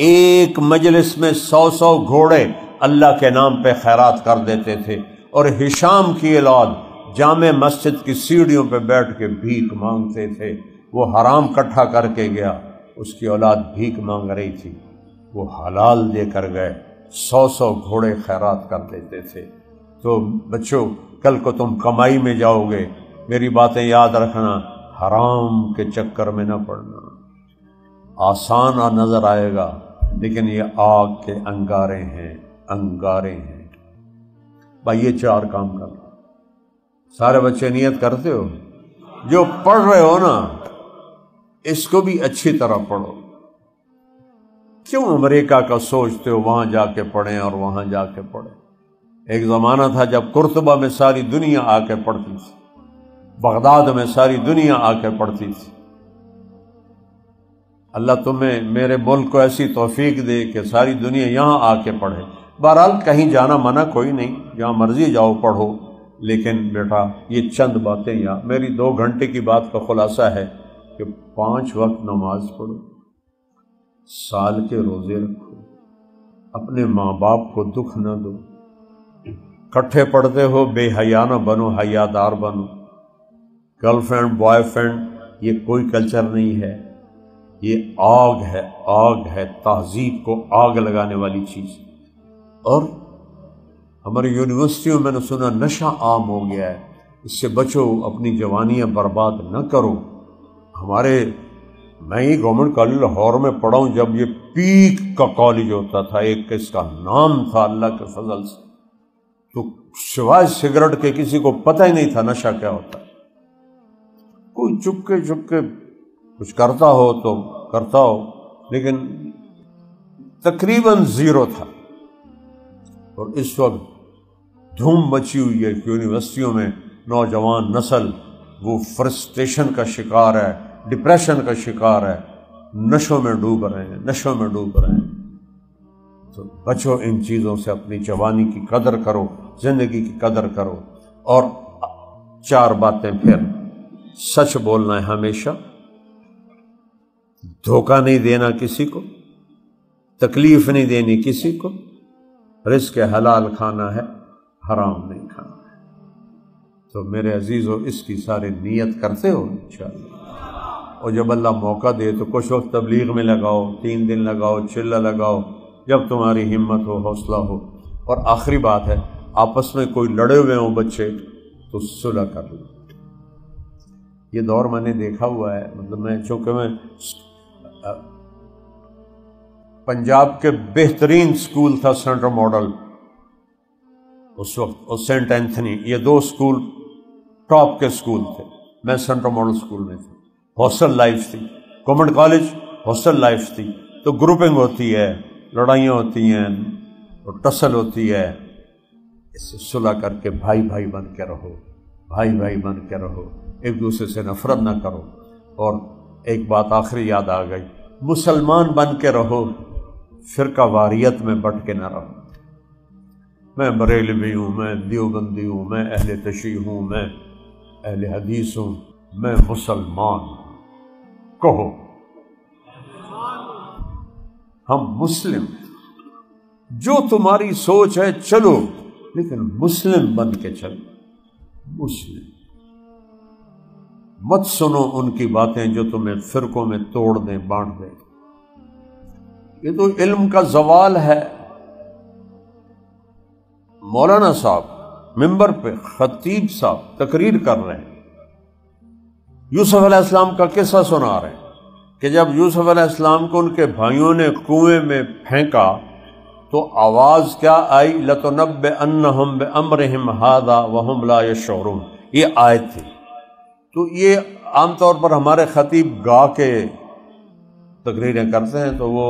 ایک مجلس میں 100 گھوڑے اللہ کے نام پہ خیرات کر دیتے تھے، اور ہشام کی اولاد جامع مسجد کی سیڑھیوں پہ بیٹھ کے بھیک مانگتے تھے۔ وہ حرام کٹھا کر کے گیا، اس کی اولاد بھیک مانگ رہی تھی، وہ حلال دے کر گئے، 100 گھوڑے خیرات کر دیتے تھے۔ تو بچوں کل کو تم کمائی میں جاؤ گے، میری باتیں یاد رکھنا، حرام کے چکر میں نہ پڑنا۔ آسان نظر آئے گا لیکن یہ آگ کے انگارے ہیں، انگارے ہیں۔ بھائی یہ 4 کام کر، سارے بچے نیت کرتے ہو؟ جو پڑھ رہے ہو نا اس کو بھی اچھی طرح پڑھو۔ کیوں امریکہ کا سوچتے ہو وہاں جا کے پڑھیں اور وہاں جا کے پڑھیں؟ ایک زمانہ تھا جب قرطبہ میں ساری دنیا آ کے پڑھتی تھی، بغداد میں ساری دنیا آ کے پڑھتی تھی۔ اللہ تمہیں میرے ملک کو ایسی توفیق دے کہ ساری دنیا یہاں آ کے پڑھے۔ بہرحال کہیں جانا منع کوئی نہیں، جہاں مرضی جاؤ پڑھو، لیکن بیٹا یہ چند باتیں یہاں، میری 2 گھنٹے کی بات کا خلاصہ ہے کہ 5 وقت نماز پڑھو، سال کے روزے رکھو، اپنے ماں باپ کو دکھ نہ دو، کٹھے پڑھتے ہو بے حیا نہ بنو، حیا دار بنو۔ گرل فرینڈ بوائے فرینڈ یہ کوئی کلچر نہیں ہے، یہ آگ ہے، آگ ہے، تہذیب کو آگ لگانے والی چیز۔ اور ہماری یونیورسٹیوں میں نے سنا نشہ عام ہو گیا ہے، اس سے بچو، اپنی جوانیاں برباد نہ کرو۔ میں ہی گورنمنٹ کالج لاہور میں پڑھا ہوں، جب یہ پیک کا کالج ہوتا تھا، ایک اس کا نام تھا اللہ کے فضل سے، تو سوائے سگریٹ کے کسی کو پتہ ہی نہیں تھا نشہ کیا ہوتا ہے۔ کوئی چپ کے کچھ کرتا ہو تو کرتا ہو، لیکن تقریباً 0 تھا۔ اور اس وقت دھوم مچی ہوئی ہے یونیورسٹیوں میں، نوجوان نسل وہ فرسٹریشن کا شکار ہے، ڈپریشن کا شکار ہے، نشوں میں ڈوب رہے ہیں۔ تو بچو ان چیزوں سے، اپنی جوانی کی قدر کرو، زندگی کی قدر کرو۔ اور 4 باتیں پھر، سچ بولنا ہے ہمیشہ، دھوکہ نہیں دینا کسی کو، تکلیف نہیں دینی کسی کو، رزق حلال کھانا ہے، حرام نہیں کھانا ہے۔ تو میرے عزیزو اس کی سارے نیت کرتے ہو انشاءاللہ، اور جب اللہ موقع دے تو کچھ وقت تبلیغ میں لگاؤ، 3 دن لگاؤ، چلہ لگاؤ، جب تمہاری ہمت ہو، حوصلہ ہو۔ اور آخری بات ہے، آپس میں کوئی لڑے ہوئے ہوں بچے تو صلح کر لو۔ یہ دور میں نے دیکھا ہوا ہے، چونکہ میں پنجاب کے بہترین سکول تھا سینٹر ماڈل اس وقت، اور سینٹ اینتھنی، یہ دو سکول ٹاپ کے سکول تھے۔ میں سینٹر ماڈل سکول میں تھا۔ ہاسٹل لائف تھی، گورنمنٹ کالج ہاسٹل لائف تھی، تو گروپنگ ہوتی ہے، لڑائیاں ہوتی ہیں، اور ٹسل ہوتی ہے۔ اس سے صلح کر کے بھائی بھائی بن کے رہو، بھائی بھائی بن کے رہو، ایک دوسرے سے نفرت نہ کرو۔ اور ایک بات آخری یاد آ گئی، مسلمان بن کے رہو، فرقہ واریت میں بٹ کے نہ رہو۔ میں بریلوی ہوں، میں دیوبندی ہوں، میں اہل تشیع ہوں، میں اہل حدیث ہوں، میں مسلمان ہوں۔ کہو ہم مسلم، جو تمہاری سوچ ہے چلو، لیکن مسلم بن کے چلو، مسلم۔ مت سنو ان کی باتیں جو تمہیں فرقوں میں توڑ دیں، بانٹ دیں۔ یہ تو علم کا زوال ہے۔ مولانا صاحب ممبر پہ، خطیب صاحب تقریر کر رہے ہیں، یوسف علیہ السلام کا قصہ سنا رہے ہیں کہ جب یوسف علیہ السلام کو ان کے بھائیوں نے کنویں میں پھینکا تو آواز کیا آئی؟ لَتُنَبِّئَنَّهُمْ بِأَمْرِهِمْ هَذَا وَهُمْ لَا يَشْعُرُونَ، یہ آیت تھی۔ تو یہ عام طور پر ہمارے خطیب گا کے تقریریں کرتے ہیں، تو وہ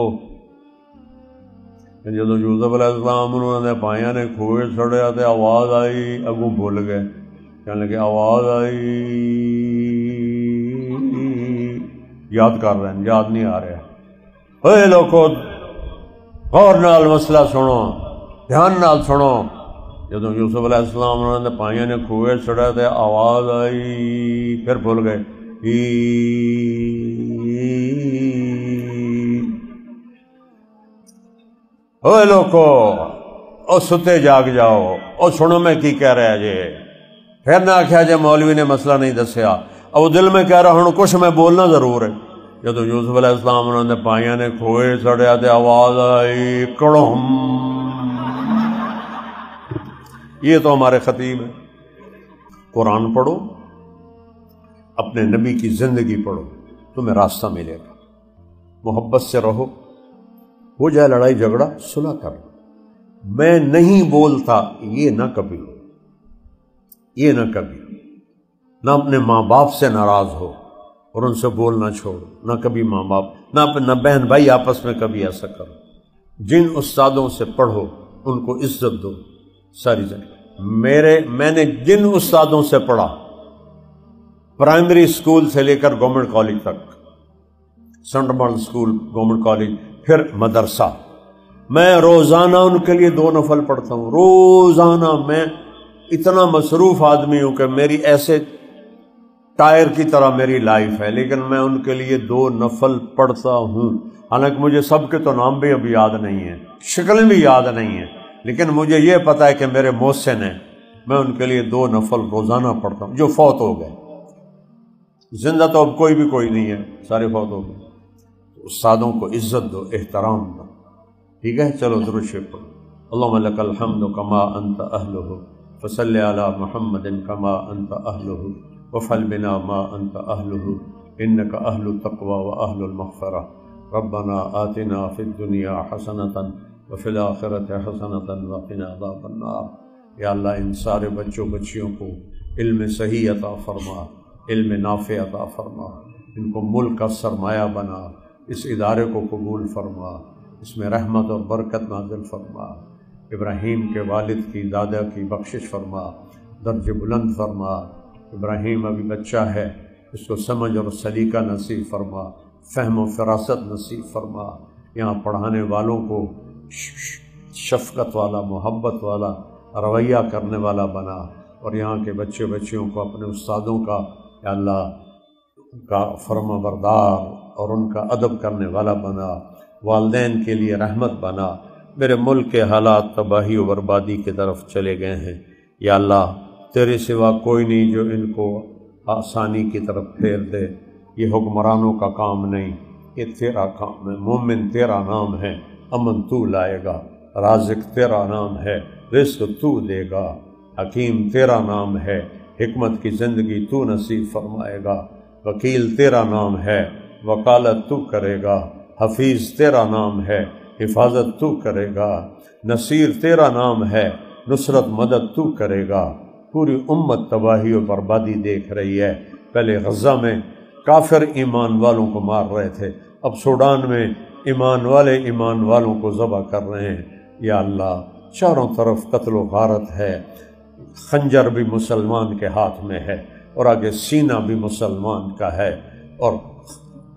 جدو یوسف علیہ السلام انہوں نے پائیاں نے کھوئے سڑیا تے آواز آئی، اگوں بھول گئے، کہنے لگے آواز آئی، یاد کر رہے ہیں، یاد نہیں آ رہا۔ اے لوگو غور نال مسئلہ سنو، دھیان نال سنو۔ جدو یوسف علیہ السلام انہوں نے پائیاں نے کھوئے سڑیا تے آواز آئی، پھر بھول گئے۔ اوے لوگو او ستے جاگ جاؤ، او سنو میں کی کہہ رہا جے۔ پھر نہ آخیا جے مولوی نے مسئلہ نہیں دسیا، اب دل میں کہہ رہا ہوں کچھ میں بولنا ضرور ہے۔ جدو یوسف علیہ السلام انہوں نے پائیاں نے کھوئے سڑیا تے آواز آئی کڑم۔ یہ تو ہمارے خطیب ہے۔ قرآن پڑھو، اپنے نبی کی زندگی پڑھو، تمہیں راستہ ملے گا۔ محبت سے رہو، ہو جائے لڑائی جھگڑا، صلح کر لو۔ میں نہیں بولتا، یہ نہ کبھی، یہ نہ کبھی، نہ اپنے ماں باپ سے ناراض ہو اور ان سے بولنا چھوڑو، نہ کبھی ماں باپ، نہ بہن بھائی آپس میں کبھی ایسا کرو۔ جن استادوں سے پڑھو ان کو عزت دو ساری زندگی۔ میں نے جن استادوں سے پڑھا، پرائمری اسکول سے لے کر گورنمنٹ کالج تک، centre model school, government college, پھر مدرسہ، میں روزانہ ان کے لیے 2 نفل پڑھتا ہوں۔ روزانہ میں اتنا مصروف آدمی ہوں کہ میری ایسے ٹائر کی طرح میری لائف ہے، لیکن میں ان کے لیے 2 نفل پڑھتا ہوں۔ حالانکہ مجھے سب کے تو نام بھی ابھی یاد نہیں ہیں، شکلیں بھی یاد نہیں ہیں، لیکن مجھے یہ پتا ہے کہ میرے محسن ہیں، میں ان کے لیے 2 نفل روزانہ پڑھتا ہوں، جو فوت ہو گئے۔ زندہ تو اب کوئی نہیں ہے، سارے فوت ہو گئے۔ استادوں کو عزت دو، احترام دو، ٹھیک ہے؟ چلو درود شریف پڑھو۔ اللہم لک الحمد کما انت اہلہ، فصل علی محمد کما انت اہلہ، وفعل بنا ما انت اہلہ، انک اہل التقوی و اہل المغفرہ۔ ربنا آتنا فی الدنیا حسنۃ وفی الآخرۃ حسنۃ وقنا عذاب النار۔ یا اللہ ان سارے بچوں بچیوں کو علم صحیح عطا فرما، علم نافع عطا فرما، ان کو ملک کا سرمایہ بنا، اس ادارے کو قبول فرما، اس میں رحمت اور برکت نازل فرما۔ ابراہیم کے والد کی، دادا کی بخشش فرما، درجہ بلند فرما۔ ابراہیم ابھی بچہ ہے، اس کو سمجھ اور سلیقہ نصیب فرما، فہم و فراست نصیب فرما۔ یہاں پڑھانے والوں کو شفقت والا، محبت والا رویہ کرنے والا بنا، اور یہاں کے بچے بچیوں کو اپنے استادوں کا یا اللہ کا فرما بردار اور ان کا ادب کرنے والا بنا۔ والدین کے لیے رحمت بنا۔ میرے ملک کے حالات تباہی و بربادی کی طرف چلے گئے ہیں، یا اللہ تیرے سوا کوئی نہیں جو ان کو آسانی کی طرف پھیر دے۔ یہ حکمرانوں کا کام نہیں، یہ تیرا کام ہے۔ مومن تیرا نام ہے، امن تو لائے گا، رازق تیرا نام ہے، رزق تو دے گا، حکیم تیرا نام ہے، حکمت کی زندگی تو نصیب فرمائے گا، وکیل تیرا نام ہے، وکالت تو کرے گا، حفیظ تیرا نام ہے، حفاظت تو کرے گا، نصیر تیرا نام ہے، نصرت مدد تو کرے گا۔ پوری امت تباہی و بربادی دیکھ رہی ہے۔ پہلے غزہ میں کافر ایمان والوں کو مار رہے تھے، اب سوڈان میں ایمان والے ایمان والوں کو ذبح کر رہے ہیں۔ یا اللہ، چاروں طرف قتل و غارت ہے، خنجر بھی مسلمان کے ہاتھ میں ہے، اور آگے سینہ بھی مسلمان کا ہے، اور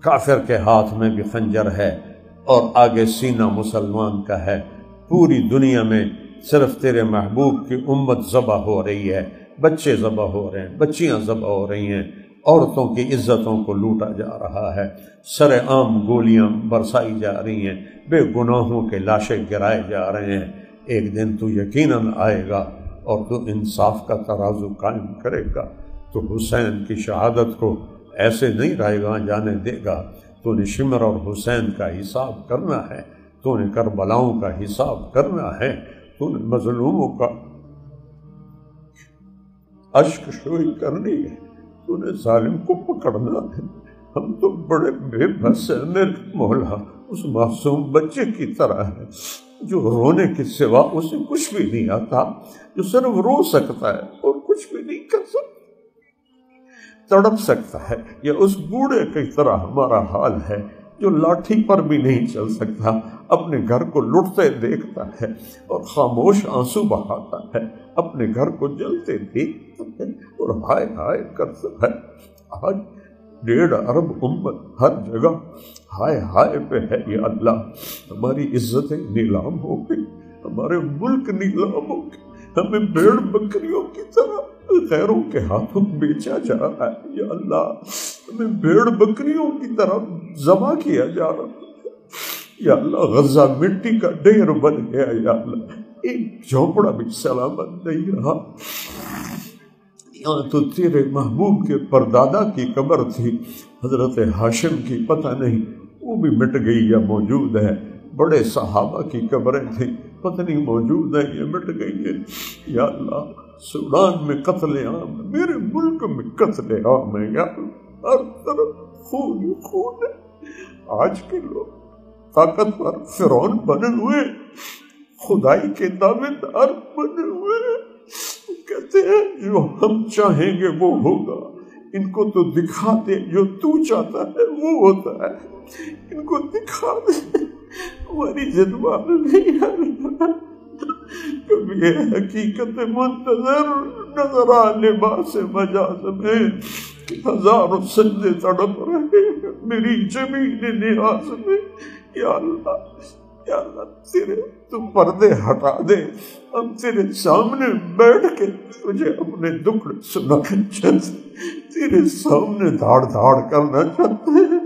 کافر کے ہاتھ میں بھی خنجر ہے، اور آگے سینہ مسلمان کا ہے۔ پوری دنیا میں صرف تیرے محبوب کی امت ذبح ہو رہی ہے، بچے ذبح ہو رہے ہیں، بچیاں ذبح ہو رہی ہیں، عورتوں کی عزتوں کو لوٹا جا رہا ہے، سر عام گولیاں برسائی جا رہی ہیں، بے گناہوں کے لاشیں گرائے جا رہے ہیں۔ ایک دن تو یقیناً آئے گا اور تو انصاف کا ترازو قائم کرے گا۔ تو حسین کی شہادت کو ایسے نہیں رائے گاں جانے دے گا۔ تو نے شمر اور حسین کا حساب کرنا ہے، تو نے کربلاؤں کا حساب کرنا ہے، تو نے مظلوموں کا اشک شوئی کرنی ہے، تو نے ظالم کو پکڑنا ہے۔ ہم تو بڑے بے بس ہیں میرے مولا، اس معصوم بچے کی طرح ہے جو رونے کے سوا اسے کچھ بھی نہیں آتا، جو صرف رو سکتا ہے اور کچھ بھی نہیں کر سکتا، تڑپ سکتا ہے۔ یا اس بوڑھے کی طرح ہمارا حال ہے جو لاٹھی پر بھی نہیں چل سکتا، اپنے گھر کو لٹتے دیکھتا ہے اور خاموش آنسو بہاتا ہے، اپنے گھر کو جلتے دیکھتا ہے اور ہائے ہائے کرتا ہے۔ آج 1.5 ارب امت ہر جگہ ہائے ہائے پہ ہے۔ یا اللہ، ہماری عزتیں نیلام ہو گئی، ہمارے ملک نیلام ہو گئے، ہمیں بھیڑ بکریوں کی طرح غیروں کے ہاتھوں بیچا جا رہا ہے۔ یا اللہ، ہمیں بھیڑ بکریوں کی طرح ذبح کیا جا رہا ہے۔ یا اللہ، غزہ مٹی کا ڈھیر بن گیا۔ یا اللہ، ایک جھونپڑا بھی سلامت نہیں رہا۔ یہاں تو تیرے محبوب کے پردادا کی قبر تھی، حضرت ہاشم کی، پتہ نہیں وہ بھی مٹ گئی یا موجود ہے۔ بڑے صحابہ کی قبریں تھیں، پتہ نہیں موجود ہیں یا مٹ گئی ہیں۔ یا اللہ، سوڈان میں قتل عام، میرے ملک میں قتل عام ہے۔ یا اللہ، ہر طرف خون ہی خون ہے۔ آج کے لوگ طاقتور فرعون بنے ہوئے، خدائی کے دعوے دار بنے ہوئے، کہتے ہیں جو ہم چاہیں گے وہ ہوگا۔ ان کو تو دکھا دے جو تو چاہتا ہے وہ ہوتا ہے، ان کو دکھا دے، ہماری جذبات نہیں ہے۔ کبھی یہ حقیقت منتظر نظر آ لباس مجاز میں، ہزاروں سجدے تڑپ رہے میری زمین نیاز میں۔ یا اللہ، یا اللہ، تیرے تو پردے ہٹا دے، ہم تیرے سامنے بیٹھ کے تجھے اپنے دکھ سنانا چاہتے، تیرے سامنے دھاڑ دھاڑ کرنا چاہتے ہیں۔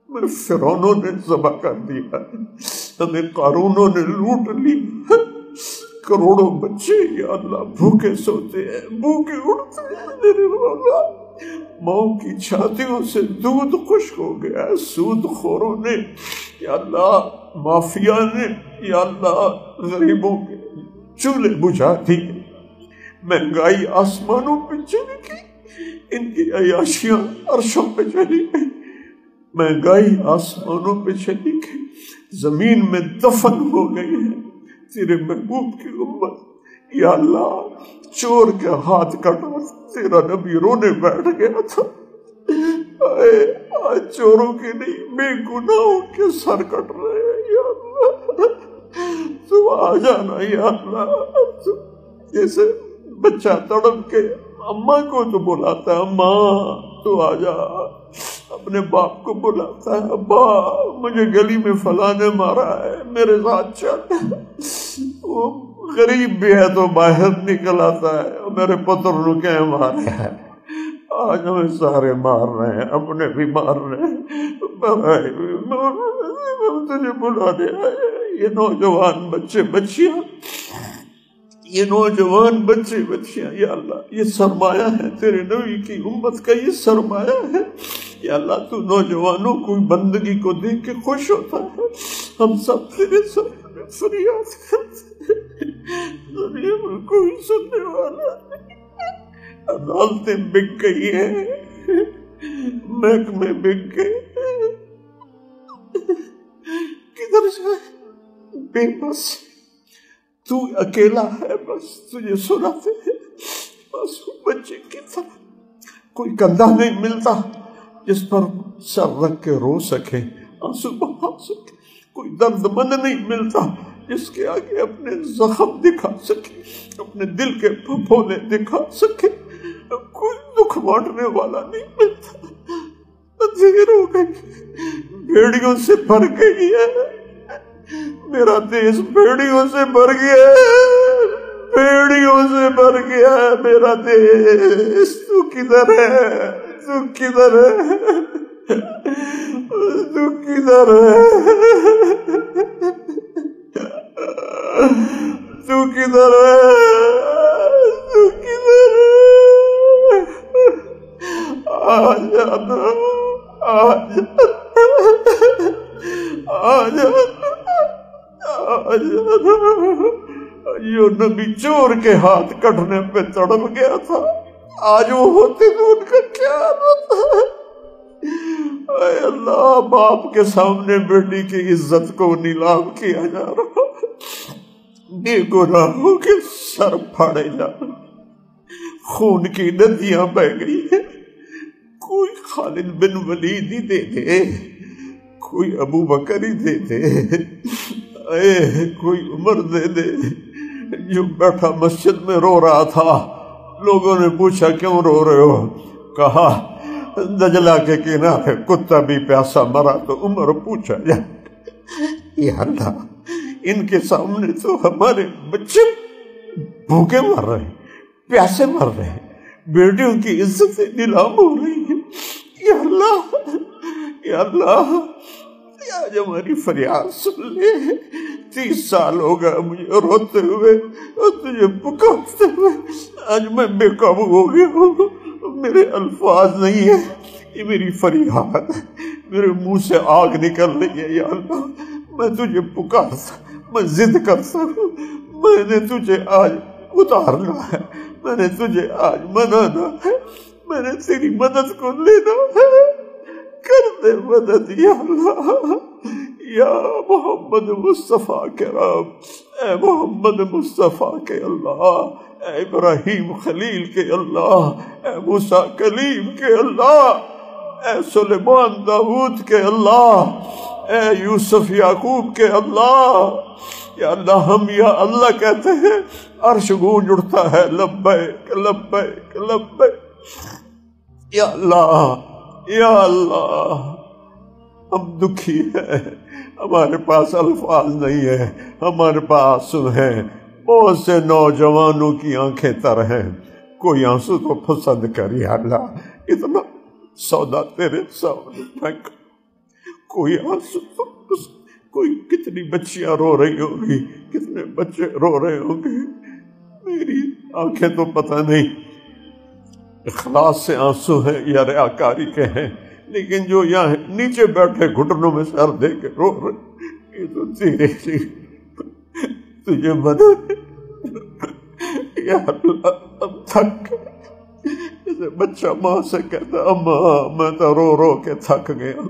ہمیں فرعونوں نے ذبح کر دیا، ہمیں قارونوں نے لوٹ لی، کروڑوں بچے یا اللہ بھوکے سوتے ہیں، بھوکے اڑتے ہیں میرے مولا۔ ماں کی چھاتیوں سے دودھ خشک ہو گیا ہے، سود خوروں نے یا اللہ، مافیا نے یا اللہ غریبوں کے چولہے بجھا دیے، مہنگائی آسمانوں پہ چلی گئی، ان کی عیاشیاں عرشوں پہ چلی گئی، مہنگائی آسمانوں پہ چلی گئی، زمین میں دفن ہو گئی ہے تیرے محبوب کی امت۔ یا اللہ، چور کے ہاتھ کٹا تیرا نبی رونے بیٹھ گیا تھا، آج چوروں کے نہیں بے گناہوں کے سر کٹ رہے ہیں۔ یا اللہ، تو آ جانا۔ یا اللہ، جیسے بچہ تڑپ کے اماں کو تو بلاتا ہے، اماں تو آ جا، اپنے باپ کو بلاتا ہے، ابا مجھے گلی میں فلاں نے مارا ہے، میرے ساتھ چل۔ وہ غریب بھی ہے تو باہر نکل آتا ہے، میرے پتر نے کیا مارے ہیں، آج ہمیں سارے مار رہے ہیں، اپنے بھی مار رہے ہیں، ہم تجھے بلا دے۔ یہ نوجوان بچے بچیاں، یہ نوجوان بچے بچیاں، یا اللہ یہ سرمایہ ہے تیرے نبی کی امت کا، یہ سرمایہ ہے۔ یا اللہ، تو نوجوانوں کو بندگی کو دیکھ کے خوش ہوتا ہے، ہم سب تیرے سامنے فریاد کرتے ہیں، دنیا میں کوئی سننے والا نہیں، عدالتیں بک گئی ہیں، محکمے بک گئے، کدھر جائے؟ بے بس تو اکیلا ہے، بس تجھے سناتے ہیں معصوم بچے کی طرح۔ کوئی کندھا نہیں ملتا جس پر سر رکھ کے رو سکے، آنسو بہا سکے، کوئی درد مند نہیں ملتا جس کے آگے اپنے زخم دکھا سکے، اپنے دل کے پھپھولے دکھا سکے، کوئی دکھ بانٹنے والا نہیں ملتا۔ دیر ہو گئی، بھیڑیوں سے بھر گئی ہے میرا دیش، بھیڑیوں سے بھر گیا ہے، بھیڑیوں سے بھر گیا ہے میرا دیش۔ تو کدھر ہے؟ تو کدھر ہے؟ تو کدھر ہے؟ تو کدھر ہے؟ تو کدھر ہے؟ آ جانا، آ جانا، آ جانا، آ جانا۔ یہ نبی چور کے ہاتھ کٹنے پہ تڑپ گیا تھا، آج وہ ہوتے تو ان کا کیا ہوتا؟ اے اللہ، باپ کے سامنے بیٹی کی عزت کو نیلام کیا جا رہا، بے گناہوں کے سر پھاڑے جا رہے، خون کی ندیاں بہ گئی ہیں۔ کوئی خالد بن ولید ہی دے دے، کوئی ابو بکر ہی دے دے، اے کوئی عمر دے دے۔ جو بیٹھا مسجد میں رو رہا تھا، لوگوں نے پوچھا کیوں رو رہے ہو؟ کہا دجلہ کے کنارے کتا بھی پیاسا مرا تو عمر پوچھا جائے۔ یا اللہ، ان کے سامنے تو ہمارے بچے بھوکے مر رہے ہیں، پیاسے مر رہے ہیں، بیٹیوں کی عزتیں نیلام ہو رہی ہیں۔ یا اللہ، یا اللہ، آج ہماری فریاد سن لے۔ 30 سال ہو گیا مجھے روتے ہوئے اور تجھے پکارتے ہوئے، آج میں بے قابو ہو گیا ہوں، میرے الفاظ نہیں ہے، یہ میری فریاد ہے، میرے منہ سے آگ نکل رہی ہے۔ یا اللہ، میں تجھے پکارتا، میں ضد کرتا ہوں، میں نے تجھے آج اتارنا ہے، میں نے تجھے آج منانا ہے، میں نے تیری مدد کو لینا ہے، کر دے مدد یا اللہ۔ یا محمد مصطفیٰ کے رب، اے محمد مصطفیٰ کے اللہ، اے ابراہیم خلیل کے اللہ، اے موسیٰ کلیم کے اللہ، اے سلیمان داؤد کے اللہ، اے یوسف یعقوب کے اللہ۔ یا اللہ، ہم یا اللہ کہتے ہیں، عرش گونج اٹھتا ہے، لبیک لبیک لبیک۔ یا اللہ، یا اللہ، ہم دکھی ہیں، ہمارے پاس الفاظ نہیں ہے، ہمارے پاس آنسو ہیں، بہت سے نوجوانوں کی آنکھیں تر ہیں، کوئی آنسو تو پسند کر یا اللہ، اتنا سودا تیرے سامنے پھینک، کوئی آنسو تو پسند، کوئی کتنی بچیاں رو رہی ہوں گی، کتنے بچے رو رہے ہوں گے، میری آنکھیں تو پتہ نہیں اخلاص سے آنسو ہیں یا ریاکاری کے ہیں، لیکن جو یہاں نیچے بیٹھے گھٹنوں میں سر دے کے رو رہے، یہ تو تیرے لیے تجھے مدد۔ یا اللہ، اب تھک گئے، جیسے بچہ ماں سے کہتا اماں میں تو رو رو کے تھک گیا،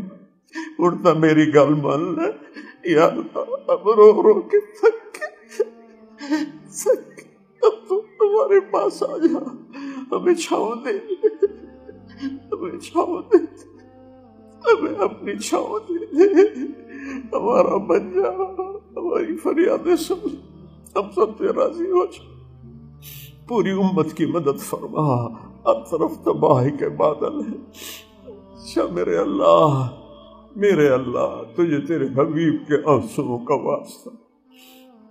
اڑتا میری گل مان لے۔ یا اللہ، اب رو رو کے تھک گئے، اب تو ہمارے پاس آ جا، ہمیں چھاؤں دے، ہمیں چھاؤں دے، ہمیں اپنی چھاؤں دے، ہمارا بن جا، ہماری فریادیں سن، ہم سب سے راضی ہو جا، پوری امت کی مدد فرما، ہر طرف تباہی کے بادل ہیں۔ اچھا میرے اللہ، میرے اللہ، تجھے تیرے حبیب کے آنسو کا واسطہ،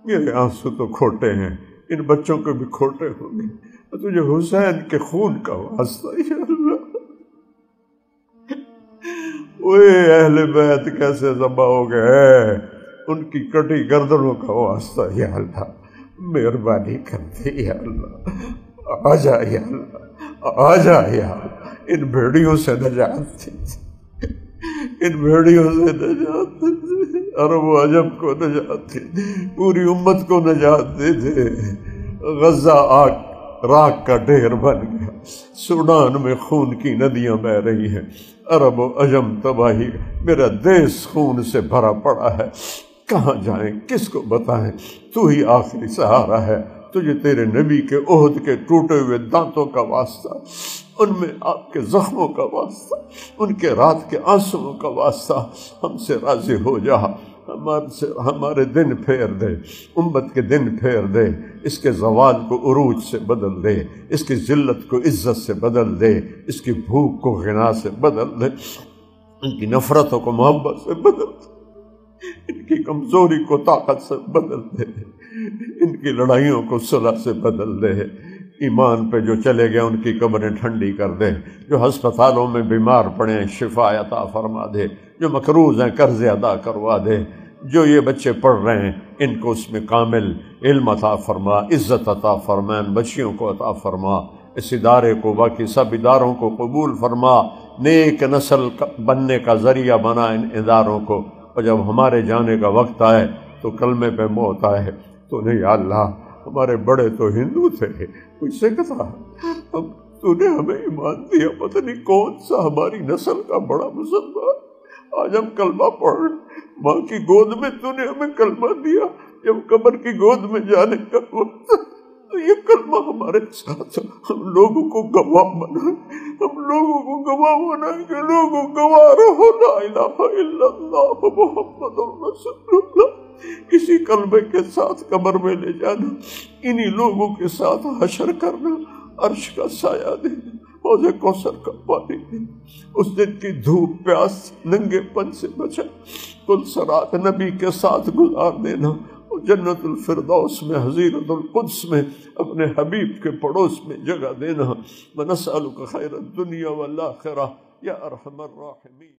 میرے آنسو تو کھوٹے ہیں، ان بچوں کے بھی کھوٹے ہوں گے، تجھے حسین کے خون کا واسطہ یا اللہ۔ اوے اہل بیت کیسے ذبح ہو گئے، ان کی کٹی گردنوں کا واسطہ یا اللہ، مہربانی کر دے یا اللہ، آ جا یا اللہ، آ جا یا اللہ، ان بھیڑیوں سے نجات دے، ان بھیڑیوں سے نجات دے، عرب و عجم کو نجات دے، پوری امت کو نجات دے دے۔ غزہ آگ راک کا ڈھیر بن گیا، سوڈان میں خون کی ندیاں بہ رہی ہیں، عرب و عجم تباہی، میرا دیس خون سے بھرا پڑا ہے، کہاں جائیں، کس کو بتائیں، تو ہی آخری سہارا ہے، تجھے تیرے نبی کے عہد کے ٹوٹے ہوئے دانتوں کا واسطہ، ان میں آپ کے زخموں کا واسطہ، ان کے رات کے آنسوؤں کا واسطہ، ہم سے راضی ہو جا، ہمارے دن پھیر دے، امت کے دن پھیر دے، اس کے زوال کو عروج سے بدل دے، اس کی ذلت کو عزت سے بدل دے، اس کی بھوک کو غنا سے بدل دے، ان کی نفرتوں کو محبت سے بدل دے، ان کی کمزوری کو طاقت سے بدل دے، ان کی لڑائیوں کو صلح سے بدل دے، ایمان پہ جو چلے گئے ان کی قبریں ٹھنڈی کر دے، جو ہسپتالوں میں بیمار پڑے ہیں شفا عطا فرما دے، جو مقروض ہیں قرض ادا کروا دے، جو یہ بچے پڑھ رہے ہیں ان کو اس میں کامل علم عطا فرما، عزت عطا فرما، ان بچیوں کو عطا فرما، اس ادارے کو باقی سب اداروں کو قبول فرما، نیک نسل بننے کا ذریعہ بنا ان اداروں کو، اور جب ہمارے جانے کا وقت آئے تو کلمے پہ موت آئے تو نہیں یا اللہ ہمارے بڑے تو ہندو تھے، کوئی سکھ تھا، اب تو نے ہمیں ایمان دیا، پتہ نہیں کون سا ہماری نسل کا بڑا مسلمان، آج ہم کلمہ پڑھ رہے، ماں کی گود میں تو نے ہمیں کلمہ دیا، جب قبر کی گود میں جانے کا وقت تو یہ کلمہ ہمارے ساتھ، ہم لوگوں کو گواہ بنائیں، ہم لوگوں کو گواہ بنائیں کہ لوگوں گواہ رہو لا الہ الا اللہ محمد رسول اللہ، اسی کلمے کے ساتھ قبر میں لے جانا، انہی لوگوں کے ساتھ حشر کرنا، عرش کا سایہ دینا، حوض کوثر کا پانی دینا، اس دن کی دھوپ پیاس ننگے پن سے بچا، کل سرات نبی کے ساتھ گزار دینا، اور جنت الفردوس میں حضیرت القدس میں اپنے حبیب کے پڑوس میں جگہ دینا، ونسألک خیر الدنیا والآخرہ یا ارحم الراحمین۔